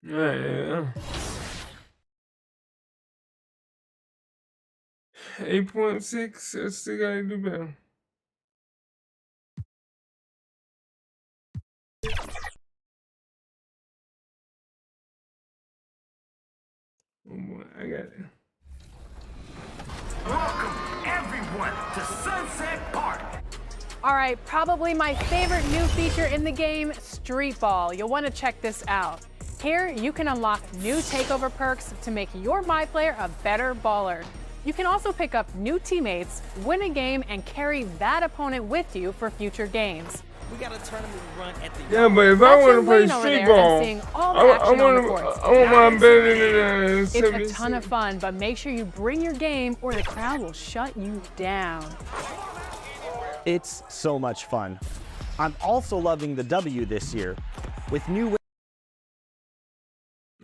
Yeah. 8.6, I still gotta do better. Oh boy, I got it. Welcome, everyone, to Sunset Park. All right, probably my favorite new feature in the game, Street Ball. You'll want to check this out. Here, you can unlock new takeover perks to make your My Player a better baller. You can also pick up new teammates, win a game, and carry that opponent with you for future games. We got a tournament run at the Yeah, but if I want to play street ball, I want my better than It's a ton of fun, but make sure you bring your game or the crowd will shut you down. It's so much fun. I'm also loving the W this year with new.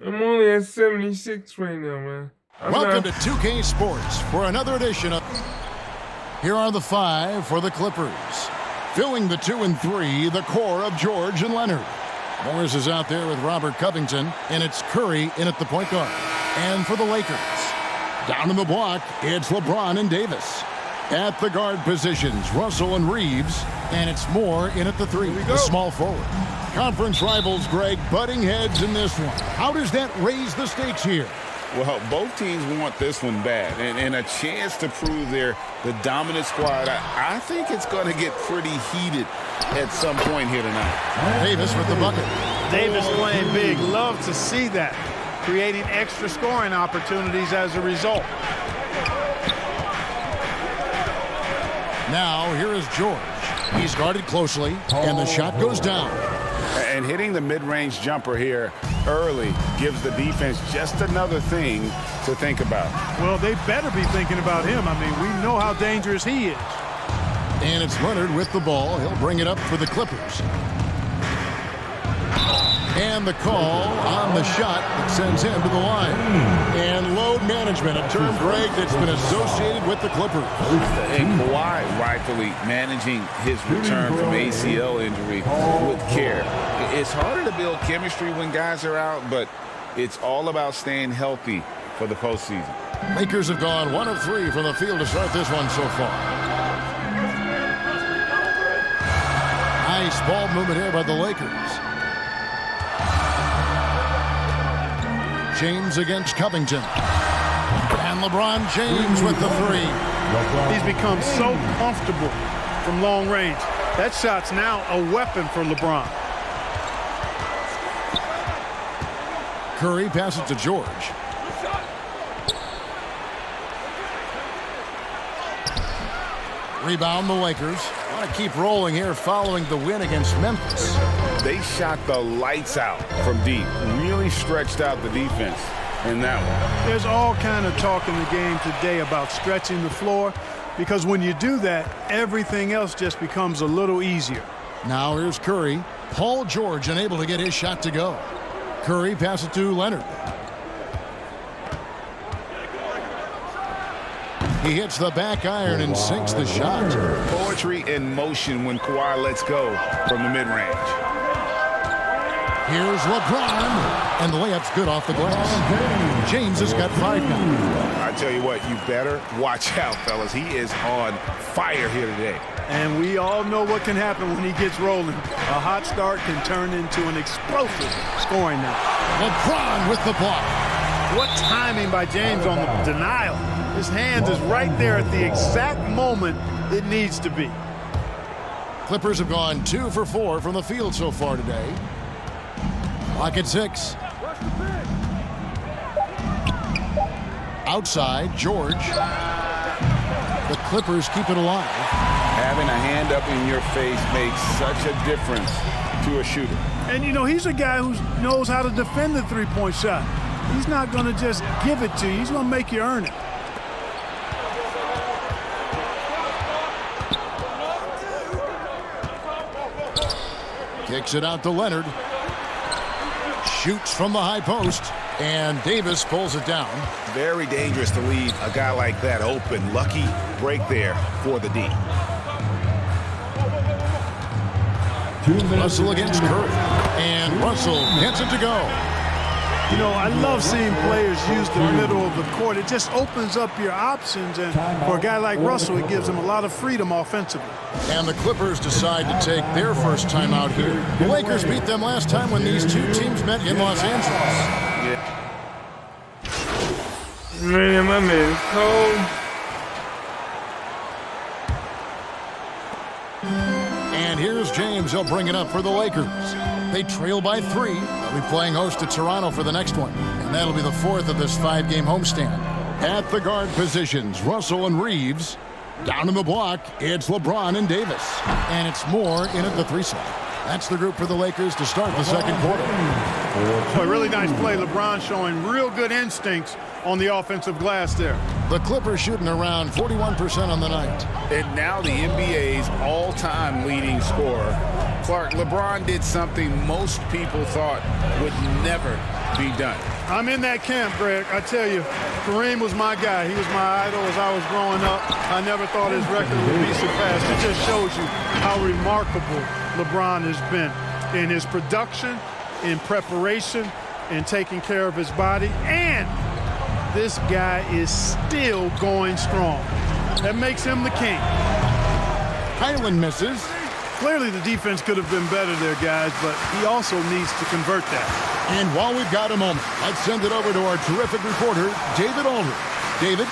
I'm only at 76 right now, man. Welcome to 2K Sports for another edition of. Here are the 5 for the Clippers. Filling the 2 and 3, the core of George and Leonard. Morris is out there with Robert Covington, and it's Curry in at the point guard. And for the Lakers, down in the block, it's LeBron and Davis. At the guard positions, Russell and Reeves, and it's Moore in at the 3, the small forward. Conference rivals, Greg, butting heads in this one. How does that raise the stakes here? Well, both teams want this one bad, and a chance to prove they're the dominant squad. I think it's going to get pretty heated at some point here tonight. Davis with the bucket. Davis playing big. Love to see that. Creating extra scoring opportunities as a result. Now, here is George. He's guarded closely, and the shot goes down. And hitting the mid-range jumper here early gives the defense just another thing to think about. Well, they better be thinking about him. I mean, we know how dangerous he is. And it's Leonard with the ball. He'll bring it up for the Clippers. And the call on the shot that sends him to the line. And load management, a term, Greg, that's been associated with the Clippers. And Kawhi rightfully managing his return from ACL injury with care. It's harder to build chemistry when guys are out, but it's all about staying healthy for the postseason. Lakers have gone 1 of 3 from the field to start this one so far. Nice ball movement here by the Lakers. James against Covington. And LeBron James with the 3. He's become so comfortable from long range. That shot's now a weapon for LeBron. Curry passes to George. Rebound the Lakers. Want to keep rolling here following the win against Memphis. They shot the lights out from deep. Really stretched out the defense in that one. There's all kind of talk in the game today about stretching the floor because when you do that, everything else just becomes a little easier. Now here's Curry. Paul George unable to get his shot to go. Curry passes to Leonard. He hits the back iron and sinks the shot. Poetry in motion when Kawhi lets go from the mid-range. Here's LeBron, and the layup's good off the glass. James has got 5 now. I tell you what, you better watch out, fellas. He is on fire here today. And we all know what can happen when he gets rolling. A hot start can turn into an explosive scoring night. LeBron with the block. What timing by James on the denial. His hand is right there at the exact moment it needs to be. Clippers have gone 2 for 4 from the field so far today. Clock at 6. Outside, George. The Clippers keep it alive. Having a hand up in your face makes such a difference to a shooter. And, you know, he's a guy who knows how to defend the three-point shot. He's not going to just give it to you. He's going to make you earn it. Kicks it out to Leonard. Shoots from the high post. And Davis pulls it down. Very dangerous to leave a guy like that open. Lucky break there for the D. Russell against Curry. And Russell gets it to go. You know, I love seeing players use the middle of the court. It just opens up your options, and for a guy like Russell, it gives him a lot of freedom offensively. And the Clippers decide to take their first time out here. The Lakers beat them last time when these two teams met in Los Angeles. Man, my man is cold. And here's James. He'll bring it up for the Lakers. They trail by 3. They'll be playing host to Toronto for the next one. And that'll be the 4th of this 5-game homestand. At the guard positions, Russell and Reeves. Down in the block, it's LeBron and Davis. And it's Moore in at the 3 slot. That's the group for the Lakers to start the second quarter. A really nice play. LeBron showing real good instincts on the offensive glass there. The Clippers shooting around 41% on the night. And now the NBA's all-time leading scorer. Clark, LeBron did something most people thought would never be done. I'm in that camp, Greg. I tell you, Kareem was my guy. He was my idol as I was growing up. I never thought his record would be surpassed. It just shows you how remarkable LeBron has been in his production, in preparation, in taking care of his body. And this guy is still going strong. That makes him the king. Highland misses. Clearly the defense could have been better there, guys, but he also needs to convert that. And while we've got a moment, let's send it over to our terrific reporter, David Aldridge. David?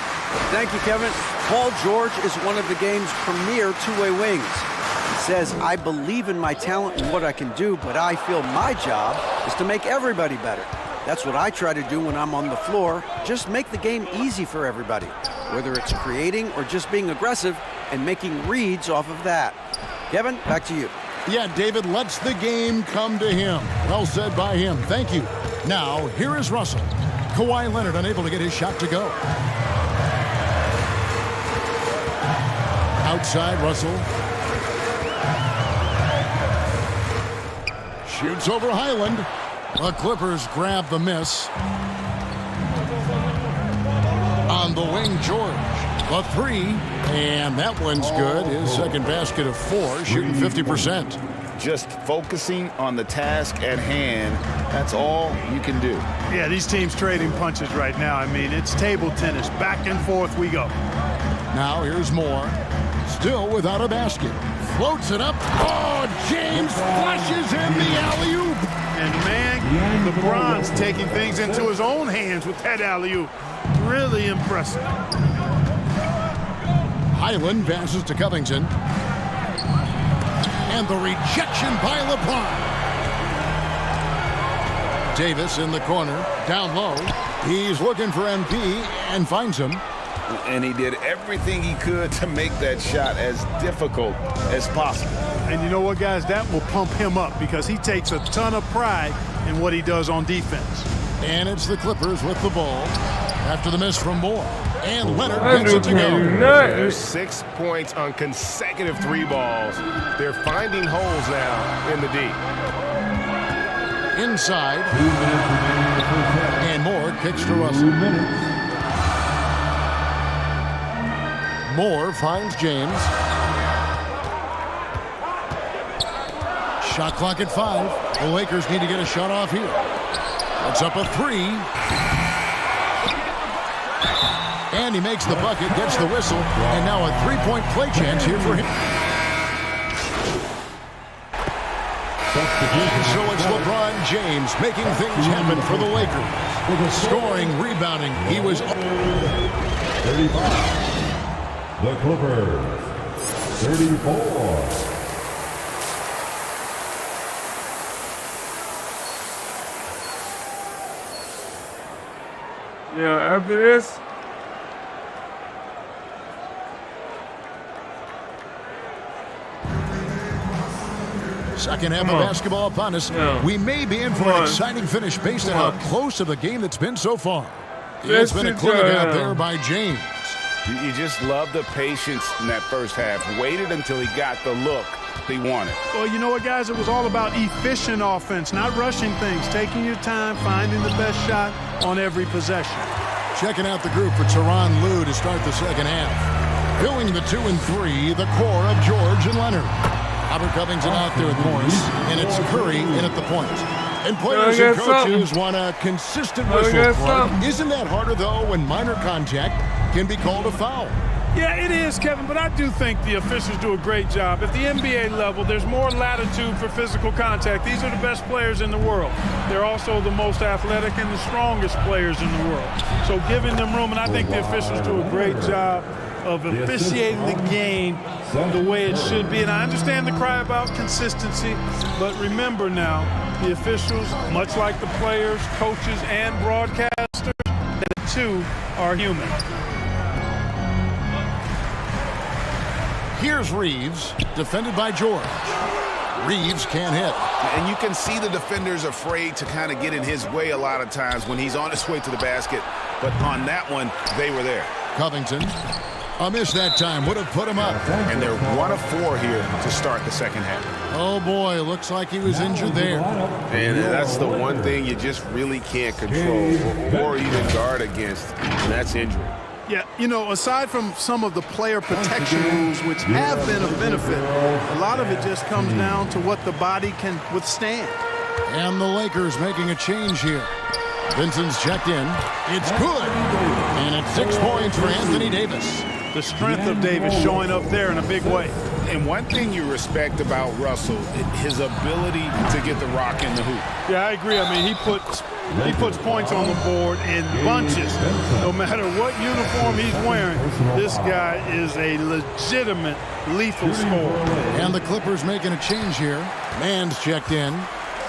Thank you, Kevin. Paul George is one of the game's premier two-way wings. He says, I believe in my talent and what I can do, but I feel my job is to make everybody better. That's what I try to do when I'm on the floor. Just make the game easy for everybody, whether it's creating or just being aggressive and making reads off of that. Kevin, back to you. Yeah, David lets the game come to him. Well said by him. Thank you. Now, here is Russell. Kawhi Leonard unable to get his shot to go. Outside, Russell. Shoots over Highland. The Clippers grab the miss. On the wing, George. The 3, and that one's good. His second basket of 4, shooting 50%. Just focusing on the task at hand, that's all you can do. Yeah, these teams trading punches right now. I mean, it's table tennis. Back and forth we go. Now here's Moore. Still without a basket. Floats it up. Oh, James flushes in the alley-oop. And man, LeBron's taking things into his own hands with that alley-oop. Really impressive. Highland passes to Covington. And the rejection by LeBron. Davis in the corner, down low. He's looking for MP and finds him. And he did everything he could to make that shot as difficult as possible. And you know what, guys? That will pump him up because he takes a ton of pride in what he does on defense. And it's the Clippers with the ball after the miss from Moore. And Leonard gets it to go. There's 6 points on consecutive 3 balls. They're finding holes now in the D. Inside. And Moore kicks to Russell. Moore finds James. Shot clock at 5. The Lakers need to get a shot off here. That's up a 3. And he makes the bucket, gets the whistle, and now a 3-point play chance here for him. So it's LeBron James making things happen for the Lakers. Scoring, rebounding, he was... 35. The Clippers. 34. Yeah, after this, second half of basketball upon us. We may be in for an exciting finish based on how close of the game that's been so far. It's been a clinic out there by James. You just love the patience in that first half. Waited until he got the look he wanted. Well, you know what, guys? It was all about efficient offense, not rushing things, taking your time, finding the best shot on every possession. Checking out the group for Tyronn Lue to start the second half. Filling the 2 and 3, the core of George and Leonard. Robert Covington out there with Morris, and it's Curry in at the point. And players and coaches want a consistent whistle. Isn't that harder, though, when minor contact can be called a foul? Yeah, it is, Kevin, but I do think the officials do a great job. At the NBA level, there's more latitude for physical contact. These are the best players in the world. They're also the most athletic and the strongest players in the world. So giving them room, and I think the officials do a great job of officiating the game the way it should be. And I understand the cry about consistency, but remember now, the officials, much like the players, coaches, and broadcasters, too are human. Here's Reeves, defended by George. Reeves can't hit. And you can see the defenders afraid to kind of get in his way a lot of times when he's on his way to the basket. But on that one, they were there. Covington, a miss that time, would have put him up. And they're 1 of 4 here to start the second half. Oh boy, looks like he was injured there. And that's the one thing you just really can't control or even guard against, and that's injury. Yeah, you know, aside from some of the player protection rules, which have been of benefit, a lot of it just comes down to what the body can withstand. And the Lakers making a change here. Vincent's checked in. It's good. And it's 6 points for Anthony Davis. The strength of Davis showing up there in a big way. And one thing you respect about Russell, his ability to get the rock in the hoop. Yeah, I agree. I mean, he puts points on the board in bunches. No matter what uniform he's wearing, this guy is a legitimate lethal scorer. And the Clippers making a change here. Mann's checked in.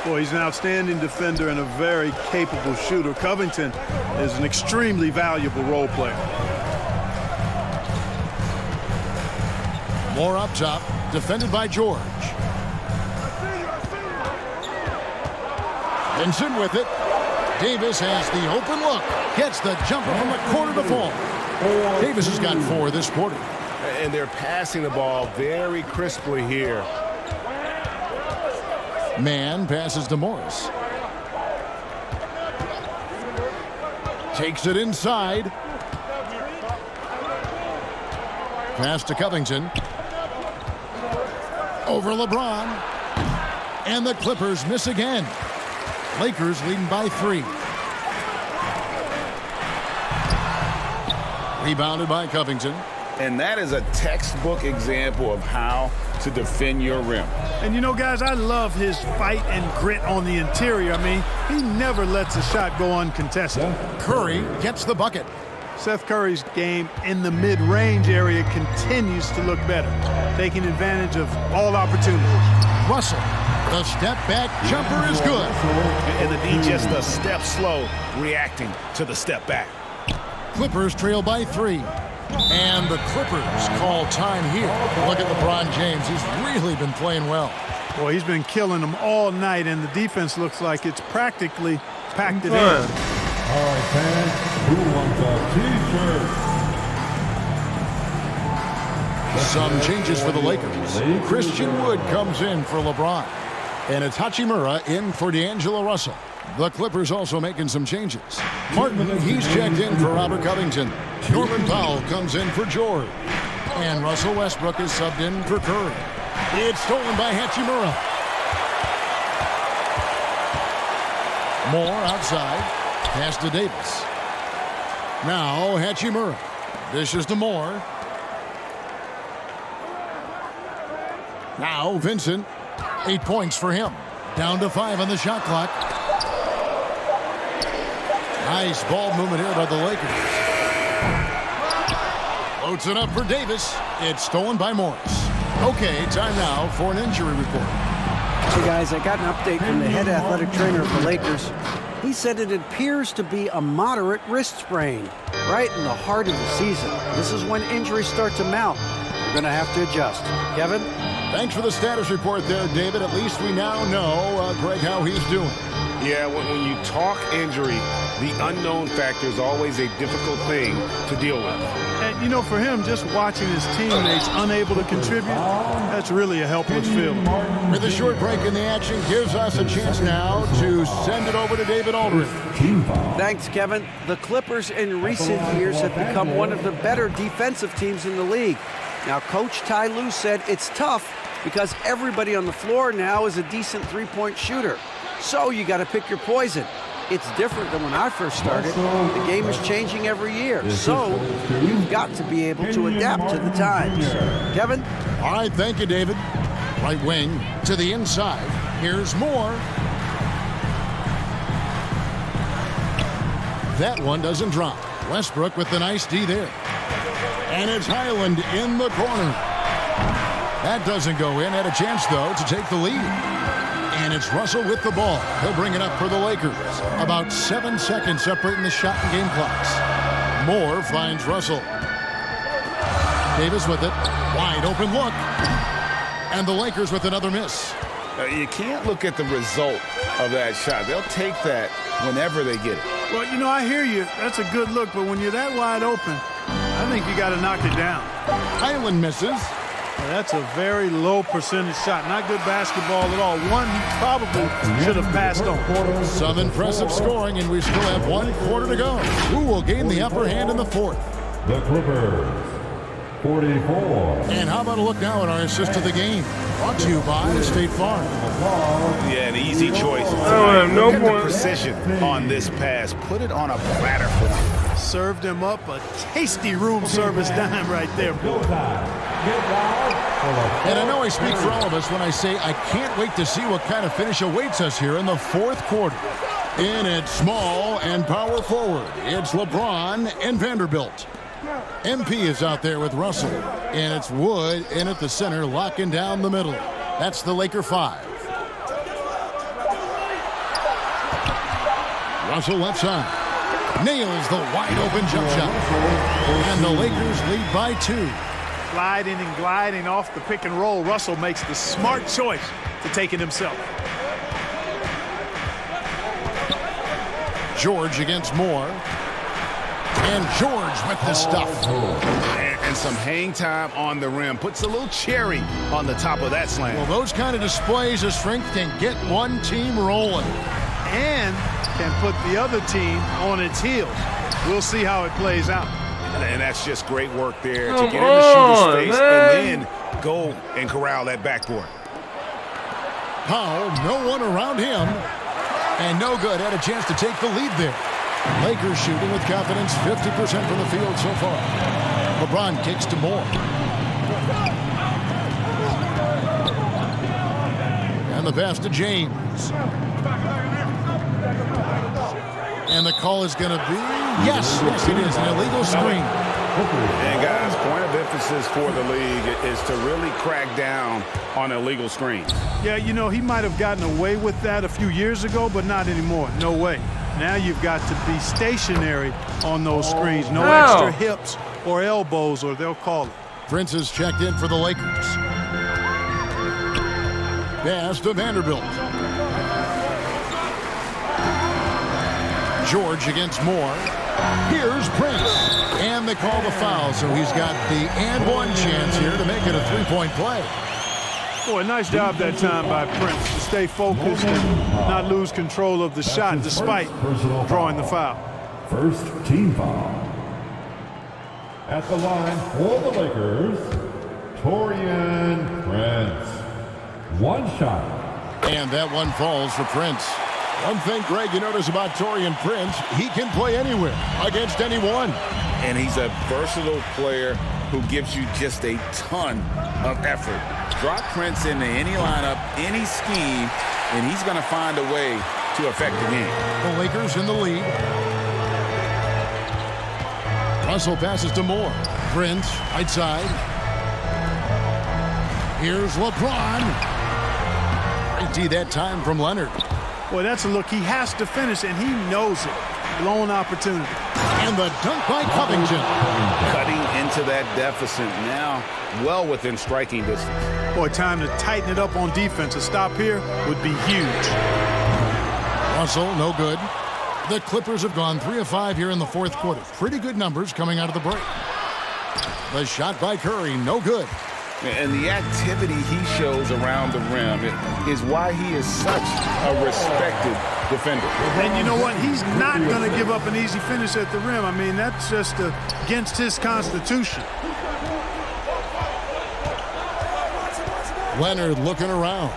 Boy, he's an outstanding defender and a very capable shooter. Covington is an extremely valuable role player. Moore up top, defended by George. Vincent with it. Davis has the open look. Gets the jumper from the corner to fall. Davis has got 4 this quarter. And they're passing the ball very crisply here. Mann passes to Morris. Takes it inside. Pass to Covington. Over LeBron. And the Clippers miss again. Lakers leading by 3. Rebounded by Covington. And that is a textbook example of how to defend your rim. And you know, guys, I love his fight and grit on the interior. I mean, he never lets a shot go uncontested. Curry gets the bucket. Seth Curry's game in the mid-range area continues to look better, taking advantage of all opportunities. Russell, the step-back jumper is good. And the D just a step slow, reacting to the step back. Clippers trail by 3. And the Clippers call time here. Look at LeBron James. He's really been playing well. Boy, he's been killing them all night, and the defense looks like it's practically packed it in. All right, fans, who wants a T-shirt? Some changes for the Lakers. Christian Wood comes in for LeBron. And it's Hachimura in for D'Angelo Russell. The Clippers also making some changes. Martin, he's checked in for Robert Covington. Norman Powell comes in for George. And Russell Westbrook is subbed in for Curry. It's stolen by Hachimura. Moore outside. Pass to Davis. Now Hachimura. Dishes to Moore. Now Vincent. 8 points for him. Down to 5 on the shot clock. Nice ball movement here by the Lakers. Loads it up for Davis. It's stolen by Morris. Okay, time now for an injury report. Hey guys, I got an update from the head athletic trainer of the Lakers. He said it appears to be a moderate wrist sprain, right in the heart of the season. This is when injuries start to mount. You're going to have to adjust. Kevin? Thanks for the status report there, David. At least we now know, Greg, how he's doing. Yeah, when you talk injury, the unknown factor is always a difficult thing to deal with. And, you know, for him, just watching his teammates unable to contribute, that's really a helpless feeling. With a short break in the action, gives us a chance now to send it over to David Aldridge. Thanks, Kevin. The Clippers in recent years have become one of the better defensive teams in the league. Now, Coach Ty Lue said it's tough because everybody on the floor now is a decent three-point shooter. So you got to pick your poison. It's different than when I first started. The game is changing every year. So you've got to be able to adapt to the times. Kevin? All right, thank you, David. Right wing to the inside. Here's Moore. That one doesn't drop. Westbrook with the nice D there. And it's Highland in the corner. That doesn't go in. Had a chance, though, to take the lead. And And it's Russell with the ball. He'll bring it up for the Lakers. About 7 seconds separating the shot and game clocks. Moore finds Russell. Davis with it. Wide open look. And the Lakers with another miss. You can't look at the result of that shot. They'll take that whenever they get it. Well, you know, I hear you. That's a good look, but when you're that wide open, I think you got to knock it down. Highland misses. Well, that's a very low percentage shot. Not good basketball at all. One he probably should have passed on. Some impressive scoring, and we still have 1 quarter to go. Who will gain the upper hand in the fourth? The Clippers, 44. And how about a look now at our assist of the game? Brought to you by State Farm. Yeah, an easy choice. No Look at the point. precision on this pass. Put it on a platter for me. Served him up a tasty room service dime right there, boy. And I know I speak for all of us when I say I can't wait to see what kind of finish awaits us here in the fourth quarter. In at small and power forward, it's LeBron and Vanderbilt. MP is out there with Russell, and it's Wood in at the center, locking down the middle. That's the Laker 5. Russell left side. Nails the wide-open jump shot. And the Lakers lead by 2. Gliding and gliding off the pick and roll. Russell makes the smart choice to take it himself. George against Moore. And George with the stuff. And some hang time on the rim. Puts a little cherry on the top of that slam. Well, those kind of displays of strength can get one team rolling. And can put the other team on its heels. We'll see how it plays out. And that's just great work there to Come get in the shooter's on, face man. and then go and corral that backboard. Powell, no one around him. And no good. Had a chance to take the lead there. Lakers shooting with confidence, 50% from the field so far. LeBron kicks to Moore. And the pass to James. And the call is going to be, yes, it is, an illegal screen. And guys, point of emphasis for the league is to really crack down on illegal screens. Yeah, you know, he might have gotten away with that a few years ago, but not anymore. No way. Now you've got to be stationary on those screens. No extra hips or elbows, or they'll call it. Prince is checked in for the Lakers. Pass to Vanderbilt. George against Moore. Here's Prince. And they call the foul, so he's got the and one chance here to make it a three-point play. Boy, nice job that time by Prince to stay focused and not lose control of the shot despite drawing the foul. First team foul. At the line for the Lakers, Taurean Prince. One shot. And that one falls for Prince. One thing, Greg, you notice about Taurean Prince, he can play anywhere, against anyone. And he's a versatile player who gives you just a ton of effort. Drop Prince into any lineup, any scheme, and he's going to find a way to affect the game. The Lakers in the lead. Russell passes to Moore. Prince, right side. Here's LeBron. Great D that time from Leonard. Boy, that's a look he has to finish, and he knows it. Blown opportunity. And the dunk by Covington. Cutting into that deficit now, well within striking distance. Boy, time to tighten it up on defense. A stop here would be huge. Russell, no good. The Clippers have gone 3 of 5 here in the fourth quarter. Pretty good numbers coming out of the break. The shot by Curry, no good. And the activity he shows around the rim is why he is such a respected defender. And you know what? He's not going to give up an easy finish at the rim. I mean, that's just against his constitution. Leonard looking around.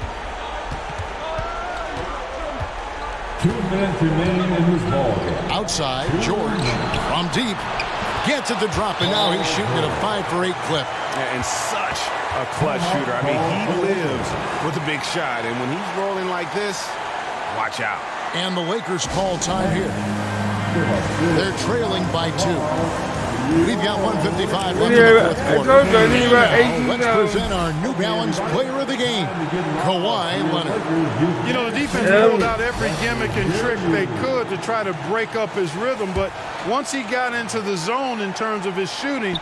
2 minutes remaining in this ball game. Outside, George from deep. Gets it to drop, and now he's shooting at a 5 for 8 clip. And such a clutch shooter. I mean, he lives with a big shot. And when he's rolling like this, watch out. And the Lakers call time here. They're trailing by 2. We've got 155 left in Yeah, the I fourth quarter. told you I need about Now, let's 18,000. present our New Balance Player of the Game, Kawhi Leonard. You know, the defense pulled out every gimmick and trick they could to try to break up his rhythm, but once he got into the zone in terms of his shooting,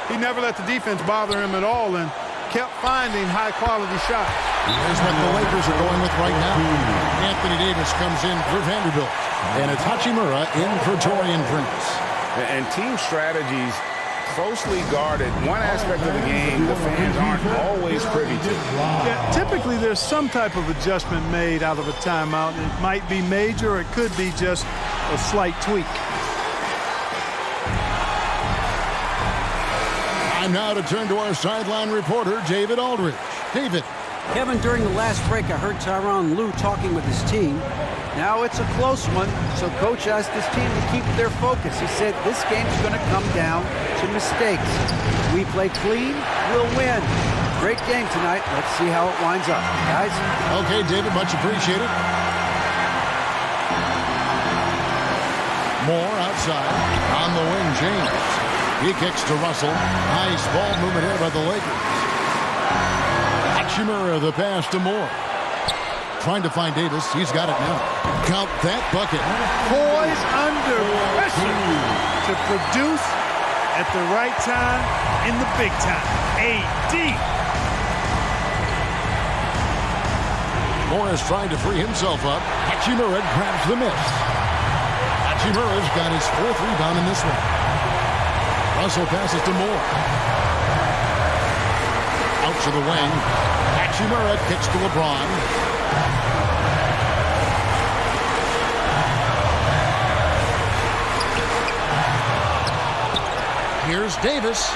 he never let the defense bother him at all and kept finding high-quality shots. Here's what the Lakers are going with right now. Anthony Davis comes in for Vanderbilt, and it's Hachimura in for Torian Prince. And team strategies closely guarded. One aspect of the game the fans aren't always privy to. Yeah, typically, there's some type of adjustment made out of a timeout. It might be major, or it could be just a slight tweak. Time now to turn to our sideline reporter, David Aldridge. David. Kevin, during the last break, I heard Tyronn Lue talking with his team. Now it's a close one, so Coach asked his team to keep their focus. He said this game's going to come down to mistakes. If we play clean, we'll win. Great game tonight. Let's see how it winds up. Guys? Okay, David, much appreciated. Moore outside. On the wing, James. He kicks to Russell. Nice ball movement here by the Lakers. Hachimura, the pass to Moore. Trying to find Davis. He's got it now. Count that bucket. Poised under pressure to produce at the right time in the big time. AD. Morris trying to free himself up. Hachimura grabs the miss. Hachimura's got his fourth rebound in this one. Russell passes to Moore. Out to the wing. Hachimura kicks to LeBron. Here's Davis.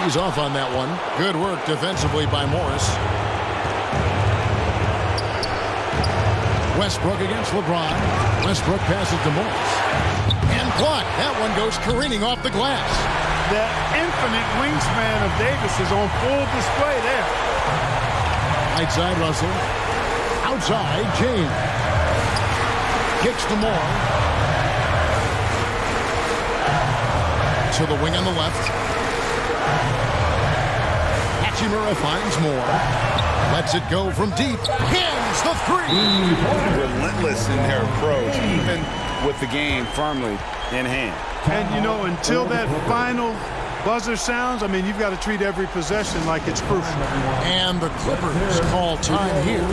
He's off on that one. Good work defensively by Morris. Westbrook against LeBron. Westbrook passes to Morris. And blocked. That one goes careening off the glass. The infinite wingspan of Davis is on full display there. Right side, Russell. Outside, James. Kicks to Moore. To the wing on the left. Hachimura finds Moore. Lets it go from deep. Hits the three. Relentless in their approach, even with the game firmly in hand. And, you know, until that final buzzer sounds, I mean, you've got to treat every possession like it's crucial. And the Clippers call time here.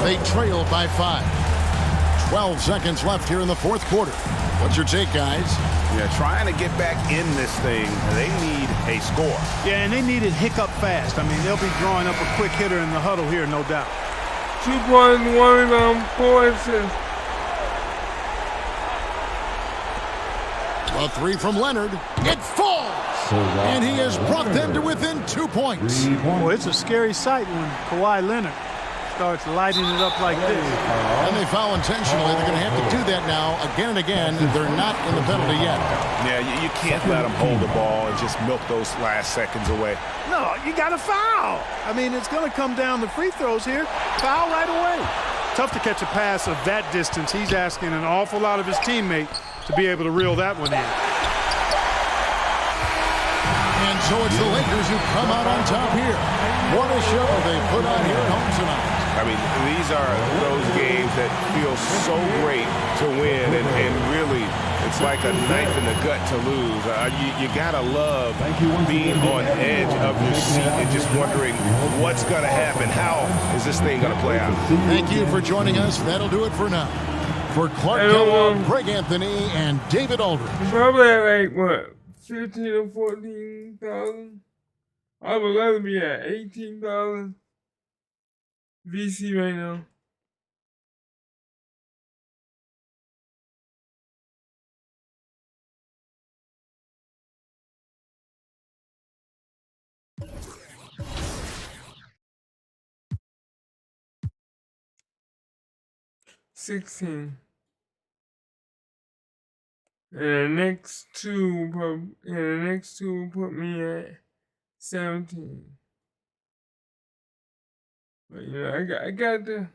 They trail by 5. 12 seconds left here in the fourth quarter. What's your take, guys? Yeah, trying to get back in this thing, they need a score. Yeah, and they need it hiccup fast. I mean, they'll be drawing up a quick hitter in the huddle here, no doubt. 2 points, 1 rebound, 4 assists. A three from Leonard. It falls! And he has brought them to within 2 points. Well, it's a scary sight when Kawhi Leonard starts lighting it up like this. And they foul intentionally. They're going to have to do that now again and again. They're not in the penalty yet. Yeah, you can't let them hold the ball and just milk those last seconds away. No, you got to foul. I mean, it's going to come down to free throws here. Foul right away. Tough to catch a pass of that distance. He's asking an awful lot of his teammate to be able to reel that one in. And so it's the Lakers who come out on top here. What a show they put on here at home tonight. I mean, these are those games that feel so great to win, and really, it's like a knife in the gut to lose. You gotta love being on edge of your seat and just wondering what's gonna happen. How is this thing gonna play out? Thank you for joining us. That'll do it for now. For Clark Kellogg, Greg Anthony, and David Aldridge. Probably at like, what, 15 or 14,000? I would rather be at 18,000 VC right now. $16. And the next two put me at 17. But you know, I got the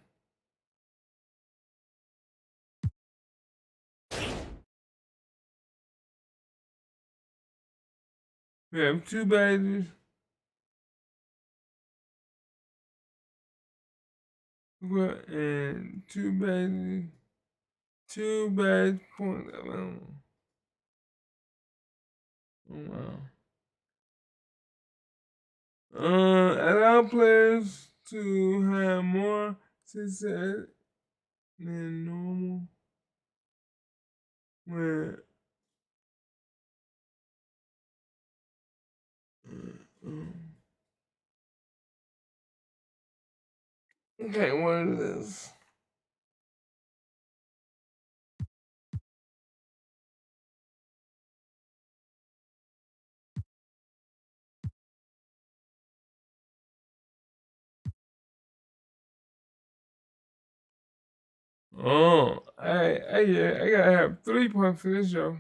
We have 2 badges. And 2 badges. 2 badge points. Oh, wow. Allow players to have more success than normal when okay, what is this? Oh, I gotta have 3 points for this show.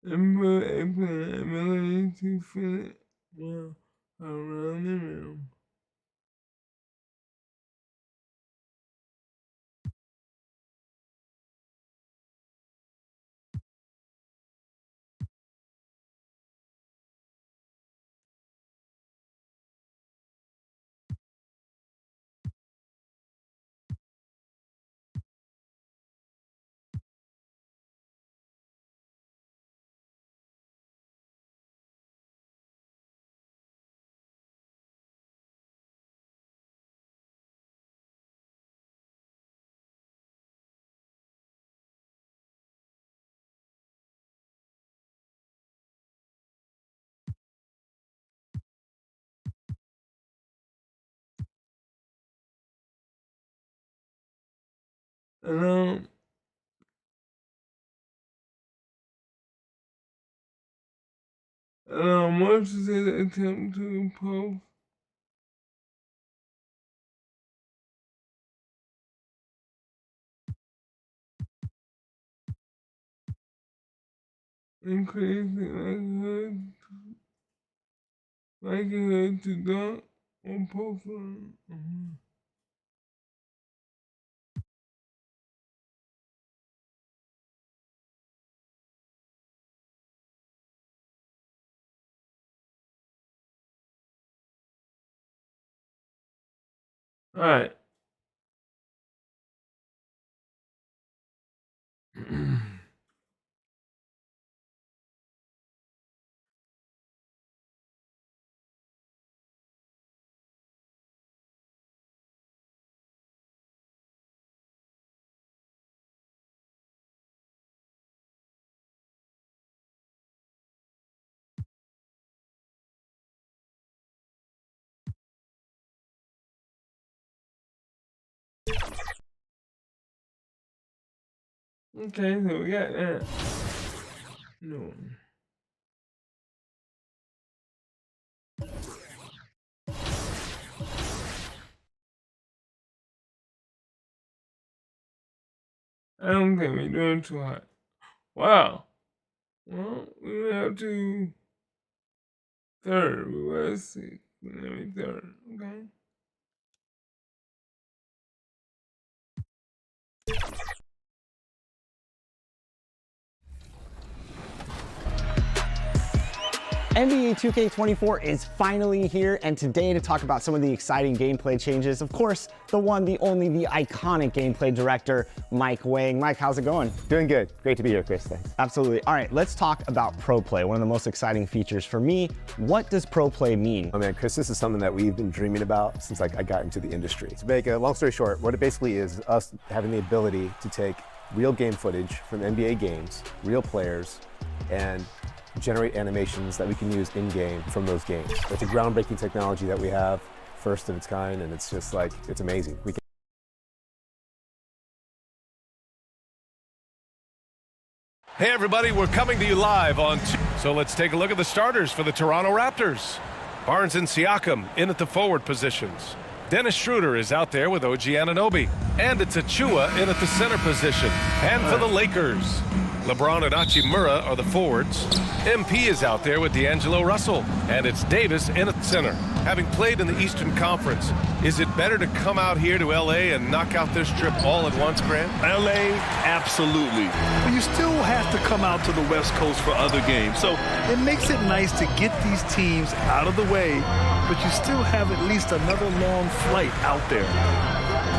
Input a player ability to fill it well around the rim. Much is an attempt to post increase the likelihood to dunk or post on. All right. Okay, so we got that. No. I don't think we're doing too hot. Wow. Well, we went up to 3rd. We were 6th. Maybe 3rd. Okay. NBA 2K24 is finally here, and today to talk about some of the exciting gameplay changes, of course, the one, the only, the iconic gameplay director, Mike Wang. Mike, how's it going? Doing good. Great to be here, Chris. Thanks. Absolutely. All right, let's talk about Pro Play, one of the most exciting features for me. What does Pro Play mean? Oh man, Chris, this is something that we've been dreaming about since I got into the industry. To make a long story short, what it basically is us having the ability to take real game footage from NBA games, real players, and generate animations that we can use in-game from those games. It's a groundbreaking technology that we have, first of its kind, and it's just like, it's amazing. Hey everybody, we're coming to you live on so let's take a look at the starters for the Toronto Raptors. Barnes and Siakam in at the forward positions. Dennis Schroeder is out there with OG Anunoby. And it's Achua in at the center position. And for the Lakers, LeBron and Hachimura are the forwards. MP is out there with D'Angelo Russell. And it's Davis in at center. Having played in the Eastern Conference, is it better to come out here to LA and knock out this trip all at once, Grant? LA, absolutely. But you still have to come out to the West Coast for other games. So it makes it nice to get these teams out of the way, but you still have at least another long flight out there.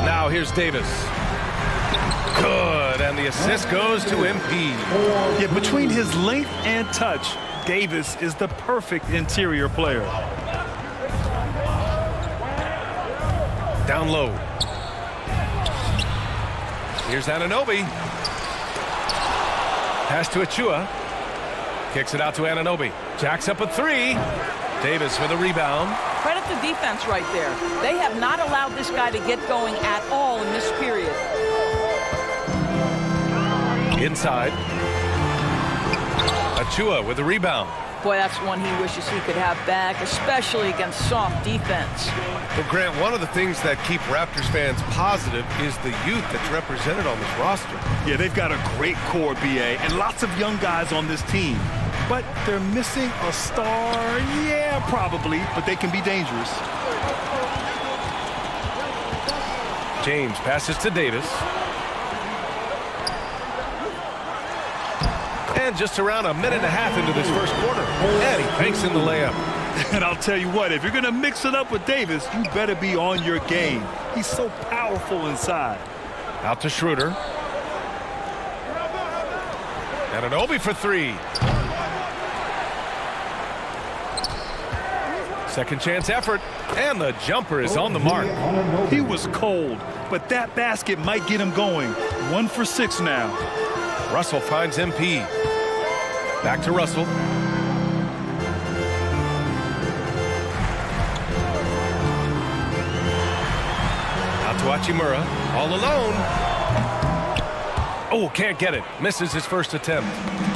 Now here's Davis. Good, and the assist goes to MP. Yeah, between his length and touch, Davis is the perfect interior player. Down low. Here's Anunoby. Pass to Achua. Kicks it out to Anunoby. Jacks up a three. Davis with a rebound. Credit the defense right there. They have not allowed this guy to get going at all in this period. Inside. Achua with a rebound. Boy, that's one he wishes he could have back, especially against soft defense. Well, Grant, one of the things that keep Raptors fans positive is the youth that's represented on this roster. Yeah, they've got a great core, BA, and lots of young guys on this team. But they're missing a star, yeah, probably, but they can be dangerous. James passes to Davis. And just around a minute and a half into this first quarter, and he banks in the layup. And I'll tell you what, if you're going to mix it up with Davis, you better be on your game. He's so powerful inside. Out to Schroeder. Anunoby for three. Second chance effort, and the jumper is on the mark. He was cold, but that basket might get him going. 1 for 6 now. Russell finds MP. Back to Russell. Out to Hachimura, all alone. Oh, can't get it. Misses his first attempt.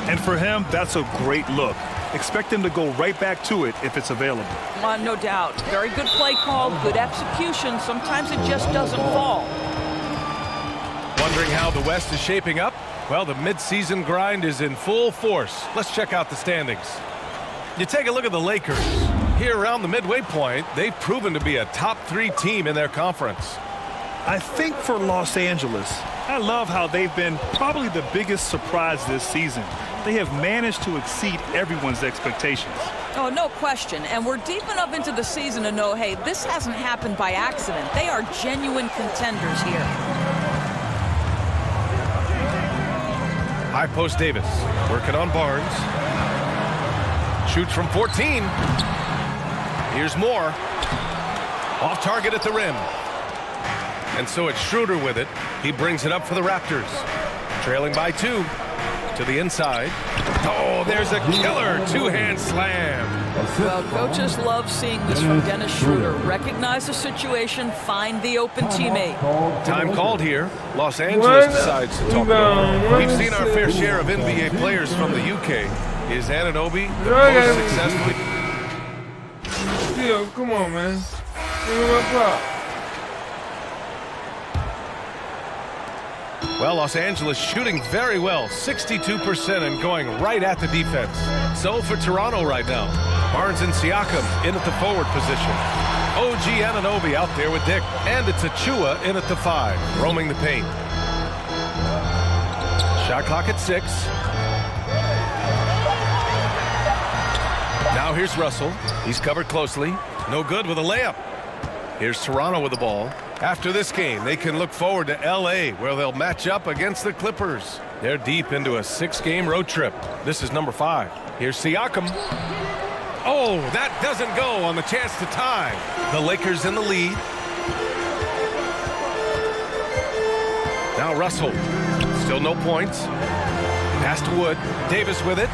And for him, that's a great look. Expect him to go right back to it if it's available. No doubt. Very good play call, good execution. Sometimes it just doesn't fall. Wondering how the West is shaping up? Well, the midseason grind is in full force. Let's check out the standings. You take a look at the Lakers. Here around the midway point, they've proven to be a top 3 team in their conference. I think for Los Angeles, I love how they've been probably the biggest surprise this season. They have managed to exceed everyone's expectations. Oh, no question. And we're deep enough into the season to know, hey, this hasn't happened by accident. They are genuine contenders here. High post Davis, working on Barnes. Shoots from 14. Here's Moore. Off target at the rim. And so it's Schroeder with it. He brings it up for the Raptors. Trailing by 2. To the inside. Oh, there's a killer 2-hand slam. Well, coaches love seeing this from Dennis Schroeder. Recognize the situation, find the open teammate. Time called here. Los Angeles decides to talk about. We've seen our fair share of NBA players from the UK. Is Anunoby the most successful? Yo, come on, man. Give me my pop. Well, Los Angeles shooting very well, 62% and going right at the defense. So for Toronto right now, Barnes and Siakam in at the forward position. OG Anunoby out there with Dick, and it's Achua in at the 5, roaming the paint. Shot clock at 6. Now here's Russell. He's covered closely. No good with a layup. Here's Toronto with the ball. After this game, they can look forward to L.A., where they'll match up against the Clippers. They're deep into a 6-game road trip. This is number 5. Here's Siakam. Oh, that doesn't go on the chance to tie. The Lakers in the lead. Now Russell. Still no points. Pass to Wood. Davis with it.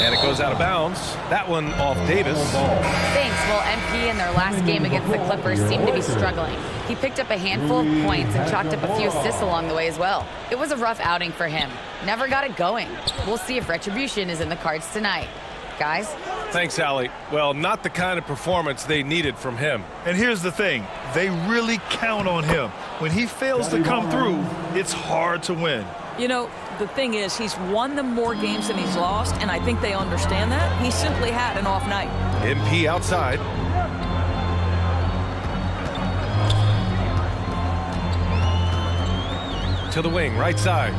And it goes out of bounds. That one off Davis. Thanks. Well, MP in their last game against the Clippers seemed to be struggling. He picked up a handful of points and chalked up a few assists along the way as well. It was a rough outing for him. Never got it going. We'll see if retribution is in the cards tonight. Guys? Thanks, Allie. Well, not the kind of performance they needed from him. And here's the thing. They really count on him. When he fails to come through, it's hard to win. You know, the thing is, he's won them more games than he's lost, and I think they understand that. He simply had an off night. MP outside. To the wing, right side.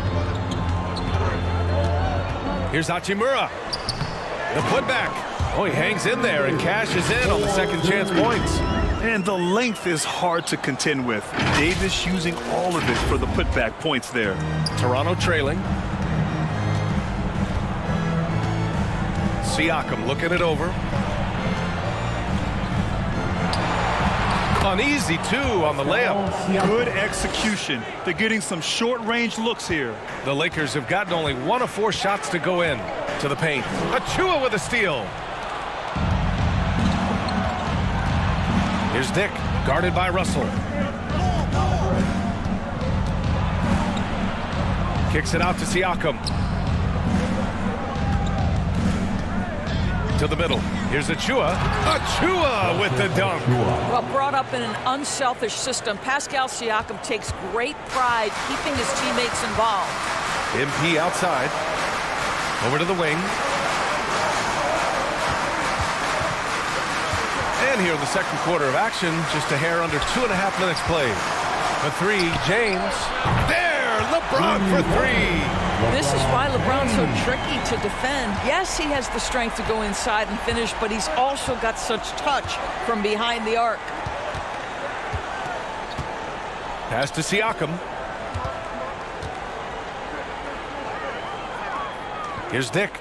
Here's Hachimura. The putback. Oh, he hangs in there and cashes in on the second chance points. And the length is hard to contend with. Davis using all of it for the putback points there. Toronto trailing. Siakam looking it over. Uneasy, too, on the layup. Good execution. They're getting some short-range looks here. The Lakers have gotten only 1 of 4 shots to go in. To the paint. Achua with a steal. Here's Dick, guarded by Russell. Kicks it out to Siakam. To the middle. Here's Achua. Achua with the dunk. Well, brought up in an unselfish system, Pascal Siakam takes great pride keeping his teammates involved. MP outside. Over to the wing. And here in the second quarter of action, just a hair under 2.5 minutes played. For 3, James. There, LeBron for 3. This is why LeBron's so tricky to defend. Yes, he has the strength to go inside and finish, but he's also got such touch from behind the arc. Pass to Siakam. Here's Dick.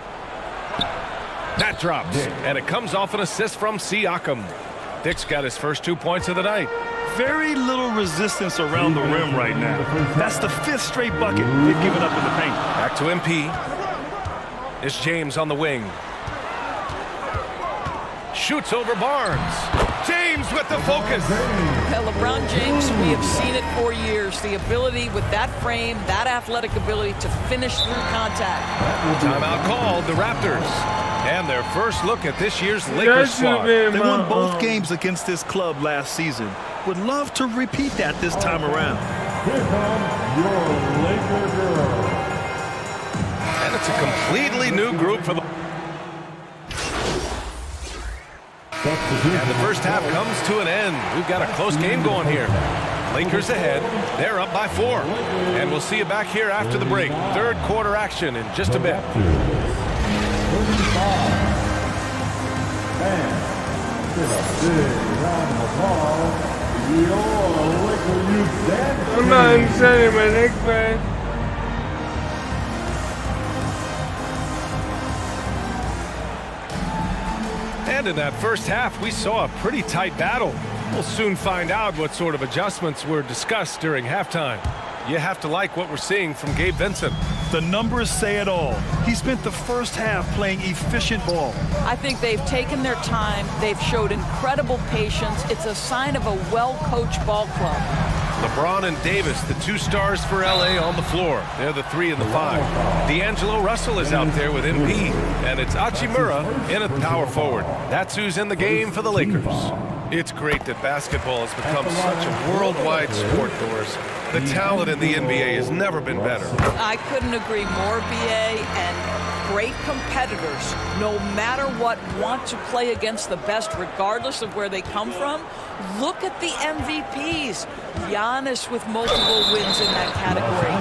That drops, and it comes off an assist from Siakam. Dick's got his first 2 points of the night. Very little resistance around the rim right now. That's the 5th straight bucket they've given up in the paint. Back to MP. It's James on the wing. Shoots over Barnes. James with the focus. Well, LeBron James, we have seen it for years. The ability with that frame, that athletic ability to finish through contact. Timeout called, the Raptors. And their first look at this year's Lakers squad. They won both games against this club last season. Would love to repeat that this time around. Here comes your Laker girl. And it's a completely new group for the... And the first half comes to an end. We've got a close game going here. Lakers ahead. They're up by 4. And we'll see you back here after the break. Third quarter action in just a bit. I'm not excited, my neck, man. And in that first half, we saw a pretty tight battle. We'll soon find out what sort of adjustments were discussed during halftime. You have to like what we're seeing from Gabe Vincent. The numbers say it all. He spent the first half playing efficient ball. I think they've taken their time. They've showed incredible patience. It's a sign of a well-coached ball club. LeBron and Davis, the 2 stars for L.A. on the floor. They're the 3 and the 5. D'Angelo Russell is out there with MP. And it's Hachimura in at power forward. That's who's in the game for the Lakers. It's great that basketball has become such a worldwide sport, Doris. The talent in the NBA has never been better. I couldn't agree more, BA, and great competitors, no matter what, want to play against the best regardless of where they come from. Look at the MVPs. Giannis with multiple wins in that category.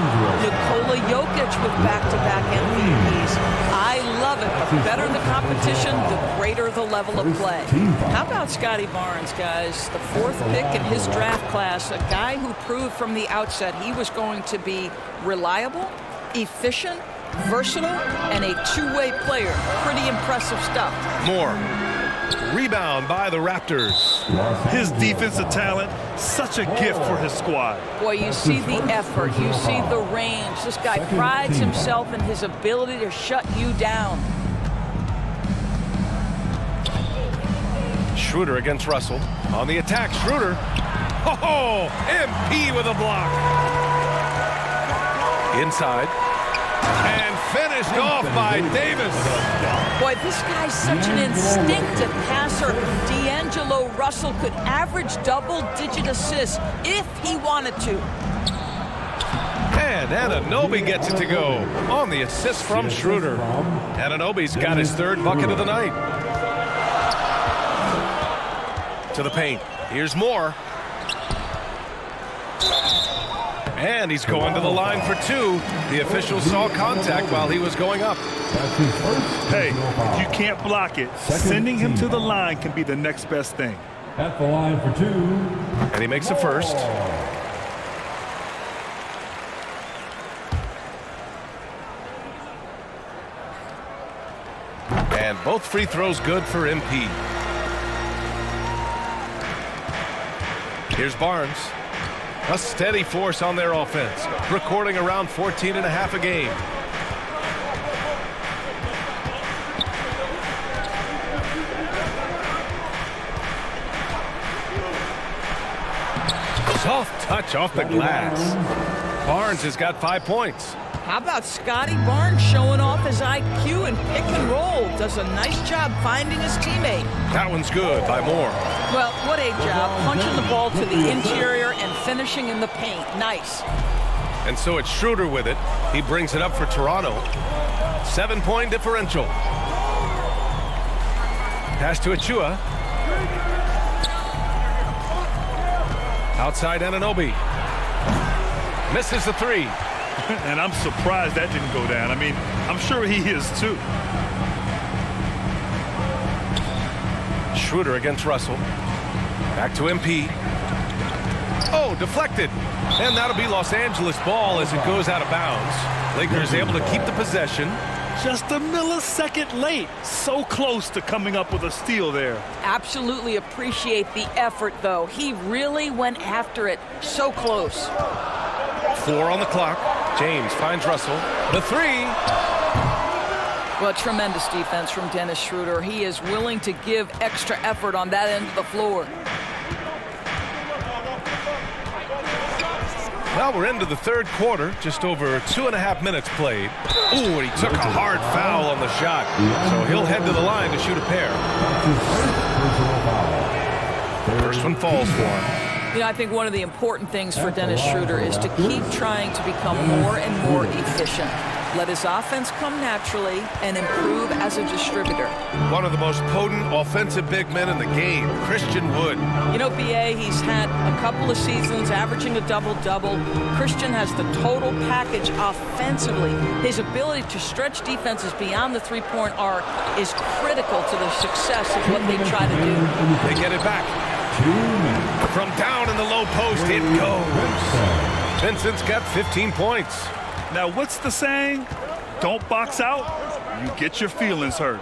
Nikola Jokic with back-to-back MVPs. I love it. The better the competition, the greater the level of play. How about Scotty Barnes, guys? The 4th pick in his draft class, a guy who proved from the outset he was going to be reliable, efficient, versatile, and a two-way player. Pretty impressive stuff. More. Rebound by the Raptors. His defensive talent, such a gift for his squad. Boy, you see the effort, you see the range. This guy prides himself in his ability to shut you down. Schroeder against Russell. On the attack, Schroeder. Oh, MP with a block. Inside. And finished off by Davis. Boy, this guy's such an instinctive passer. D'Angelo Russell could average double-digit assists if he wanted to. And Anunoby gets it to go on the assist from Schroeder. Anunoby's got his 3rd bucket of the night. To the paint. Here's Moore. And he's going to the line for 2. The official saw contact while he was going up. Hey, if you can't block it, sending him to the line can be the next best thing. At the line for 2. And he makes the first. And both free throws good for MP. Here's Barnes. A steady force on their offense, recording around 14.5 a game. Soft touch off the glass. Barnes has got 5 points. How about Scotty Barnes showing off his IQ and pick and roll? Does a nice job finding his teammate. That one's good by Moore. Well, what a job. Punching the ball to the interior and finishing in the paint. Nice. And so it's Schroeder with it. He brings it up for Toronto. 7-point differential. Pass to Achua. Outside Anunoby. Misses the 3. And I'm surprised that didn't go down. I mean, I'm sure he is too. Schroeder against Russell. Back to MP. Oh, deflected. And that'll be Los Angeles ball as it goes out of bounds. Lakers able to keep the possession. Just a millisecond late. So close to coming up with a steal there. Absolutely appreciate the effort, though. He really went after it. So close. 4 on the clock. James finds Russell. The 3. Well, tremendous defense from Dennis Schroeder. He is willing to give extra effort on that end of the floor. Well, we're into the 3rd quarter. Just over 2.5 minutes played. Ooh, and he took a hard foul on the shot. So he'll head to the line to shoot a pair. First one falls for him. You know, I think one of the important things for Dennis Schroeder is to keep trying to become more and more efficient. Let his offense come naturally and improve as a distributor. One of the most potent offensive big men in the game, Christian Wood. You know, BA, he's had a couple of seasons averaging a double-double. Christian has the total package offensively. His ability to stretch defenses beyond the three-point arc is critical to the success of what they try to do. They get it back. From down in the low post, it goes. Vincent's got 15 points. Now, what's the saying? Don't box out, you get your feelings hurt.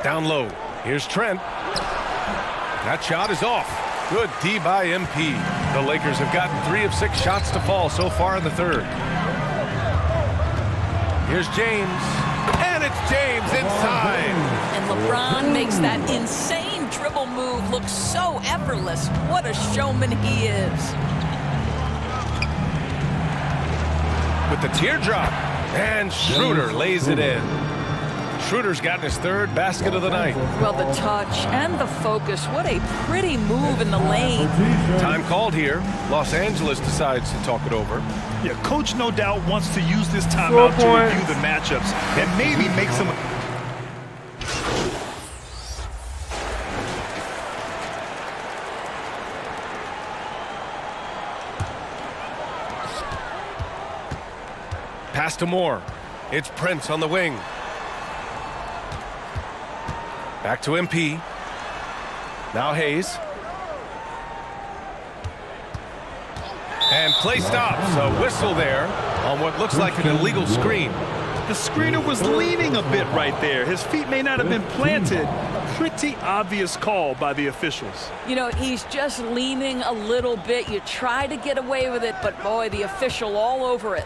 Down low. Here's Trent. That shot is off. Good D by MP. The Lakers have gotten 3 of 6 shots to fall so far in the 3rd. Here's James. And it's James inside. And LeBron makes that insane dribble move look so effortless. What a showman he is. With the teardrop. And Schroeder lays it in. Schroeder's gotten his 3rd basket of the night. Well, the touch and the focus. What a pretty move in the lane. Time called here. Los Angeles decides to talk it over. Yeah, coach no doubt wants to use this timeout to review the matchups and maybe make some... Pass to Moore. It's Prince on the wing. Back to MP. Now Hayes. And play stops. A whistle there on what looks like an illegal screen. The screener was leaning a bit right there. His feet may not have been planted. Pretty obvious call by the officials. You know, he's just leaning a little bit. You try to get away with it, but boy, the official all over it.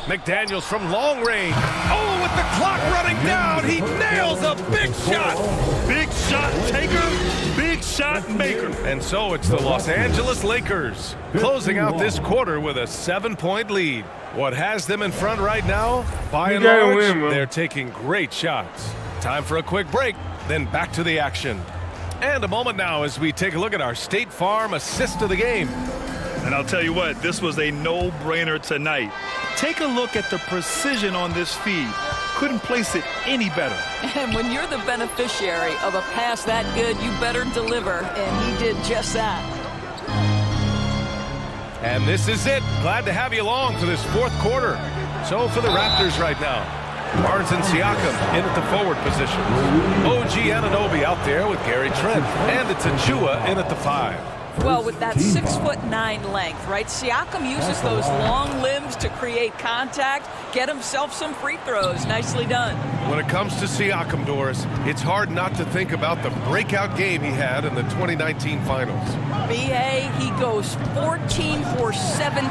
McDaniels from long range. Oh, with the clock running down, he nails a big shot. Big shot taker, big shot maker. And so it's the Los Angeles Lakers closing out this quarter with a 7-point lead. What has them in front right now? By and large, they're taking great shots. Time for a quick break, then back to the action. And a moment now as we take a look at our State Farm assist of the game. And I'll tell you what, this was a no-brainer tonight. Take a look at the precision on this feed. Couldn't place it any better. And when you're the beneficiary of a pass that good, you better deliver, and he did just that. And this is it. Glad to have you along for this fourth quarter. So for the Raptors right now, Barnes and Siakam in at the forward position. OG Anunoby out there with Gary Trent. And it's Achua in at the 5. Well, with that 6'9" length, right? Siakam uses those long limbs to create contact, get himself some free throws. Nicely done. When it comes to Siakam, Doris, it's hard not to think about the breakout game he had in the 2019 finals. B.A., he goes 14 for 17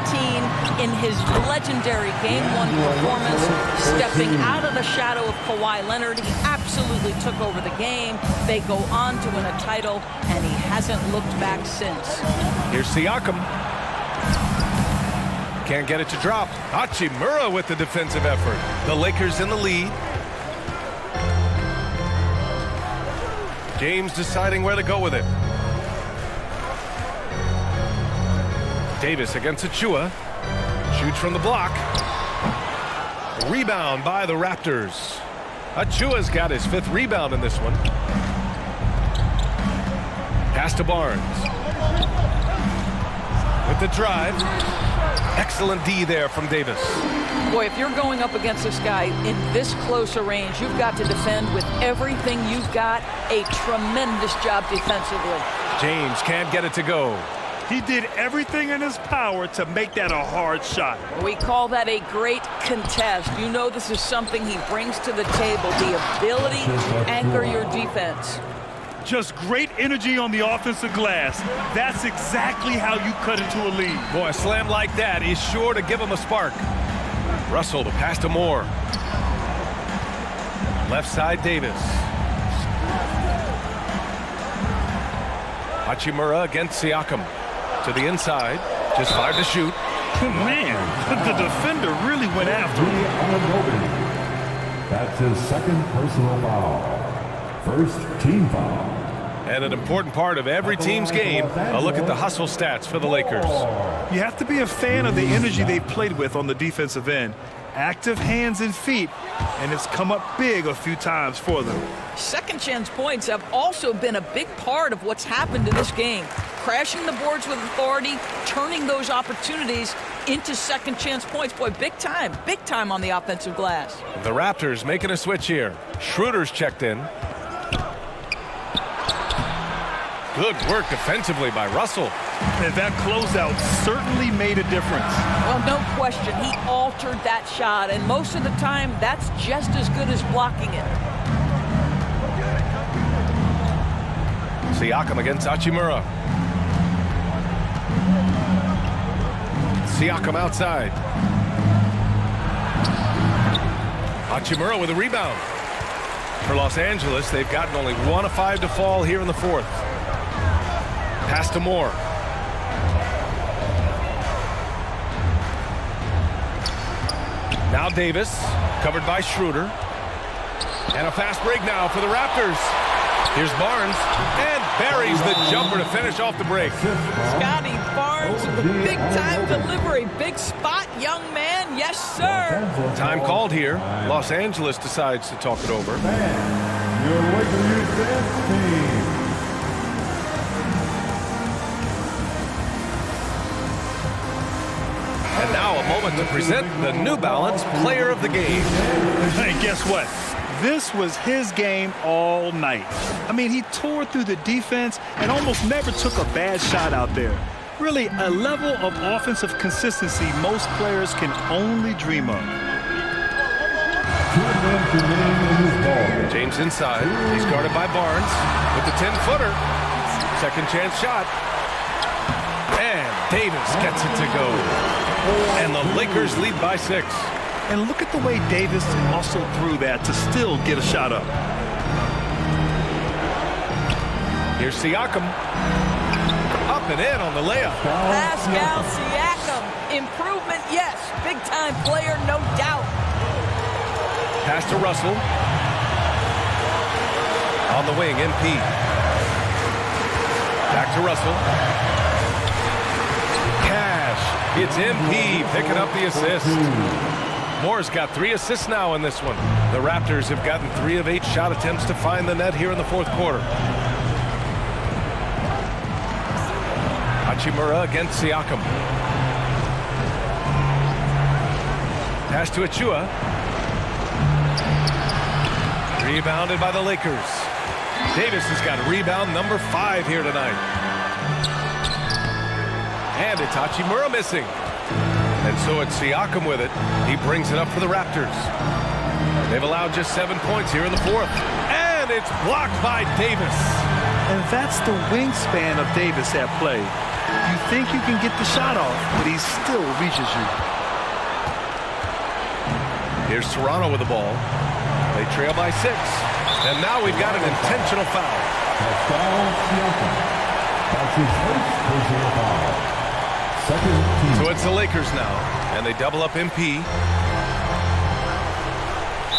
in his legendary Game 1 performance, stepping out of the shadow of Kawhi Leonard. He absolutely took over the game. They go on to win a title, and he hasn't looked back since. Here's Siakam. Can't get it to drop. Hachimura with the defensive effort. The Lakers in the lead. James deciding where to go with it. Davis against Achua. Shoots from the block. Rebound by the Raptors. Achua's got his 5th rebound in this one. Pass to Barnes. With the drive. Excellent D there from Davis. Boy, if you're going up against this guy in this close a range, you've got to defend with everything you've got. A tremendous job defensively. James can't get it to go. He did everything in his power to make that a hard shot. We call that a great contest. You know this is something he brings to the table, the ability to anchor your defense. Just great energy on the offensive glass. That's exactly how you cut into a lead. Boy, a slam like that is sure to give him a spark. Russell to pass to Moore. Left side, Davis. Hachimura against Siakam. To the inside. Just 5 to shoot. Man, the defender really went after him. That's his 2nd personal foul. 1st team foul. And an important part of every team's game, a look at the hustle stats for the Lakers. You have to be a fan of the energy they've played with on the defensive end. Active hands and feet, and it's come up big a few times for them. Second chance points have also been a big part of what's happened in this game. Crashing the boards with authority, turning those opportunities into second chance points. Boy, big time on the offensive glass. The Raptors making a switch here. Schroeder's checked in. Good work defensively by Russell. And that closeout certainly made a difference. Well, no question. He altered that shot, and most of the time, that's just as good as blocking it. Siakam against Hachimura. Siakam outside. Hachimura with a rebound. For Los Angeles, they've gotten only 1 of 5 to fall here in the 4th. Pass to Moore. Now Davis, covered by Schroeder. And a fast break now for the Raptors. Here's Barnes, and buries the jumper to finish off the break. Scotty Barnes, big-time delivery. Big spot, young man. Yes, sir. Time called here. Los Angeles decides to talk it over. Your Lakers dance team. moment to present the New Balance Player of the Game. Hey, guess what? This was his game all night. I mean, he tore through the defense and almost never took a bad shot out there. Really, a level of offensive consistency most players can only dream of. James inside. He's guarded by Barnes with the 10-footer. Second chance shot. And Davis gets it to go. And the Lakers lead by 6. And look at the way Davis also threw that to still get a shot up. Here's Siakam. Up and in on the layup. Pascal Siakam. Improvement, yes. Big-time player, no doubt. Pass to Russell. On the wing, MP. Back to Russell. Cash. It's MP picking up the assist. Moore's got 3 assists now in this one. The Raptors have gotten 3 of 8 shot attempts to find the net here in the fourth quarter. Hachimura against Siakam. Pass to Achua. Rebounded by the Lakers. Davis has got rebound number 5 here tonight. And it's Hachimura missing. And so it's Siakam with it. He brings it up for the Raptors. They've allowed just 7 points here in the fourth. And it's blocked by Davis. And that's the wingspan of Davis at play. You think you can get the shot off, but he still reaches you. Here's Toronto with the ball. They trail by 6. And now we've got an intentional foul. That's his first personal foul. Second team. So it's the Lakers now. And they double up MP.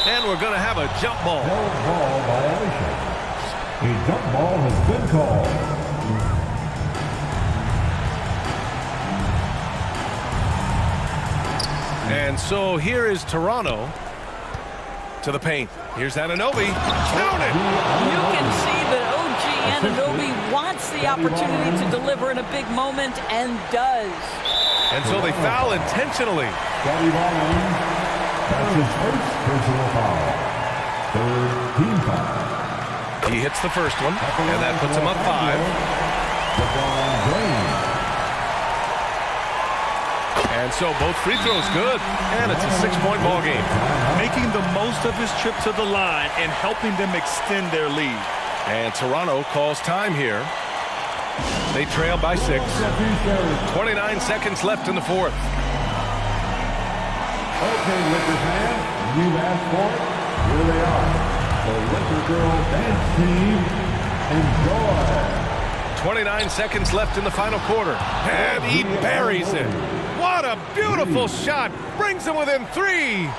And we're going to have a jump ball. Held ball violation. A jump ball has been called. And so here is Toronto to the paint. Here's Anunoby. Count it! You can see that OG Anunoby wants the opportunity to deliver in a big moment and does. And so they foul intentionally. Scotty Barnes. That's his first personal foul. Third team foul. He hits the first one, and that puts him up 5. LeBron James. And so both free throws good, and it's a 6-point ball game. Making the most of his trip to the line and helping them extend their lead. And Toronto calls time here. They trail by 6. 29 seconds left in the fourth. Okay, Lakers fans, you've asked for it. Here they are. The Laker Girl Dance Team. Enjoy. 29 seconds left in the final quarter. And he buries it. What a beautiful shot. Brings him within 3.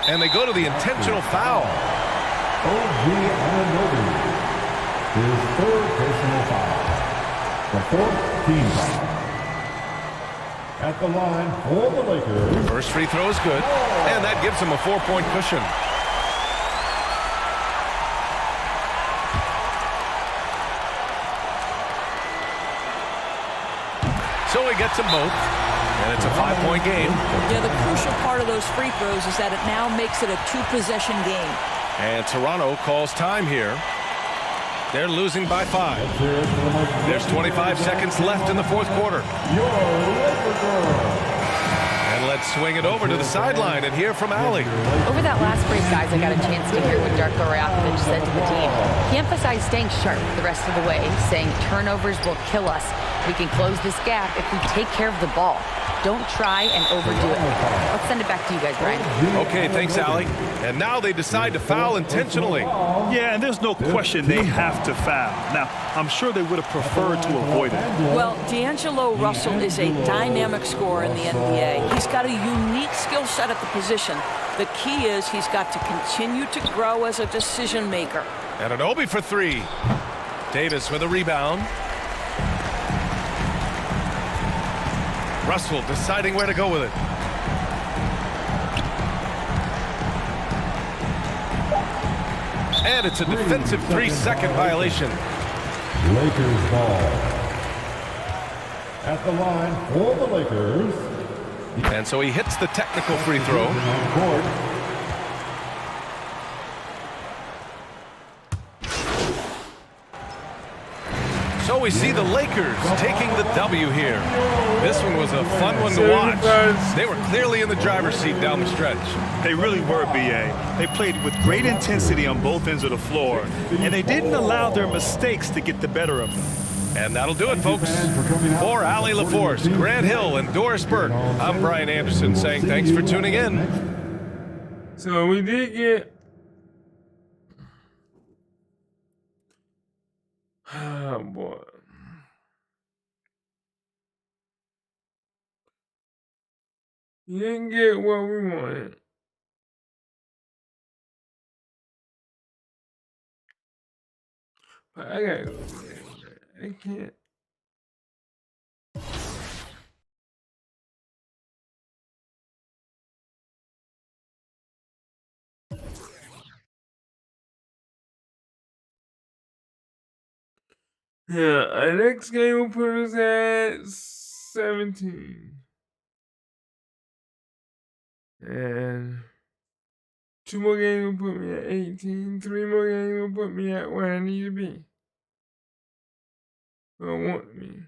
And they go to the intentional foul. OG Anunoby. His third personal foul. The fourth team foul. At the line for the Lakers. First free throw is good. And that gives him a 4-point cushion. So he gets them both, and it's a 5-point game. Yeah, the crucial part of those free throws is that it now makes it a 2-possession game. And Toronto calls time here. They're losing by 5. There's 25 seconds left in the fourth quarter. And let's swing it over to the sideline and hear from Allie. Over that last break, guys, I got a chance to hear what Darko Rajakovic said to the team. He emphasized staying sharp the rest of the way, saying turnovers will kill us. We can close this gap if we take care of the ball. Don't try and overdo it. Let's send it back to you guys, Brian. Okay, thanks, Allie. And now they decide to foul intentionally. Yeah, and there's no question they have to foul. Now, I'm sure they would have preferred to avoid it. Well, D'Angelo Russell is a dynamic scorer in the NBA. He's got a unique skill set at the position. The key is he's got to continue to grow as a decision maker. Anunoby for 3. Davis with a rebound. Russell deciding where to go with it. And it's a defensive 3-second violation. Lakers ball. At the line for the Lakers. And so he hits the technical free throw. So we see the Lakers taking the W here. This one was a fun one to watch. They were clearly in the driver's seat down the stretch. They really were, B.A. They played with great intensity on both ends of the floor, and they didn't allow their mistakes to get the better of them. And that'll do it, folks. For Allie LaForce, Grant Hill, and Doris Burke, I'm Brian Anderson saying thanks for tuning in. So we did get... Oh, boy. You didn't get what we wanted. But I gotta go. I can't. Yeah, our next game will put us at 17. And 2 more games will put me at 18. 3 more games will put me at where I need to be. Where I want to be.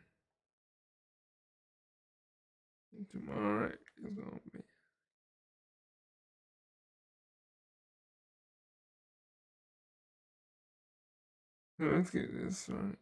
Tomorrow is going to be. So let's get this right.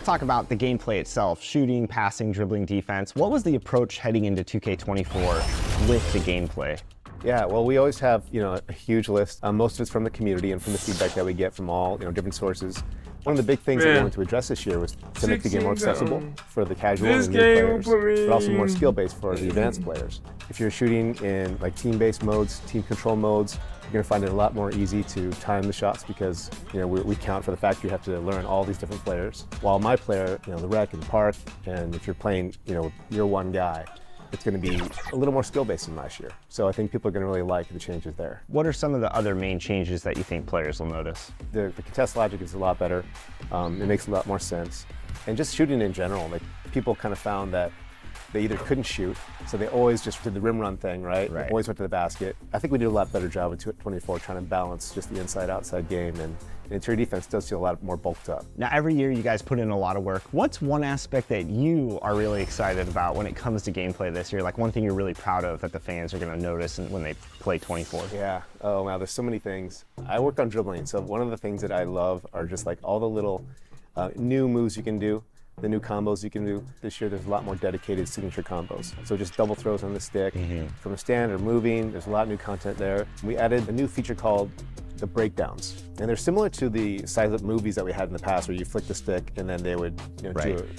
Talk about the gameplay itself, shooting, passing, dribbling, defense. What was the approach heading into 2K24 with the gameplay? Yeah, well, we always have, a huge list. Most of it's from the community and from the feedback that we get from all, different sources. One of the big things that we wanted to address this year was to make the game more accessible for the casual and new players, but also more skill-based for the advanced players. If you're shooting in like team-based modes, team control modes, you're going to find it a lot more easy to time the shots because we count for the fact you have to learn all these different players. While my player, the rec and the park, and if you're playing, you're one guy, it's going to be a little more skill-based than last year. So I think people are going to really like the changes there. What are some of the other main changes that you think players will notice? The contest logic is a lot better. It makes a lot more sense. And just shooting in general, like people kind of found that they either couldn't shoot, so they always just did the rim run thing, right? Always went to the basket. I think we did a lot better job with 24 trying to balance just the inside-outside game, and interior defense does feel a lot more bulked up. Now, every year you guys put in a lot of work. What's one aspect that you are really excited about when it comes to gameplay this year? Like one thing you're really proud of that the fans are going to notice when they play 24? Yeah. Oh, wow. There's so many things. I worked on dribbling, so one of the things that I love are just like all the little new moves you can do. The new combos you can do. This year there's a lot more dedicated signature combos. So just double throws on the stick, from a stand or moving, there's a lot of new content there. We added a new feature called the breakdowns. And they're similar to the silent movies that we had in the past where you flick the stick and then they would do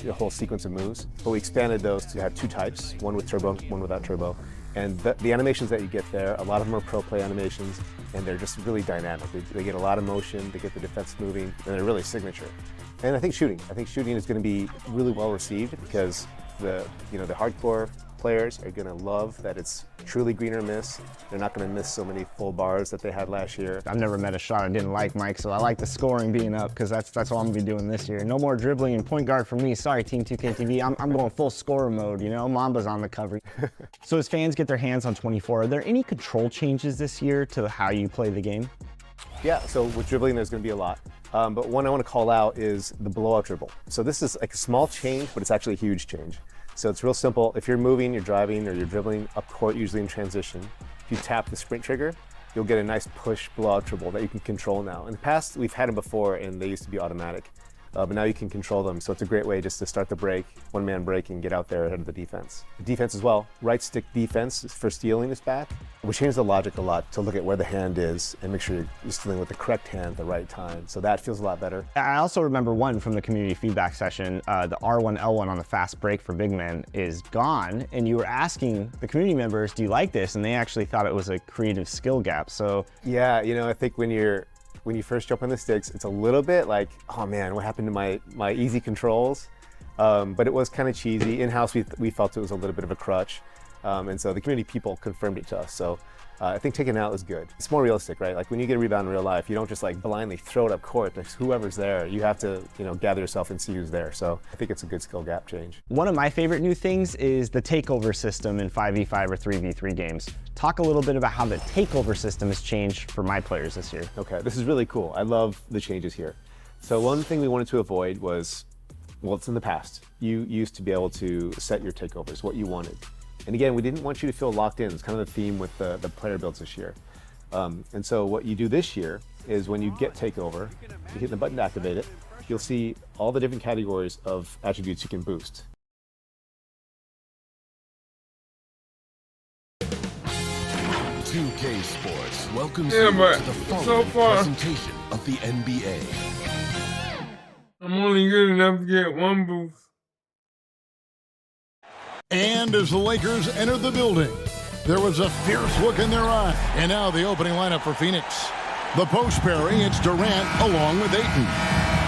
a whole sequence of moves. But we expanded those to have 2 types, one with turbo, one without turbo. And the animations that you get there, a lot of them are pro play animations, and they're just really dynamic. They get a lot of motion, they get the defense moving, and they're really signature. And I think shooting is going to be really well received because the hardcore players are going to love that it's truly green or miss. They're not going to miss so many full bars that they had last year. I've never met a shot I didn't like, Mike, so I like the scoring being up because that's what I'm going to be doing this year. No more dribbling and point guard for me. Sorry, Team 2KTV. I'm going full scorer mode, Mamba's on the cover. So as fans get their hands on 24, are there any control changes this year to how you play the game? Yeah, so with dribbling, there's going to be a lot. But one I want to call out is the blowout dribble. So this is like a small change, but it's actually a huge change. So it's real simple. If you're moving, you're driving, or you're dribbling up court, usually in transition, if you tap the sprint trigger, you'll get a nice push blowout dribble that you can control now. In the past, we've had them before, and they used to be automatic. but now you can control them. So it's a great way just to start the break, one-man break, and get out there ahead of the defense. The defense as well, right stick defense for stealing is back. We changed the logic a lot to look at where the hand is and make sure you're stealing with the correct hand at the right time. So that feels a lot better. I also remember one from the community feedback session, the R1L1 on the fast break for big men is gone, and you were asking the community members, do you like this? And they actually thought it was a creative skill gap. So yeah, you know, I think when you first jump on the sticks, it's a little bit like, oh man, what happened to my easy controls? But it was kind of cheesy. In-house, we felt it was a little bit of a crutch. And so the community people confirmed it to us. So I think taking it out is good. It's more realistic, right? Like when you get a rebound in real life, you don't just like blindly throw it up court. There's whoever's there. You have to, gather yourself and see who's there. So I think it's a good skill gap change. One of my favorite new things is the takeover system in 5v5 or 3v3 games. Talk a little bit about how the takeover system has changed for my players this year. Okay, this is really cool. I love the changes here. So one thing we wanted to avoid was, well, it's in the past. You used to be able to set your takeovers, what you wanted. And again, we didn't want you to feel locked in. It's kind of the theme with the player builds this year. And so what you do this year is when you get takeover, you hit the button to activate it, you'll see all the different categories of attributes you can boost. $2K Sports welcomes you to the following presentation of the NBA. I'm only good enough to get one boost. And as the Lakers entered the building, there was a fierce look in their eye. And now the opening lineup for Phoenix. The post pairing, it's Durant along with Ayton.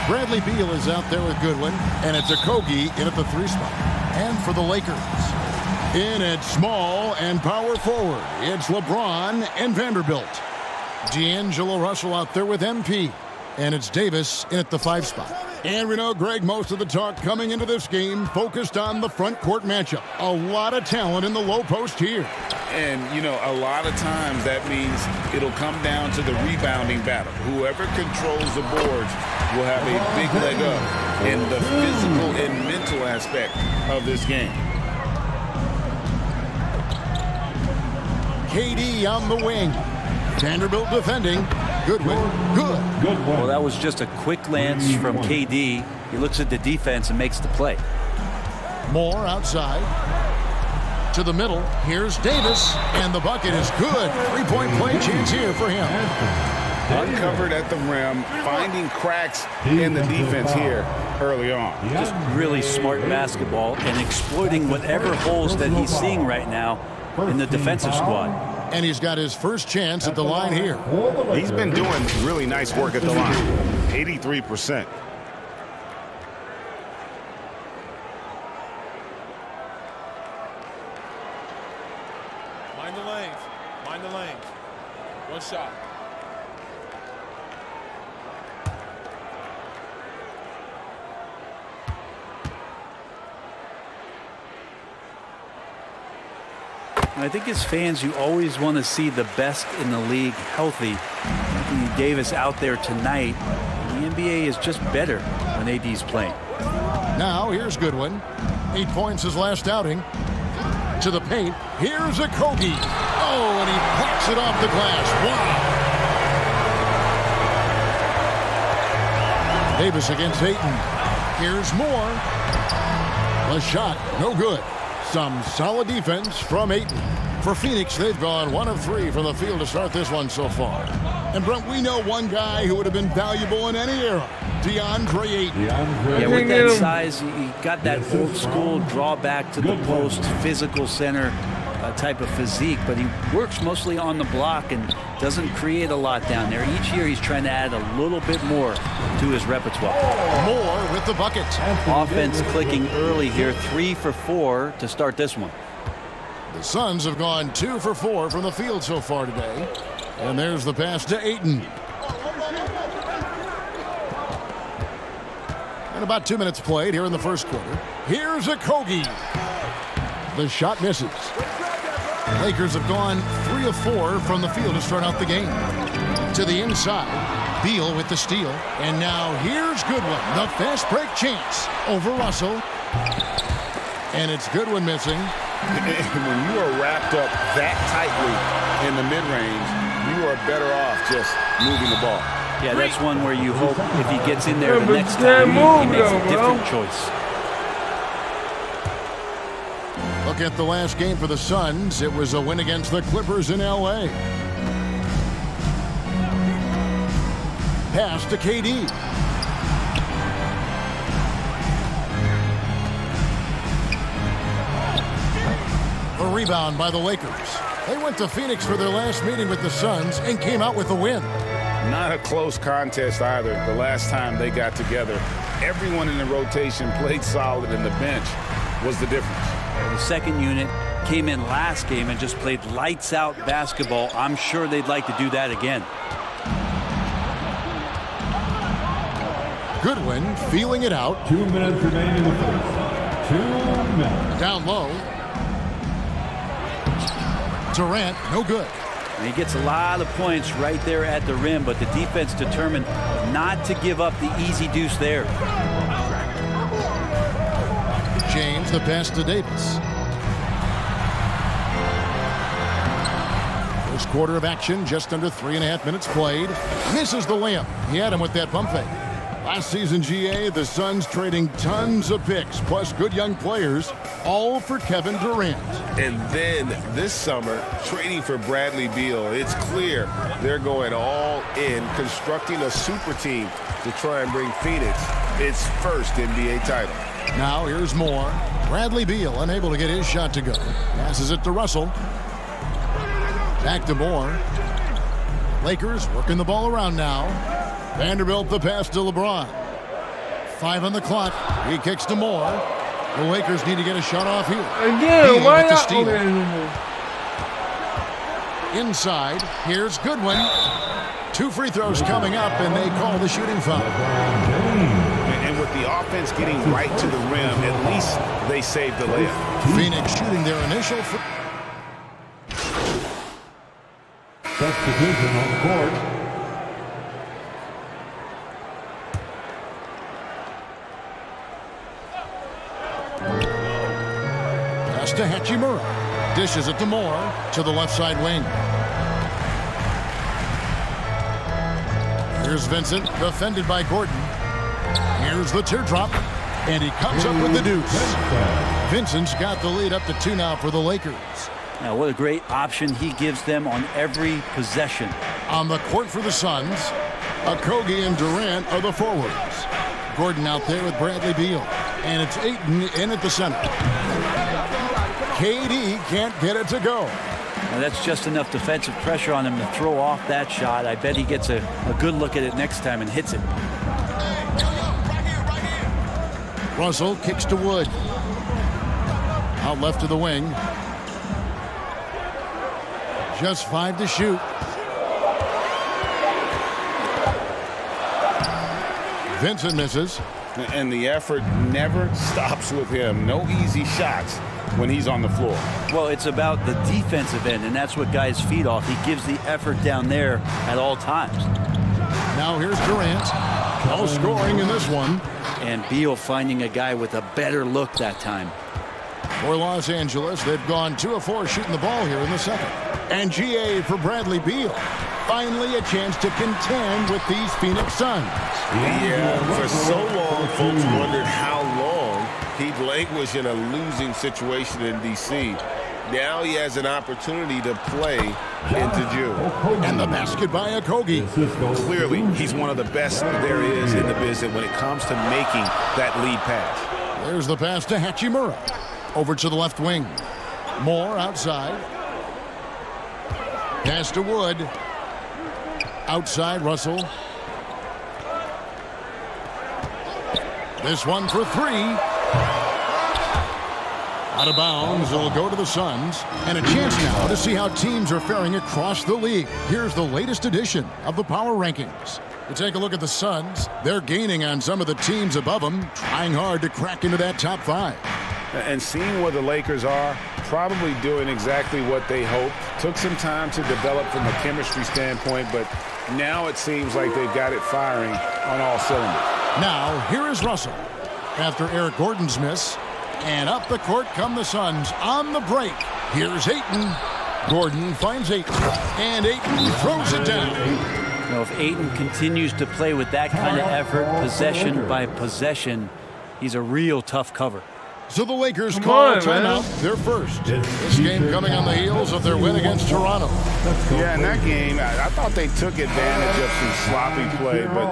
Bradley Beal is out there with Goodwin, and it's Okogie in at the 3 spot. And for the Lakers, in at small and power forward, it's LeBron and Vanderbilt. D'Angelo Russell out there with MP, and it's Davis in at the 5 spot. And we know, Greg, most of the talk coming into this game focused on the front court matchup. A lot of talent in the low post here. And, a lot of times that means it'll come down to the rebounding battle. Whoever controls the boards will have a big leg up in the physical and mental aspect of this game. KD on the wing. Vanderbilt defending. Goodwin, good. Well, that was just a quick glance from KD. He looks at the defense and makes the play. Moore outside. To the middle. Here's Davis, and the bucket is good. 3-point play chance here for him. Uncovered at the rim, finding cracks in the defense here early on. Just really smart basketball and exploiting whatever holes that he's seeing right now in the defensive squad. And he's got his first chance at the line here. He's been doing really nice work at the line. 83%. Mind the lanes. Mind the lanes. One shot. And I think as fans, you always want to see the best in the league healthy. Anthony Davis out there tonight. The NBA is just better when AD's playing. Now here's Goodwin. 8 points his last outing. To the paint. Here's Okogie. Oh, and he pops it off the glass. Wow. Davis against Ayton. Here's Moore. The shot, no good. Some solid defense from Ayton. For Phoenix, they've gone 1 of 3 from the field to start this one so far. And Brent, we know one guy who would have been valuable in any era, DeAndre Ayton. Yeah, with that size, he got that old school draw back to the post, physical center type of physique, but he works mostly on the block and doesn't create a lot down there. Each year he's trying to add a little bit more to his repertoire. Moore with the bucket. Offense clicking early here, 3 for 4 to start this one. The Suns have gone 2 for 4 from the field so far today. And there's the pass to Ayton. And about 2 minutes played here in the first quarter. Here's Okogie. The shot misses. Lakers have gone 3 of 4 from the field to start out the game. To the inside. Beal with the steal. And now here's Goodwin. The fast break chance over Russell. And it's Goodwin missing. When you are wrapped up that tightly in the mid-range, you are better off just moving the ball. Yeah, that's one where you hope if he gets in there Yeah, the but next you can't time, he move makes though, a different choice. Look at the last game for the Suns. It was a win against the Clippers in L.A. Pass to KD. A rebound by the Lakers. They went to Phoenix for their last meeting with the Suns and came out with a win. Not a close contest either the last time they got together. Everyone in the rotation played solid, and the bench was the difference. The second unit came in last game and just played lights out basketball. I'm sure they'd like to do that again. Goodwin feeling it out. 2 minutes remaining in the first. 2 minutes. Down low. Durant, no good. And he gets a lot of points right there at the rim, but the defense determined not to give up the easy deuce there. James, the pass to Davis. First quarter of action, just under 3.5 minutes played. Misses the layup. He had him with that pump fake. Last season, GA, the Suns trading tons of picks, plus good young players, all for Kevin Durant. And then this summer, trading for Bradley Beal. It's clear they're going all in, constructing a super team to try and bring Phoenix its first NBA title. Now here's Moore. Bradley Beal unable to get his shot to go. Passes it to Russell. Back to Moore. Lakers working the ball around now. Vanderbilt the pass to LeBron. 5 on the clock. He kicks to Moore. The Lakers need to get a shot off here. Again, why not? not? Inside, here's Goodwin. 2 free throws coming up, and they call the shooting foul. And with the offense getting right to the rim, at least they saved the layup. Phoenix shooting their initial. Substitution on the court. Pass to Hachimura. Dishes it to Moore to the left side wing. Here's Vincent, defended by Gordon. Here's the teardrop, and he comes up with the deuce. Vincent's got the lead up to 2 now for the Lakers. Now, what a great option he gives them on every possession. On the court for the Suns, Okogie and Durant are the forwards. Gordon out there with Bradley Beal, and it's Ayton in at the center. KD can't get it to go. Now, that's just enough defensive pressure on him to throw off that shot. I bet he gets a good look at it next time and hits it. Russell kicks to Wood. Out left to the wing. Just 5 to shoot. Vincent misses. And the effort never stops with him. No easy shots when he's on the floor. Well, it's about the defensive end, and that's what guys feed off. He gives the effort down there at all times. Now here's Durant. No scoring in this one. And Beal finding a guy with a better look that time. For Los Angeles, they've gone 2 of 4 shooting the ball here in the second. And GA for Bradley Beal. Finally a chance to contend with these Phoenix Suns. Yeah, for so long, folks wondered how long he'd languish in a losing situation in D.C. Now he has an opportunity to play into June. And the basket by Okogie. Clearly, he's one of the best there is in the business when it comes to making that lead pass. There's the pass to Hachimura. Over to the left wing. Moore outside. Pass to Wood. Outside, Russell. This one for 3. Out of bounds, it'll go to the Suns. And a chance now to see how teams are faring across the league. Here's the latest edition of the Power Rankings. We take a look at the Suns. They're gaining on some of the teams above them, trying hard to crack into that top 5. And seeing where the Lakers are, probably doing exactly what they hoped. Took some time to develop from a chemistry standpoint, but now it seems like they've got it firing on all cylinders. Now, here is Russell. After Eric Gordon's miss, and up the court come the Suns on the break. Here's Ayton. Gordon finds Ayton, and Ayton throws it down. You know, if Ayton continues to play with that kind of effort, possession by possession, he's a real tough cover. So the Lakers call timeout, their first. This game coming on the heels of their win against Toronto. Yeah, in that game, I thought they took advantage of some sloppy play, but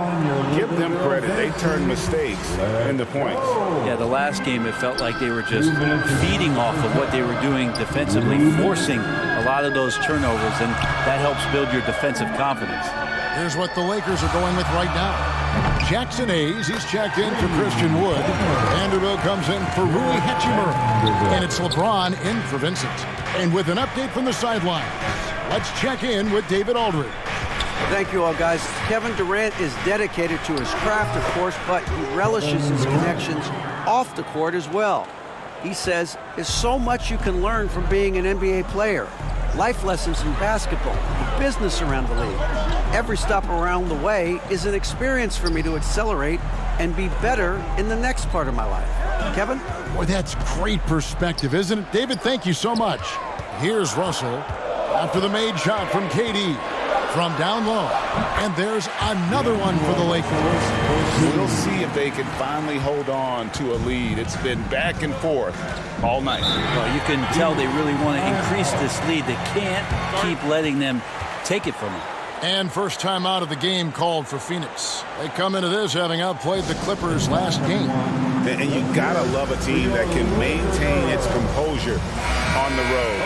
give them credit. They turned mistakes into points. Yeah, the last game, it felt like they were just feeding off of what they were doing defensively, forcing a lot of those turnovers, and that helps build your defensive confidence. Here's what the Lakers are going with right now. Jackson Hayes, he's checked in for Christian Wood. Vanderbilt comes in for Rui Hachimura. And it's LeBron in for Vincent. And with an update from the sidelines, let's check in with David Aldridge. Thank you all, guys. Kevin Durant is dedicated to his craft, of course, but he relishes his connections off the court as well. He says there's so much you can learn from being an NBA player. Life lessons in basketball, business around the league. Every stop around the way is an experience for me to accelerate and be better in the next part of my life. Kevin? Boy, that's great perspective, isn't it? David, thank you so much. Here's Russell after the made shot from KD from down low. And there's another one for the Lakers. We'll see if they can finally hold on to a lead. It's been back and forth all night. Well, you can tell they really want to increase this lead. They can't keep letting them take it from them. And first time out of the game called for Phoenix. They come into this having outplayed the Clippers last game. And you gotta love a team that can maintain its composure on the road.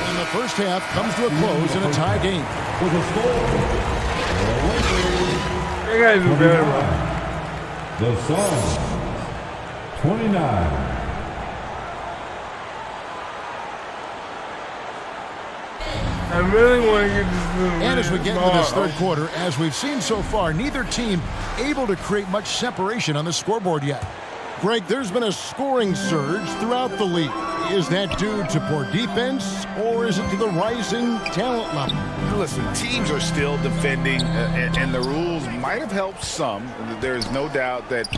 And the first half comes to a close in a tie game. With a score, You guys are better, bro. the Suns 29. I really want to get this little. And as we get into this third quarter, as we've seen so far, neither team able to create much separation on the scoreboard yet. Greg, there's been a scoring surge throughout the league. Is that due to poor defense, or is it to the rising talent level? Listen, teams are still defending, and the rules might have helped some. There's no doubt that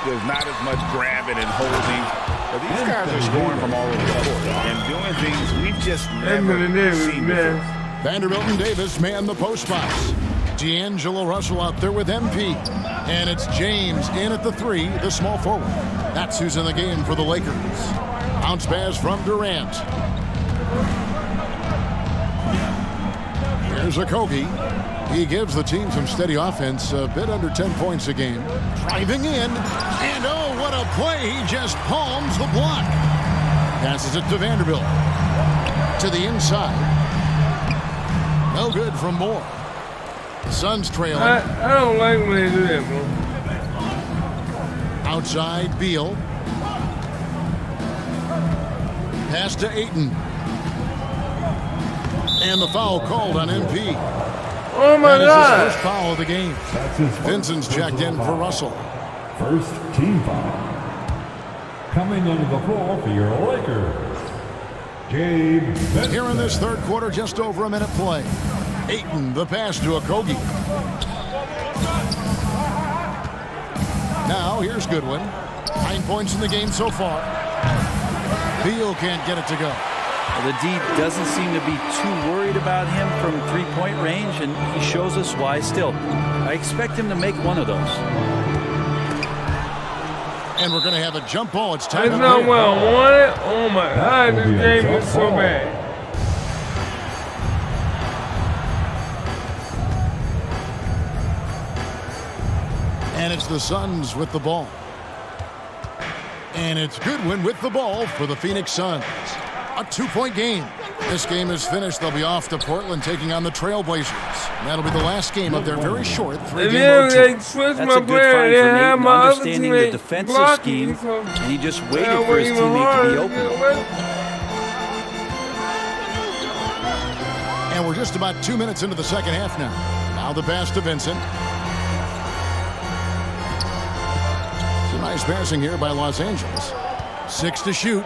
there's not as much grabbing and holding. But these guys are scoring from all over the court and doing things we've just never seen before. Vanderbilt and Davis man the post spots. D'Angelo Russell out there with MP. And it's James in at the three, the small forward. That's who's in the game for the Lakers. Bounce pass from Durant. Here's Okogie. He gives the team some steady offense, a bit under 10 points a game. Driving in, and oh, what a play. He just palms the block. Passes it to Vanderbilt. To the inside. No good from Moore. The Suns trailing. I don't like when they do that, bro. Outside, Beal. Pass to Ayton. And the foul called on MP. Oh my God! God! His first foul of the game. Vincent's checked in for Russell. First team foul. Coming onto the floor for your Lakers, Gabe Vincent. Here in this third quarter, just over a minute play. Ayton, the pass to Okogie. Now, here's Goodwin. 9 points in the game so far. Beal can't get it to go. Well, the D doesn't seem to be too worried about him from three-point range, and he shows us why still. I expect him to make one of those. And we're going to have a jump ball. It's time. That's not what I wanted. Oh my God, this game is so bad. And it's the Suns with the ball. And it's Goodwin with the ball for the Phoenix Suns. A 2-point game. This game is finished. They'll be off to Portland taking on the Trailblazers. And that'll be the last game of their very short 3-game road trip. That's a good find for Nate, understanding the defensive scheme, and he just waited for his teammate to be open. And we're just about 2 minutes into the second half now. Now the pass to Vincent. Some nice passing here by Los Angeles. 6 to shoot.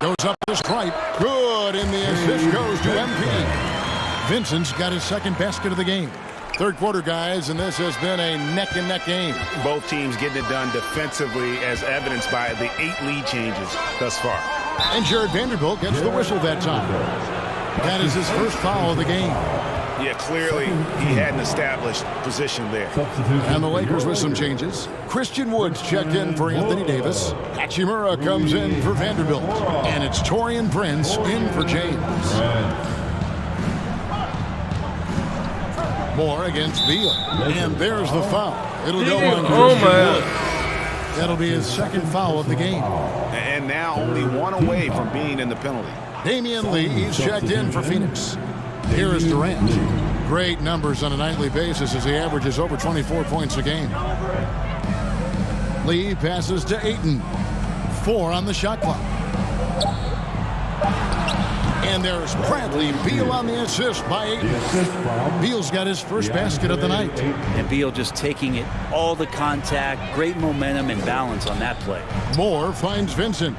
Goes up the stripe. Good, and the assist goes to MP. Vincent's got his second basket of the game. Third quarter, guys, and this has been a neck-and-neck game. Both teams getting it done defensively, as evidenced by the 8 lead changes thus far. And Jared Vanderbilt gets the whistle that time. That is his first foul of the game. Yeah, clearly he hadn't established position there. And the Lakers with some changes. Christian Woods checked in for Anthony Davis. Hachimura comes in for Vanderbilt. And it's Taurean Prince in for James. Moore against Beal. And there's the foul. It'll go on Christian Woods. That'll be his second foul of the game. And now only one away from being in the penalty. Damian Lee, he's checked in for Phoenix. Here is Durant. Great numbers on a nightly basis as he averages over 24 points a game. Lee passes to Ayton. 4 on the shot clock. And there's Bradley Beal on the assist by Ayton. Beal's got his first basket of the night. And Beal just taking it, all the contact, great momentum and balance on that play. Moore finds Vincent.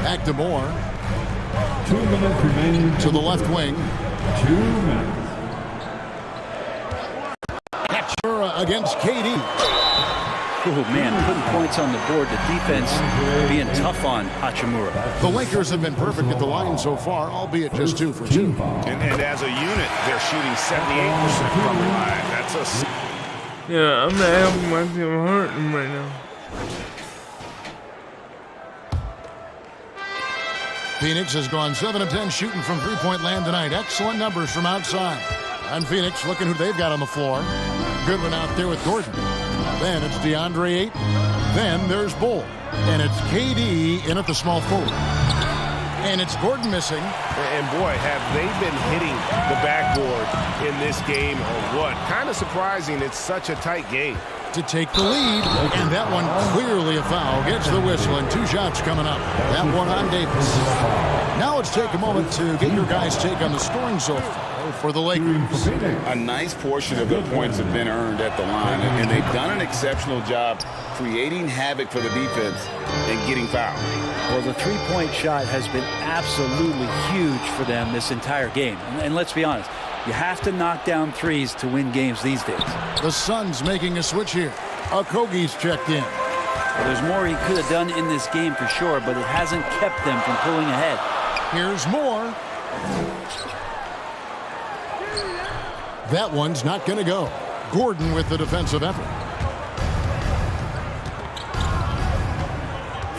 Back to Moore. 2 minutes remaining to the left wing. 2 minutes. Hachimura against KD. Oh, man, putting points on the board. The defense being tough on Hachimura. The Lakers have been perfect at the line so far, albeit just 2 for 2. And as a unit, they're shooting 78% from the line. That's a... Yeah, I'm not helping my team hurting right now. Phoenix has gone 7 of 10 shooting from three-point land tonight. Excellent numbers from outside. And Phoenix looking who they've got on the floor. Goodwin out there with Gordon. Then it's DeAndre Ayton. Then there's Bull. And it's KD in at the small forward. And it's Gordon missing. And boy, have they been hitting the backboard in this game or what? Kind of surprising. It's such a tight game. To take the lead, and that one clearly a foul. Gets the whistle, and 2 shots coming up. That one on Davis. Now let's take a moment to get your guys' take on the scoring so far for the Lakers. A nice portion of their points have been earned at the line, and they've done an exceptional job creating havoc for the defense and getting fouled. Well, the three-point shot has been absolutely huge for them this entire game. And let's be honest, you have to knock down threes to win games these days. The Suns making a switch here. Okogie's checked in. Well, there's more he could have done in this game for sure, but it hasn't kept them from pulling ahead. Here's Moore. That one's not going to go. Gordon with the defensive effort.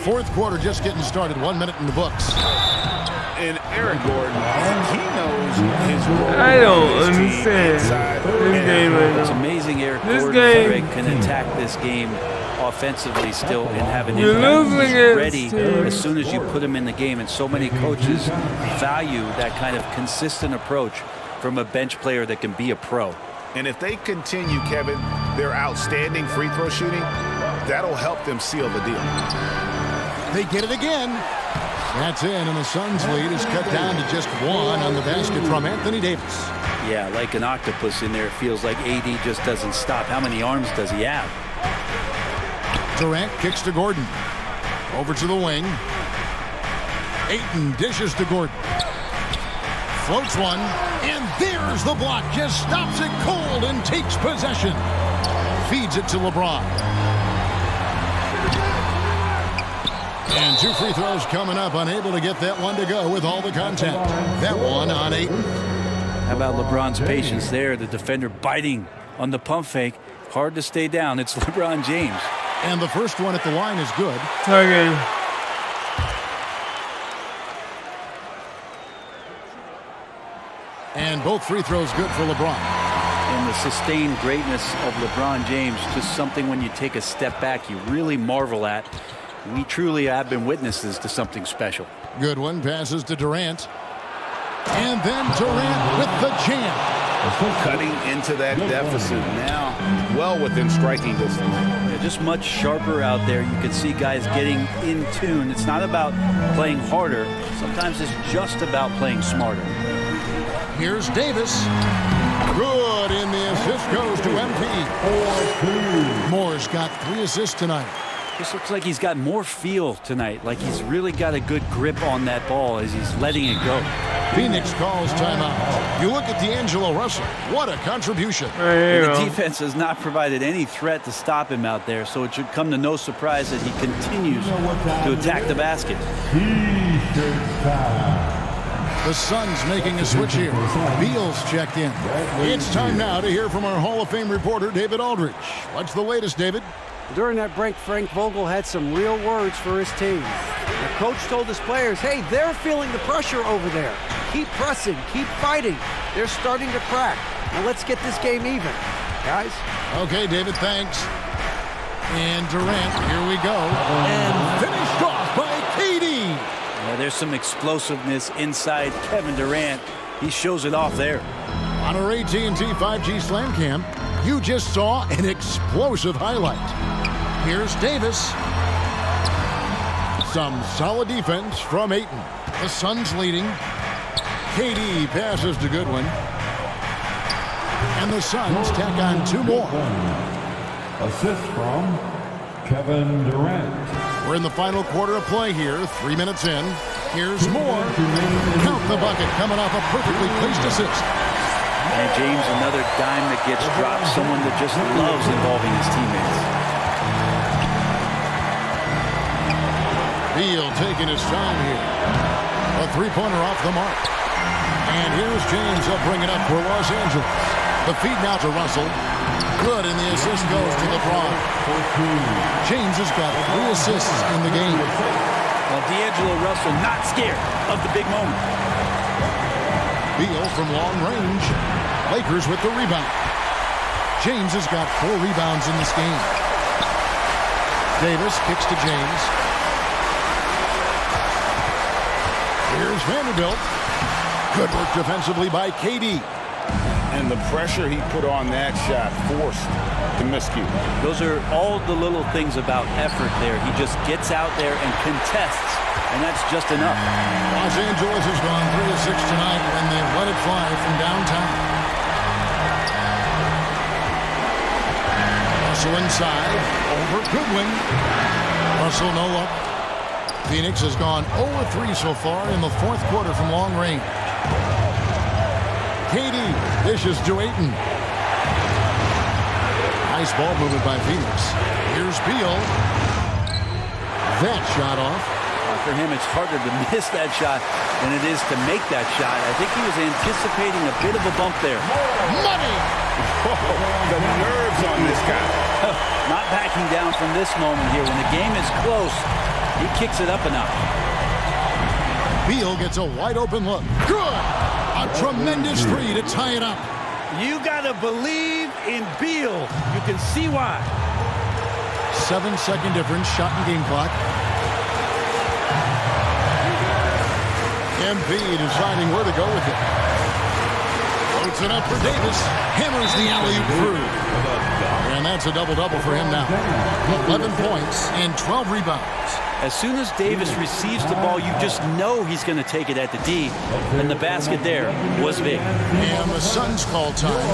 Fourth quarter just getting started. 1 minute in the books. And Eric Gordon, he knows his role. I don't understand this game right now. It's amazing Eric Gordon can attack this game offensively still and have an impact. He's ready as soon as you put him in the game, and so many coaches value that kind of consistent approach from a bench player that can be a pro. And if they continue, Kevin, their outstanding free throw shooting, that'll help them seal the deal. They get it again. That's in, and the Suns' lead is cut down to just 1 on the basket from Anthony Davis. Yeah, like an octopus in there. It feels like AD just doesn't stop. How many arms does he have? Durant kicks to Gordon. Over to the wing. Ayton dishes to Gordon. Floats one, and there's the block. Just stops it cold and takes possession. Feeds it to LeBron. And 2 free throws coming up. Unable to get that one to go with all the contact. That one on Ayton. How about LeBron's patience there? The defender biting on the pump fake. Hard to stay down. It's LeBron James. And the first one at the line is good. Okay. And both free throws good for LeBron. And the sustained greatness of LeBron James, just something when you take a step back you really marvel at. We truly have been witnesses to something special. Good one. Passes to Durant. And then Durant with the jam. Cutting into that deficit now, well within striking distance. Yeah, just much sharper out there. You can see guys getting in tune. It's not about playing harder. Sometimes it's just about playing smarter. Here's Davis. Good, and the assist goes to MP. Moore's got 3 assists tonight. This looks like he's got more feel tonight, like he's really got a good grip on that ball as he's letting it go. Phoenix calls timeout. You look at D'Angelo Russell. What a contribution. The defense has not provided any threat to stop him out there, so it should come to no surprise that he continues to attack the basket. The Suns making a switch here. Beal's checked in. It's time now to hear from our Hall of Fame reporter, David Aldridge. What's the latest, David? During that break, Frank Vogel had some real words for his team. The coach told his players, hey, they're feeling the pressure over there. Keep pressing, keep fighting. They're starting to crack. Now let's get this game even, guys. Okay, David, thanks. And Durant, here we go. And finished off by KD. Yeah, there's some explosiveness inside Kevin Durant. He shows it off there. On our AT&T 5G Slam Cam, you just saw an explosive highlight. Here's Davis. Some solid defense from Ayton. The Suns leading. KD passes to Goodwin. And the Suns tack on 2 more. Assist from Kevin Durant. We're in the final quarter of play here. 3 minutes in. Here's more. Count the bucket coming off a perfectly placed assist. And James, another dime that gets dropped. Someone that just loves involving his teammates. Beal taking his time here. A three-pointer off the mark. And here's James. He'll bring it up for Los Angeles. The feed now to Russell. Good, and the assist goes to LeBron. James has got 3 assists in the game. Well, D'Angelo Russell not scared of the big moment. Beal from long range. Lakers with the rebound. James has got 4 rebounds in this game. Davis kicks to James. Here's Vanderbilt. Good work defensively by KD. And the pressure he put on that shot forced the miscue. Those are all the little things about effort there. He just gets out there and contests, and that's just enough. Los Angeles has gone 3 of 6 tonight, and they've let it fly from downtown. Russell inside, over Goodwin. Russell no look. Phoenix has gone 0-3 so far in the 4th quarter from long range. KD dishes to Ayton. Nice ball movement by Phoenix. Here's Beal. That shot off. For him, it's harder to miss that shot than it is to make that shot. I think he was anticipating a bit of a bump there. Money! The nerves on this guy. Not backing down from this moment here. When the game is close, he kicks it up a notch. Beal gets a wide open look. Good! A tremendous 3 to tie it up. You gotta believe in Beal. You can see why. 7-second difference, shot and game clock. MP deciding where to go with it. Puts it up for Davis. Hammers the alley-oop through. And that's a double-double for him now. 11 points and 12 rebounds. As soon as Davis receives the ball, you just know he's going to take it at the D. And the basket there was big. And the Suns call time.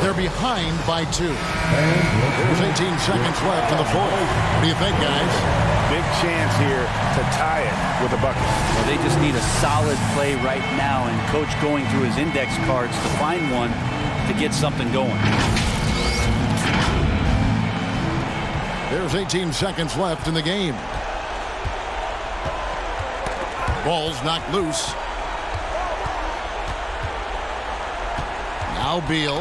They're behind by 2. There's 18 seconds left in the 4th. What do you think, guys? Big chance here to tie it with a bucket. Well, they just need a solid play right now, and Coach going through his index cards to find one to get something going. There's 18 seconds left in the game. Ball's knocked loose. Now Beal.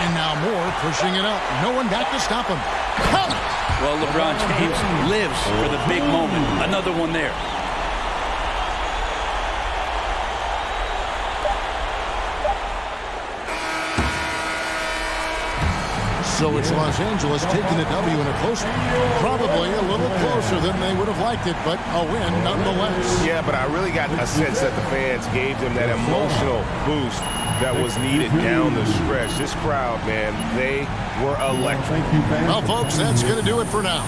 And now Moore pushing it up. No one back to stop him. Count! Well, LeBron James lives for the big moment. Another one there. So it's Los Angeles taking the W in a close one. Probably a little closer than they would have liked it, but a win nonetheless. Yeah, but I really got a sense that the fans gave them that emotional boost that was needed down the stretch. This crowd, man, they were electric. Well, folks, that's going to do it for now.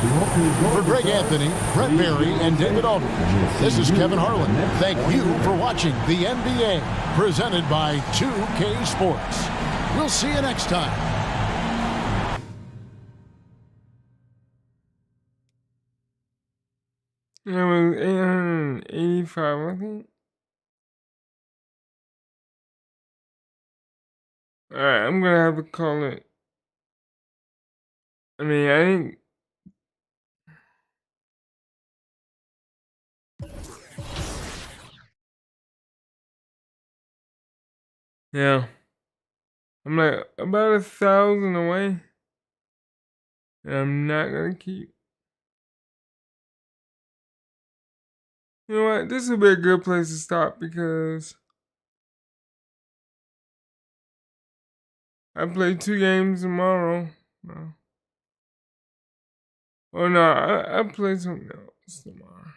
For Greg Anthony, Brett Berry, and David Aldridge, this is Kevin Harlan. Thank you for watching the NBA, presented by 2K Sports. We'll see you next time. It was 885, I think. Alright, I'm gonna have to call it. I mean, I think. Yeah. I'm like about 1,000 away. And I'm not gonna keep. You know what? This would be a good place to stop because I play 2 games tomorrow. No. Oh no, I play something else tomorrow.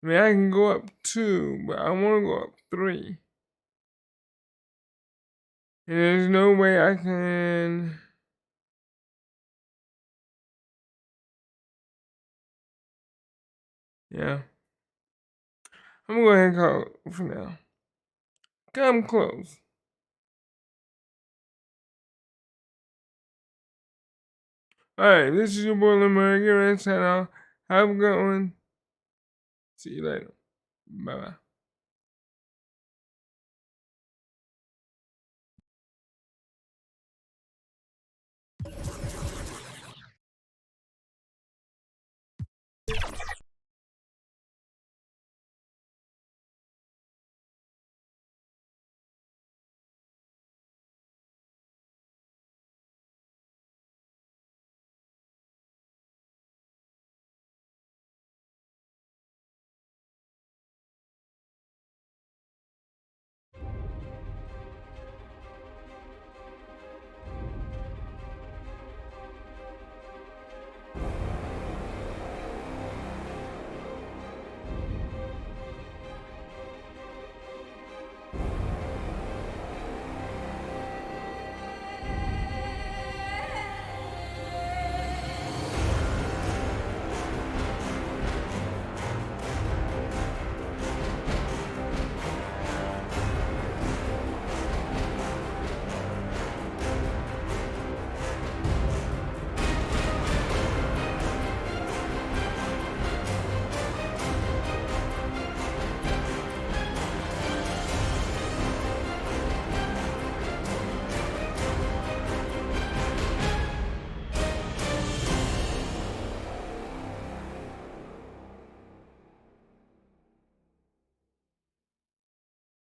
I mean, I can go up 2, but I want to go up 3. And there's no way I can. Yeah. I'm gonna go ahead and call it for now. Come close. Alright, this is your boy Lamar. Get ready to sign off. Have a good one. See you later. Bye bye.